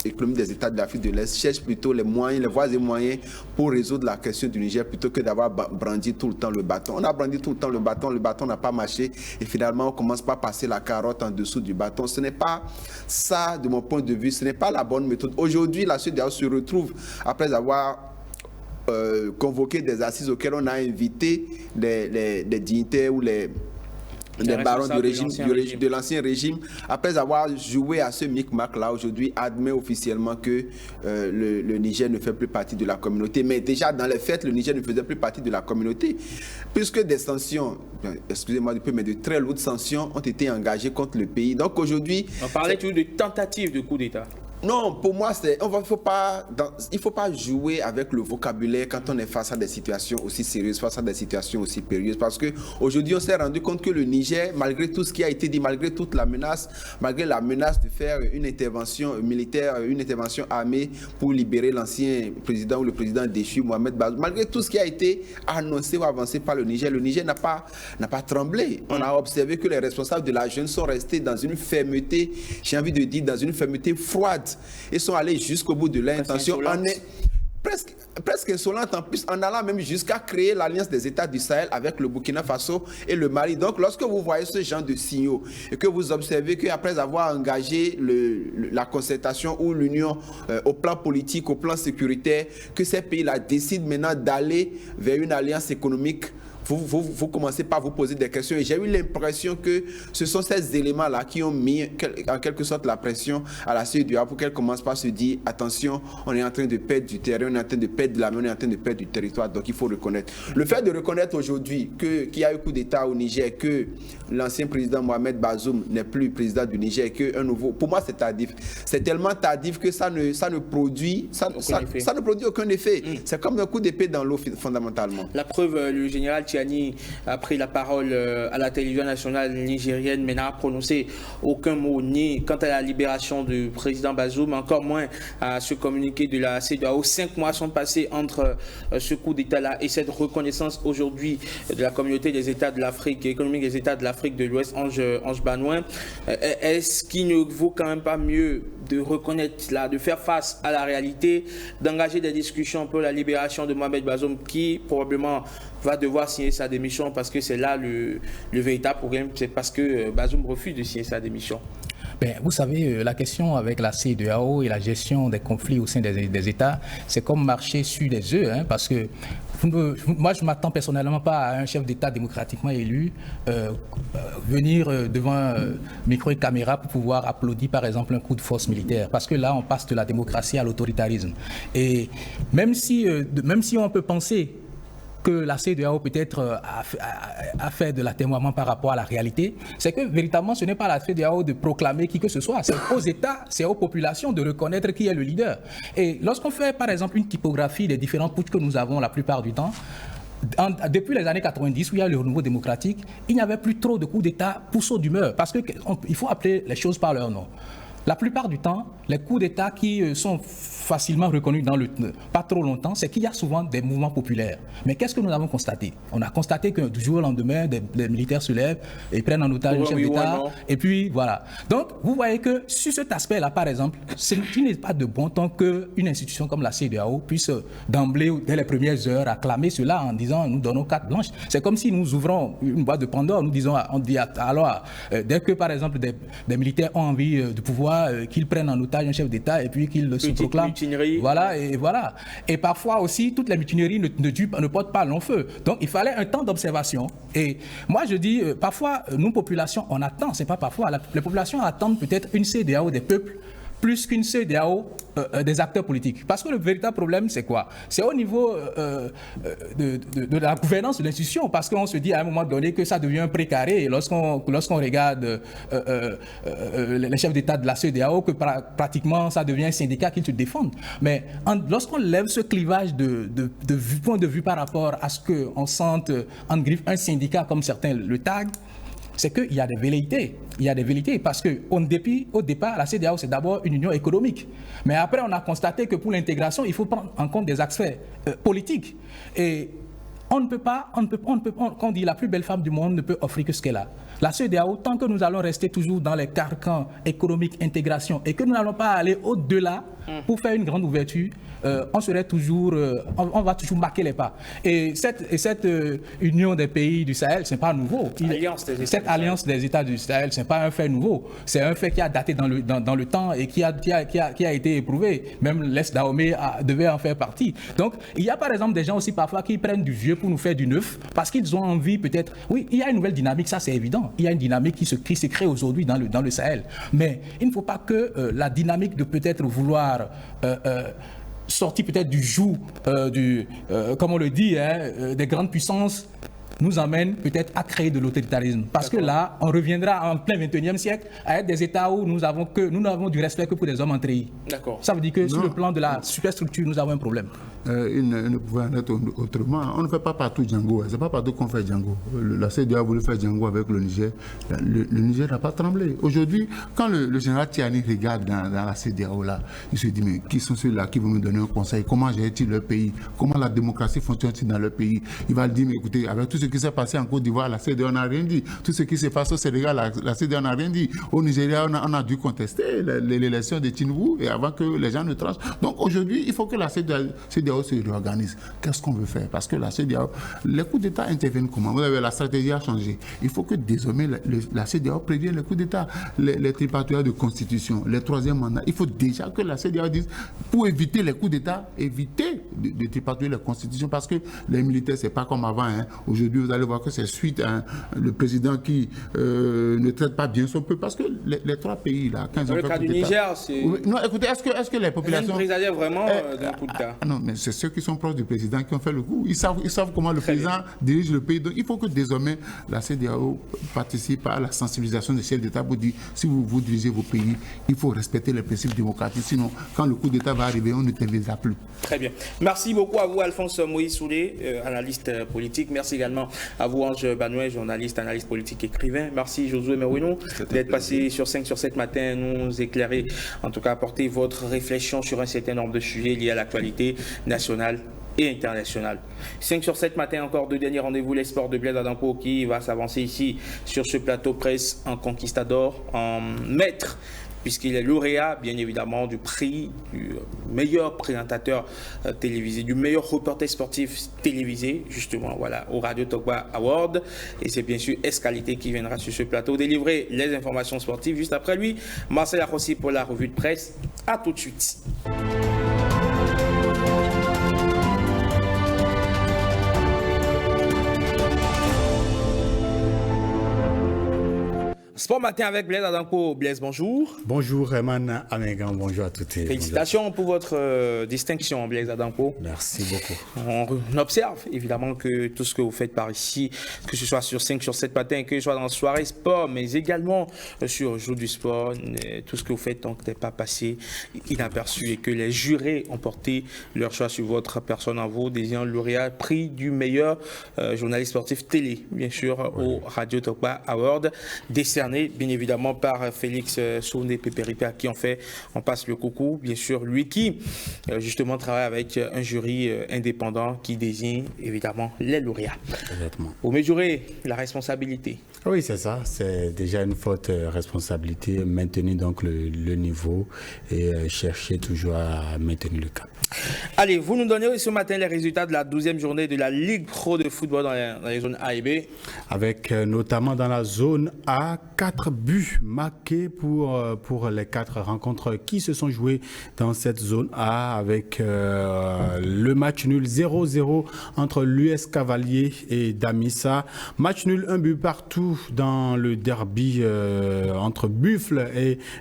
économique des États de l'Afrique de l'Est cherche plutôt les voies et moyens pour résoudre la question du Niger plutôt que d'avoir brandi tout le temps le bâton. On a brandi tout le temps le bâton n'a pas marché et finalement on commence par passer la carotte en dessous du bâton. Ce n'est pas ça, de mon point de vue, ce n'est pas la bonne méthode. Aujourd'hui, la CEDEAO se retrouve après avoir convoqué des assises auxquelles on a invité les dignitaires ou les barons de l'ancien régime, après avoir joué à ce micmac-là, aujourd'hui admet officiellement que le Niger ne fait plus partie de la communauté. Mais déjà, dans les faits, le Niger ne faisait plus partie de la communauté, puisque des sanctions, excusez-moi du peu, mais de très lourdes sanctions ont été engagées contre le pays. Donc aujourd'hui... On parlait toujours de tentative de coup d'État. Non, pour moi, il faut pas jouer avec le vocabulaire quand on est face à des situations aussi sérieuses, face à des situations aussi périlleuses. Parce qu'aujourd'hui, on s'est rendu compte que le Niger, malgré tout ce qui a été dit, malgré toute la menace, malgré la menace de faire une intervention militaire, une intervention armée pour libérer l'ancien président ou le président déchu, Mohamed Bazoum, malgré tout ce qui a été annoncé ou avancé par le Niger n'a pas tremblé. On a observé que les responsables de la jeunesse sont restés dans une fermeté, j'ai envie de dire, dans une fermeté froide. Ils sont allés jusqu'au bout de l'intention. On est presque insolente en plus, en allant même jusqu'à créer l'alliance des États du Sahel avec le Burkina Faso et le Mali. Donc lorsque vous voyez ce genre de signaux et que vous observez qu'après avoir engagé la concertation ou l'union au plan politique, au plan sécuritaire, que ces pays-là décident maintenant d'aller vers une alliance économique, vous commencez par vous poser des questions. Et j'ai eu l'impression que ce sont ces éléments-là qui ont mis en quelque sorte la pression à la CEDEAO pour qu'elle commence par se dire attention, on est en train de perdre du terrain, on est en train de perdre de la main, on est en train de perdre du territoire. Donc il faut reconnaître. Le fait de reconnaître aujourd'hui qu'il y a eu coup d'État au Niger, que l'ancien président Mohamed Bazoum n'est plus président du Niger, qu'un nouveau. Pour moi, c'est tardif. C'est tellement tardif que ça ne produit aucun effet. C'est comme un coup d'épée dans l'eau fondamentalement. La preuve, le général Tiani a pris la parole à la télévision nationale nigérienne, mais n'a prononcé aucun mot ni quant à la libération du président Bazoum, encore moins à ce communiqué de la CEDEAO. 5 mois sont passés entre ce coup d'État-là et cette reconnaissance aujourd'hui de la communauté des États de l'Afrique, économique des États de l'Afrique de l'Ouest, Ange Banouin. Est-ce qu'il ne vaut quand même pas mieux de reconnaître, là, de faire face à la réalité, d'engager des discussions pour la libération de Mohamed Bazoum, qui probablement va devoir signer sa démission, parce que c'est là le véritable problème, c'est parce que Bazoum refuse de signer sa démission. Ben, vous savez, la question avec la CEDEAO et la gestion des conflits au sein des États, c'est comme marcher sur des œufs, hein, parce que moi, je ne m'attends personnellement pas à un chef d'État démocratiquement élu venir devant micro et caméra pour pouvoir applaudir, par exemple, un coup de force militaire. Parce que là, on passe de la démocratie à l'autoritarisme. Et même si on peut penser que la CEDEAO peut-être a fait de l'atermoiement par rapport à la réalité, c'est que véritablement ce n'est pas la CEDEAO de proclamer qui que ce soit, c'est aux États, c'est aux populations de reconnaître qui est le leader. Et lorsqu'on fait par exemple une typographie des différents putschs que nous avons la plupart du temps, depuis les années 90 où il y a eu le renouveau démocratique, il n'y avait plus trop de coups d'État pour saut d'humeur, parce qu'il faut appeler les choses par leur nom. La plupart du temps, les coups d'État qui sont facilement reconnus dans pas trop longtemps, c'est qu'il y a souvent des mouvements populaires. Mais qu'est-ce que nous avons constaté? On a constaté que du jour au lendemain, des militaires se lèvent et prennent en otage le chef d'État. Et puis voilà. Donc, vous voyez que sur cet aspect-là, par exemple, il n'est pas de bon ton qu'une institution comme la CEDEAO puisse d'emblée, dès les premières heures, acclamer cela en disant nous donnons carte blanche. C'est comme si nous ouvrons une boîte de Pandore, nous disons, on dit alors, dès que par exemple des militaires ont envie de pouvoir qu'ils prennent en otage un chef d'État et puis qu'ils se proclament. Voilà. Et parfois aussi, toutes les mutineries ne portent pas long feu. Donc, il fallait un temps d'observation. Et moi, je dis, parfois, nous, populations, on attend, c'est pas parfois, les populations attendent peut-être une CEDEAO des peuples plus qu'une CEDEAO des acteurs politiques. Parce que le véritable problème, c'est quoi? C'est au niveau de la gouvernance de l'institution, parce qu'on se dit à un moment donné que ça devient un précaré. Et lorsqu'on regarde les chefs d'État de la CEDEAO, que pratiquement ça devient un syndicat qu'ils se défendent. Mais lorsqu'on lève ce clivage de point de vue par rapport à ce qu'on sente en griffe un syndicat comme certains le taguent, c'est qu'il y a des velléités. Il y a des velléités parce qu'au départ, la CEDEAO, c'est d'abord une union économique. Mais après, on a constaté que pour l'intégration, il faut prendre en compte des aspects politiques. Et on ne peut pas, quand on dit la plus belle femme du monde ne peut offrir que ce qu'elle a. La CEDEAO, tant que nous allons rester toujours dans les carcans économiques, intégration, et que nous n'allons pas aller au-delà pour faire une grande ouverture, on va toujours marquer les pas. Et cette union des pays du Sahel, ce n'est pas nouveau. Cette alliance des États du Sahel, ce n'est pas un fait nouveau. C'est un fait qui a daté dans le temps et qui a été éprouvé. Même l'Est Dahomey devait en faire partie. Donc, il y a par exemple des gens aussi parfois qui prennent du vieux pour nous faire du neuf, parce qu'ils ont envie peut-être... Oui, il y a une nouvelle dynamique, ça c'est évident. Il y a une dynamique qui se crée aujourd'hui dans le Sahel. Mais il ne faut pas que la dynamique de peut-être vouloir... sortir peut-être du joug, comme on le dit, des grandes puissances, nous amène peut-être à créer de l'autoritarisme. Parce que là, on reviendra en plein 21e siècle à être des États où nous n'avons du respect que pour des hommes en treillis. D'accord. Ça veut dire que sur le plan de la superstructure, nous avons un problème. Il ne pouvait en être autrement. On ne fait pas partout Django. Ce n'est pas partout qu'on fait Django. La CEDEAO a voulu faire Django avec le Niger. Le Niger n'a pas tremblé. Aujourd'hui, quand le général Tiani regarde dans la CEDEAO, là, il se dit, mais qui sont ceux-là qui vont me donner un conseil? Comment gère-t-il leur pays? Comment la démocratie fonctionne-t-il dans leur pays? Il va le dire, mais écoutez, avec tout ce qui s'est passé en Côte d'Ivoire, la CEDEAO n'a rien dit. Tout ce qui s'est passé au Sénégal, la CEDEAO n'a rien dit. Au Nigeria, on a dû contester l'élection de Tinubu et avant que les gens ne tranchent. Donc aujourd'hui, il faut que la CEDEAO se réorganise. Qu'est-ce qu'on veut faire? Parce que la CEDEAO, les coups d'État interviennent comment? Vous avez la stratégie a changé. Il faut que désormais la CEDEAO prévienne les coups d'État, les tripatouilles de constitution, les troisièmes mandats. Il faut déjà que la CEDEAO dise, pour éviter les coups d'État, éviter de tripatouiller les constitutions, parce que les militaires, c'est pas comme avant. Hein. Aujourd'hui, vous allez voir que c'est suite à le président qui ne traite pas bien son peuple, parce que les trois pays là, quand ils ont fait le cas du Niger, c'est... Non, écoutez, est-ce que les populations... Rien vraiment d'un coup d'État. Non, mais c'est ceux qui sont proches du président qui ont fait le coup. Ils savent comment le président dirige le pays. Donc il faut que désormais la CEDEAO participe à la sensibilisation des chefs d'État pour dire, si vous dirigez vos pays, il faut respecter les principes démocratiques. Sinon, quand le coup d'État va arriver, on ne t'invitera plus. Très bien. Merci beaucoup à vous, Alphonse Moïse Soulé, analyste politique. Merci également à vous, Ange Banoué, journaliste, analyste politique, écrivain. Merci, Josué Merouinou, d'être passé sur 5 sur 7 matin, nous éclairer, en tout cas apporter votre réflexion sur un certain nombre de sujets liés à l'actualité nationale et internationale. 5 sur 7 matin, encore deux derniers rendez-vous, les sports de Blaise Adampo qui va s'avancer ici sur ce plateau presse en conquistador, en maître, puisqu'il est lauréat, bien évidemment, du prix du meilleur présentateur télévisé, du meilleur reporter sportif télévisé, justement, voilà, au Radio Tokwa Award. Et c'est bien sûr S-Qualité qui viendra sur ce plateau délivrer les informations sportives. Juste après lui, Marcel Arossi pour la revue de presse. À tout de suite. Sport matin avec Blaise Adampo. Blaise, bonjour. Bonjour Herman Amégan, bonjour à toutes et félicitations bonjour. Pour votre distinction, Blaise Adampo. Merci beaucoup. On observe évidemment que tout ce que vous faites par ici, que ce soit sur 5 sur 7 matin, que ce soit dans la soirée sport, mais également sur Jour du sport, tout ce que vous faites donc n'est pas passé inaperçu et que les jurés ont porté leur choix sur votre personne en vous, désignant lauréat prix du meilleur journaliste sportif télé, bien sûr, au Radio Tokwa Award, décerné bien évidemment par Félix Soundé Pépéripe, à qui on passe le coucou, bien sûr, lui qui justement travaille avec un jury indépendant qui désigne évidemment les lauréats. Exactement. Vous mesurez la responsabilité. Oui, c'est ça, c'est déjà une forte responsabilité, maintenir donc le niveau et chercher toujours à maintenir le cap. Allez, vous nous donnez ce matin les résultats de la 12e journée de la Ligue Pro de football dans les zones A et B. Avec notamment dans la zone A, 4 buts marqués pour les 4 rencontres qui se sont jouées dans cette zone A, avec le match nul 0-0 entre l'US Cavalier et Damissa. Match nul, 1 but partout dans le derby entre Buffle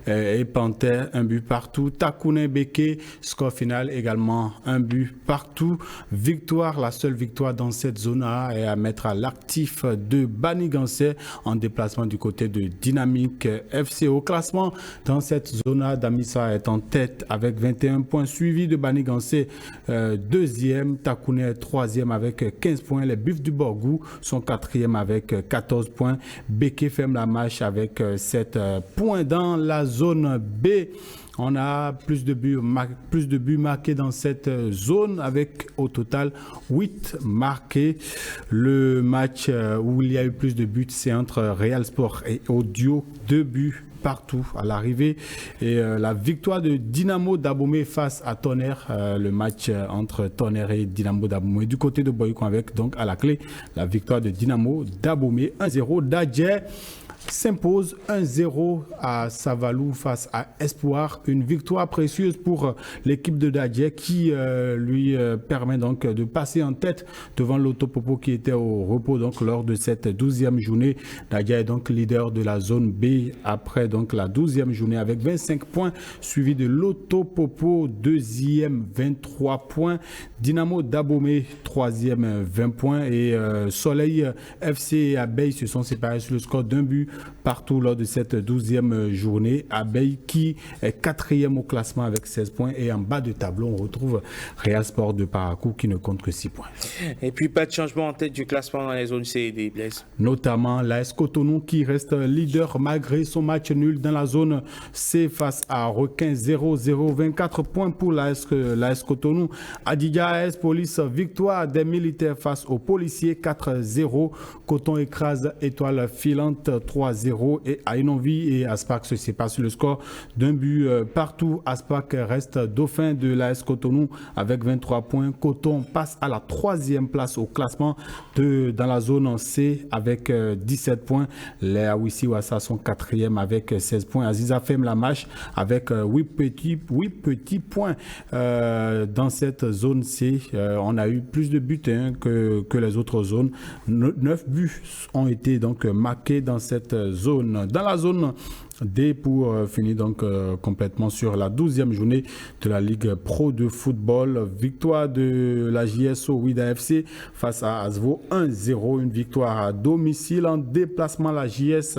et Panthère, 1 but partout. Takouné Beke, score final également 1 but partout. Victoire, la seule victoire dans cette zone A est à mettre à l'actif de Banigansé en déplacement du côté de Dynamique FC. Au classement, dans cette zone A, Damissa est en tête avec 21 points, suivi de Banigansé deuxième, Takouné troisième avec 15 points. Les Buffs du Borgou sont quatrième avec 14 points. Beke ferme la marche avec 7 points. Dans la zone B, on a plus de buts marqués dans cette zone avec au total 8 marqués. Le match où il y a eu plus de buts, c'est entre Real Sport et Audio, 2 buts partout à l'arrivée. Et la victoire de Dynamo d'Abomey face à Tonnerre, le match entre Tonnerre et Dynamo d'Abomey du côté de Boycon, avec donc à la clé la victoire de Dynamo d'Abomey 1-0. Dadje s'impose 1-0 à Savalou face à Espoir. Une victoire précieuse pour l'équipe de Dadje qui lui permet donc de passer en tête devant l'Autopopo qui était au repos donc lors de cette 12e journée. Dadje est donc leader de la zone B après donc la 12e journée avec 25 points, suivi de Loto Popo, 2e, 23 points. Dynamo Dabomey, 3e, 20 points. Et Soleil FC et Abeille se sont séparés sur le score d'un but partout lors de cette 12e journée. Abeille qui est 4e au classement avec 16 points. Et en bas de tableau, on retrouve Real Sport de Parakou qui ne compte que 6 points. Et puis pas de changement en tête du classement dans les zones C et D, Blaise. Notamment l'AS Cotonou qui reste leader malgré son match nul dans la zone C face à Requin 0-0. 24 points pour l'AS Cotonou. Adidia AS Police, victoire des militaires face aux policiers 4-0. Coton écrase Étoile Filante 3-0. Et Aïnonvi et Aspac se séparent sur le score d'un but partout. Aspac reste dauphin de l'AS Cotonou avec 23 points. Coton passe à la 3e place au classement dans la zone C avec 17 points. Les Awissi Wassa sont 4e avec 16 points. Aziza Fem Lamache avec 8 petits points. Dans cette zone C, on a eu plus de buts que les autres zones. 9 buts ont été donc marqués dans cette zone. Dans la zone D pour finir donc complètement sur la 12e journée de la Ligue Pro de football. Victoire de la JSO Ouida FC face à Asvo 1-0. Une victoire à domicile. En déplacement, la JS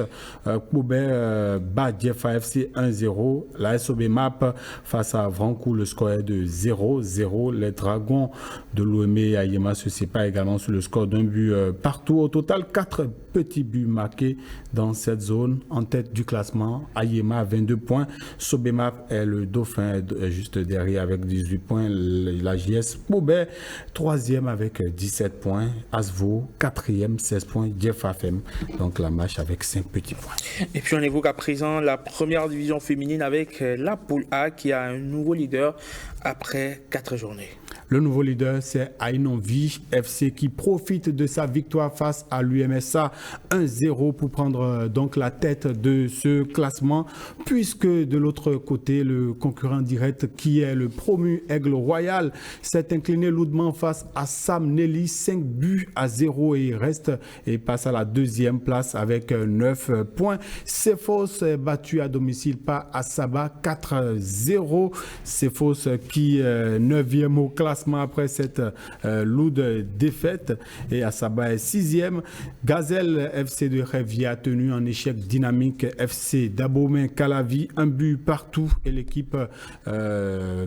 Koubé bat Djefa FC 1-0. La SOB MAP face à Vrancou, le score est de 0-0. Les Dragons de l'OME Ayema se séparent également sur le score d'un but partout. Au total, 4 petits buts marqués dans cette zone. En tête du classement, Ayema 22 points. Sobemap est le dauphin juste derrière avec 18 points. La JS Poubet 3e avec 17 points. Asvo 4e 16 points. Jeff Afem donc la match avec 5 petits points. Et puis on évoque à présent la première division féminine avec la poule A qui a un nouveau leader après 4 journées. Le nouveau leader, c'est Aïnonvi FC qui profite de sa victoire face à l'UMSA 1-0 pour prendre donc la tête de ce classement, puisque de l'autre côté, le concurrent direct qui est le promu Aigle Royal s'est incliné lourdement face à Sam Nelly, 5 buts à 0 et reste et passe à la 2e place avec 9 points. Cephos est battu à domicile par Asaba 4-0. Cephos qui est 9e au classement après cette lourde défaite et Asaba est 6e. Gazelle FC de Révy a tenu en échec Dynamique FC d'Abomey Calavi, un but partout et l'équipe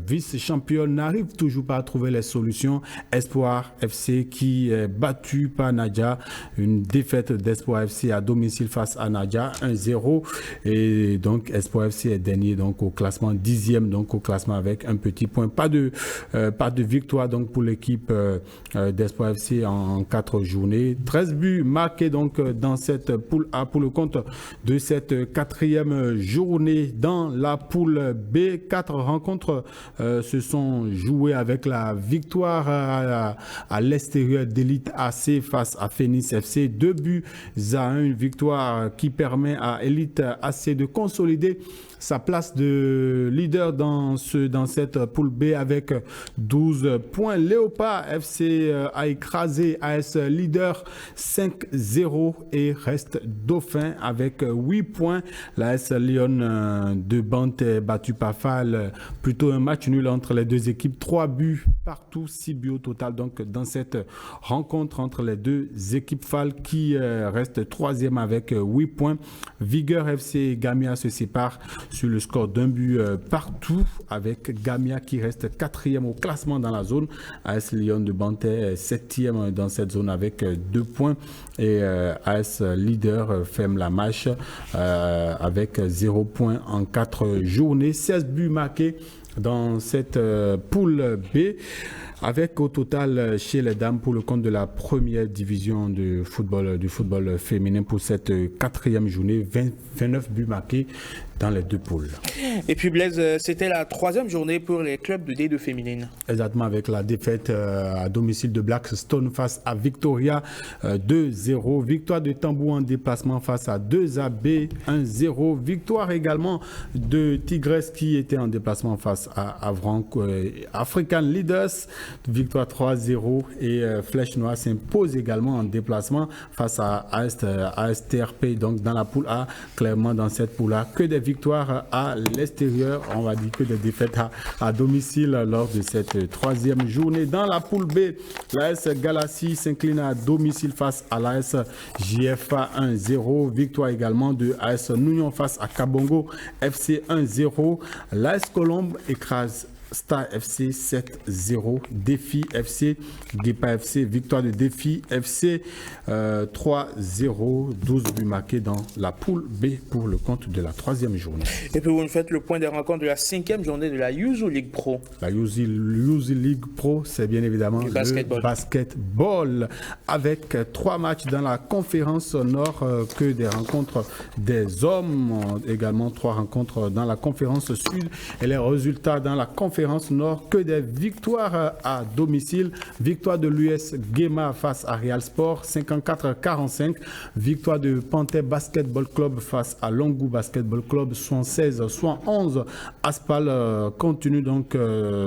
vice-championne n'arrive toujours pas à trouver les solutions. Espoir FC qui est battu par Nadia, une défaite d'Espoir FC à domicile face à Nadia 1-0 et donc Espoir FC est dernier donc au classement 10e donc au classement avec un petit point. Pas de victoire donc pour l'équipe d'Espoir FC en 4 journées. 13 buts marqués donc dans cette poule A pour le compte de cette 4e journée. Dans la poule B, 4 rencontres se sont jouées avec la victoire à l'extérieur d'Elite AC face à Phoenix FC. 2 buts à 1, une victoire qui permet à Elite AC de consolider sa place de leader dans cette poule B avec 12 points. Léopard FC a écrasé AS Leader 5-0 et reste dauphin avec 8 points. L'AS Lyon de Bante est battu par Fall. Plutôt un match nul entre les deux équipes. 3 buts partout, 6 buts au total. Donc dans cette rencontre entre les deux équipes, Fall qui reste 3e avec 8 points. Vigueur FC et Gamia se séparent sur le score d'un but partout avec Gamia qui reste 4e au classement dans la zone. AS Lyon de Bante est 7e dans cette zone avec 2 points et AS Leader ferme la marche avec 0 points en 4 journées. 16 buts marqués dans cette poule B, avec au total chez les dames pour le compte de la première division du football féminin pour cette 4e journée, 29 buts marqués dans les deux poules. Et puis Blaise, c'était la 3e journée pour les clubs de D2 féminine. Exactement, avec la défaite à domicile de Blackstone face à Victoria 2-0. Victoire de Tambou en déplacement face à 2AB 1-0. Victoire également de Tigresse qui était en déplacement face à Avranc. African Leaders victoire 3-0 et Flèche Noire s'impose également en déplacement face à ASTRP, donc dans la poule A, clairement dans cette poule-là. Que des victoires à l'extérieur, on va dire que des défaites à domicile lors de cette troisième journée. Dans la poule B, l'AS Galassi s'incline à domicile face à l'AS JFA 1-0. Victoire également de AS Nounion face à Kabongo FC 1-0. L'AS Colombe écrase Star FC 7-0, Défi FC, Guépa FC, victoire de Défi FC 3-0, 12 buts marqués dans la poule B pour le compte de la troisième journée. Et puis vous nous faites le point des rencontres de la cinquième journée de la Yuzu League Pro. La Yuzu League Pro, c'est bien évidemment le basketball avec 3 matchs dans la conférence Nord, que des rencontres des hommes, également 3 rencontres dans la conférence Sud et les résultats dans la conférence Nord, que des victoires à domicile. Victoire de l'US Guéma face à Real Sport 54-45, victoire de Panthère Basketball Club face à Longou Basketball Club 76-71. Aspal continue donc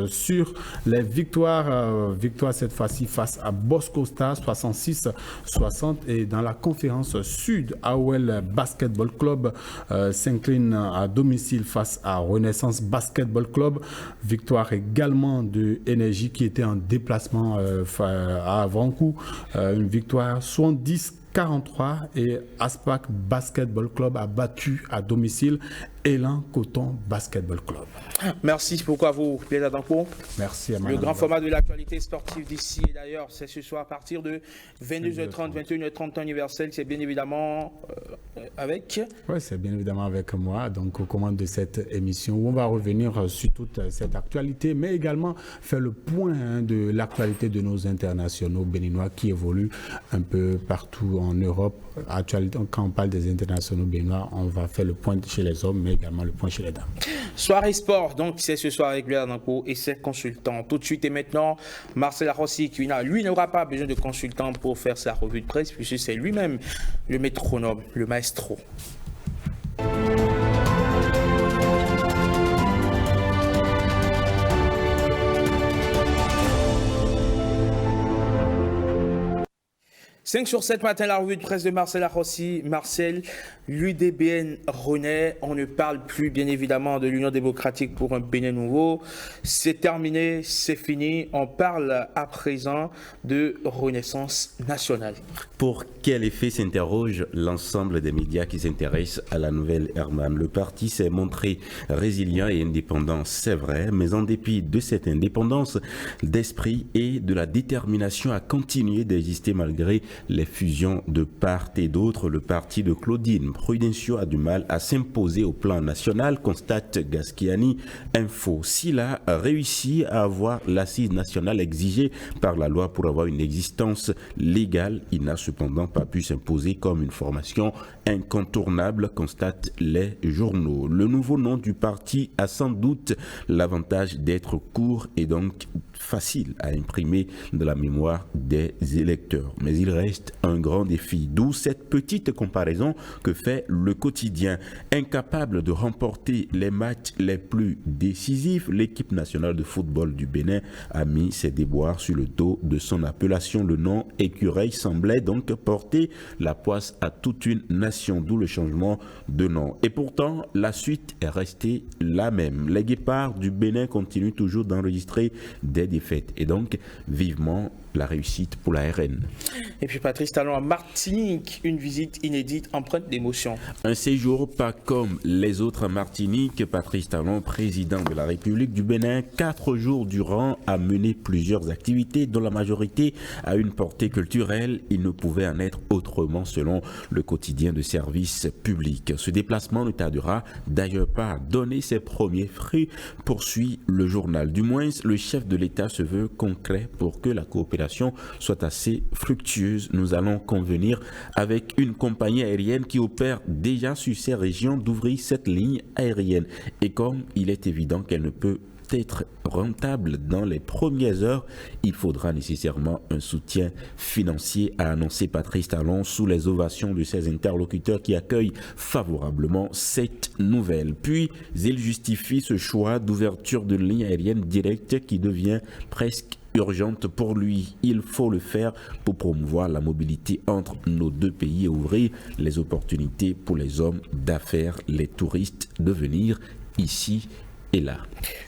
sur les victoires, victoire cette fois-ci face à Bosco Star 66-60, et dans la conférence Sud, AOL Basketball Club s'incline à domicile face à Renaissance Basketball Club. Victoire également de Énergie qui était en déplacement à Vancouver. Une victoire 70-43, et Aspac Basketball Club a battu à domicile Élan Coton Basketball Club. Merci beaucoup à vous, Pierre Adancourt. Merci à Le grand format de l'actualité sportive d'ici et d'ailleurs, c'est ce soir à partir de 22h30, 21h30 temps universel. C'est bien évidemment avec... Oui, c'est bien évidemment avec moi, donc aux commandes de cette émission, où on va revenir sur toute cette actualité, mais également faire le point de l'actualité de nos internationaux béninois qui évoluent un peu partout en Europe. Actualité, quand on parle des internationaux béninois, on va faire le point chez les hommes, mais également le point chez les dames. Soirée sport, donc c'est ce soir avec Blair Danco et ses consultants. Tout de suite et maintenant, Marcel Arossi, qui lui n'aura pas besoin de consultants pour faire sa revue de presse, puisque c'est lui-même le métronome, le maestro. 5 sur 7 matin, la revue de presse de Marcel Arossi. Marcel, l'UDBN renaît. On ne parle plus, bien évidemment, de l'Union démocratique pour un Bénin nouveau. C'est terminé, c'est fini. On parle à présent de Renaissance nationale. Pour quel effet s'interroge l'ensemble des médias qui s'intéressent à la nouvelle Herman? Le parti s'est montré résilient et indépendant, c'est vrai, mais en dépit de cette indépendance d'esprit et de la détermination à continuer d'exister malgré les fusions de part et d'autre, le parti de Claudine Prudencio a du mal à s'imposer au plan national, constate Gasquiani Info. S'il a réussi à avoir l'assise nationale exigée par la loi pour avoir une existence légale, il n'a cependant pas pu s'imposer comme une formation incontournable, constatent les journaux. Le nouveau nom du parti a sans doute l'avantage d'être court et donc facile à imprimer dans la mémoire des électeurs. Mais il reste un grand défi, d'où cette petite comparaison que fait le quotidien. Incapable de remporter les matchs les plus décisifs, l'équipe nationale de football du Bénin a mis ses déboires sur le dos de son appellation. Le nom Écureuil semblait donc porter la poisse à toute une nation, d'où le changement de nom. Et pourtant, la suite est restée la même. Les Guépards du Bénin continuent toujours d'enregistrer des défaites et donc vivement la réussite pour la RN. Et puis Patrice Talon à Martinique, une visite inédite empreinte d'émotion. Un séjour pas comme les autres à Martinique. Patrice Talon, président de la République du Bénin, 4 jours durant a mené plusieurs activités dont la majorité a une portée culturelle. Il ne pouvait en être autrement selon le quotidien de service public. Ce déplacement ne tardera d'ailleurs pas à donner ses premiers fruits, poursuit le journal. Du moins, le chef de l'État se veut concret pour que la coopération soit assez fructueuse. Nous allons convenir avec une compagnie aérienne qui opère déjà sur ces régions d'ouvrir cette ligne aérienne. Et comme il est évident qu'elle ne peut être rentable dans les premières heures, il faudra nécessairement un soutien financier, a annoncé Patrice Talon sous les ovations de ses interlocuteurs qui accueillent favorablement cette nouvelle. Puis, il justifie ce choix d'ouverture de ligne aérienne directe qui devient presque urgente pour lui. Il faut le faire pour promouvoir la mobilité entre nos deux pays et ouvrir les opportunités pour les hommes d'affaires, les touristes de venir ici et là.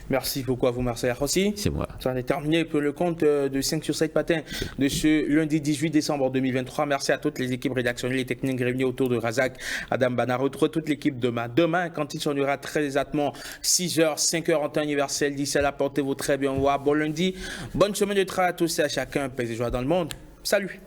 Merci beaucoup à vous, Marcel Rossi. C'est moi. Ça en est terminé pour le compte de 5 sur 7 matin de ce lundi 18 décembre 2023. Merci à toutes les équipes rédactionnelles et techniques réunies autour de Razak, Adam Bana. Retrouve toute l'équipe demain. Demain, quand il sonnera très exactement 6h, 5h en temps universel. D'ici là, portez-vous très bien. Bon lundi. Bonne semaine de travail à tous et à chacun. Paix et joie dans le monde. Salut.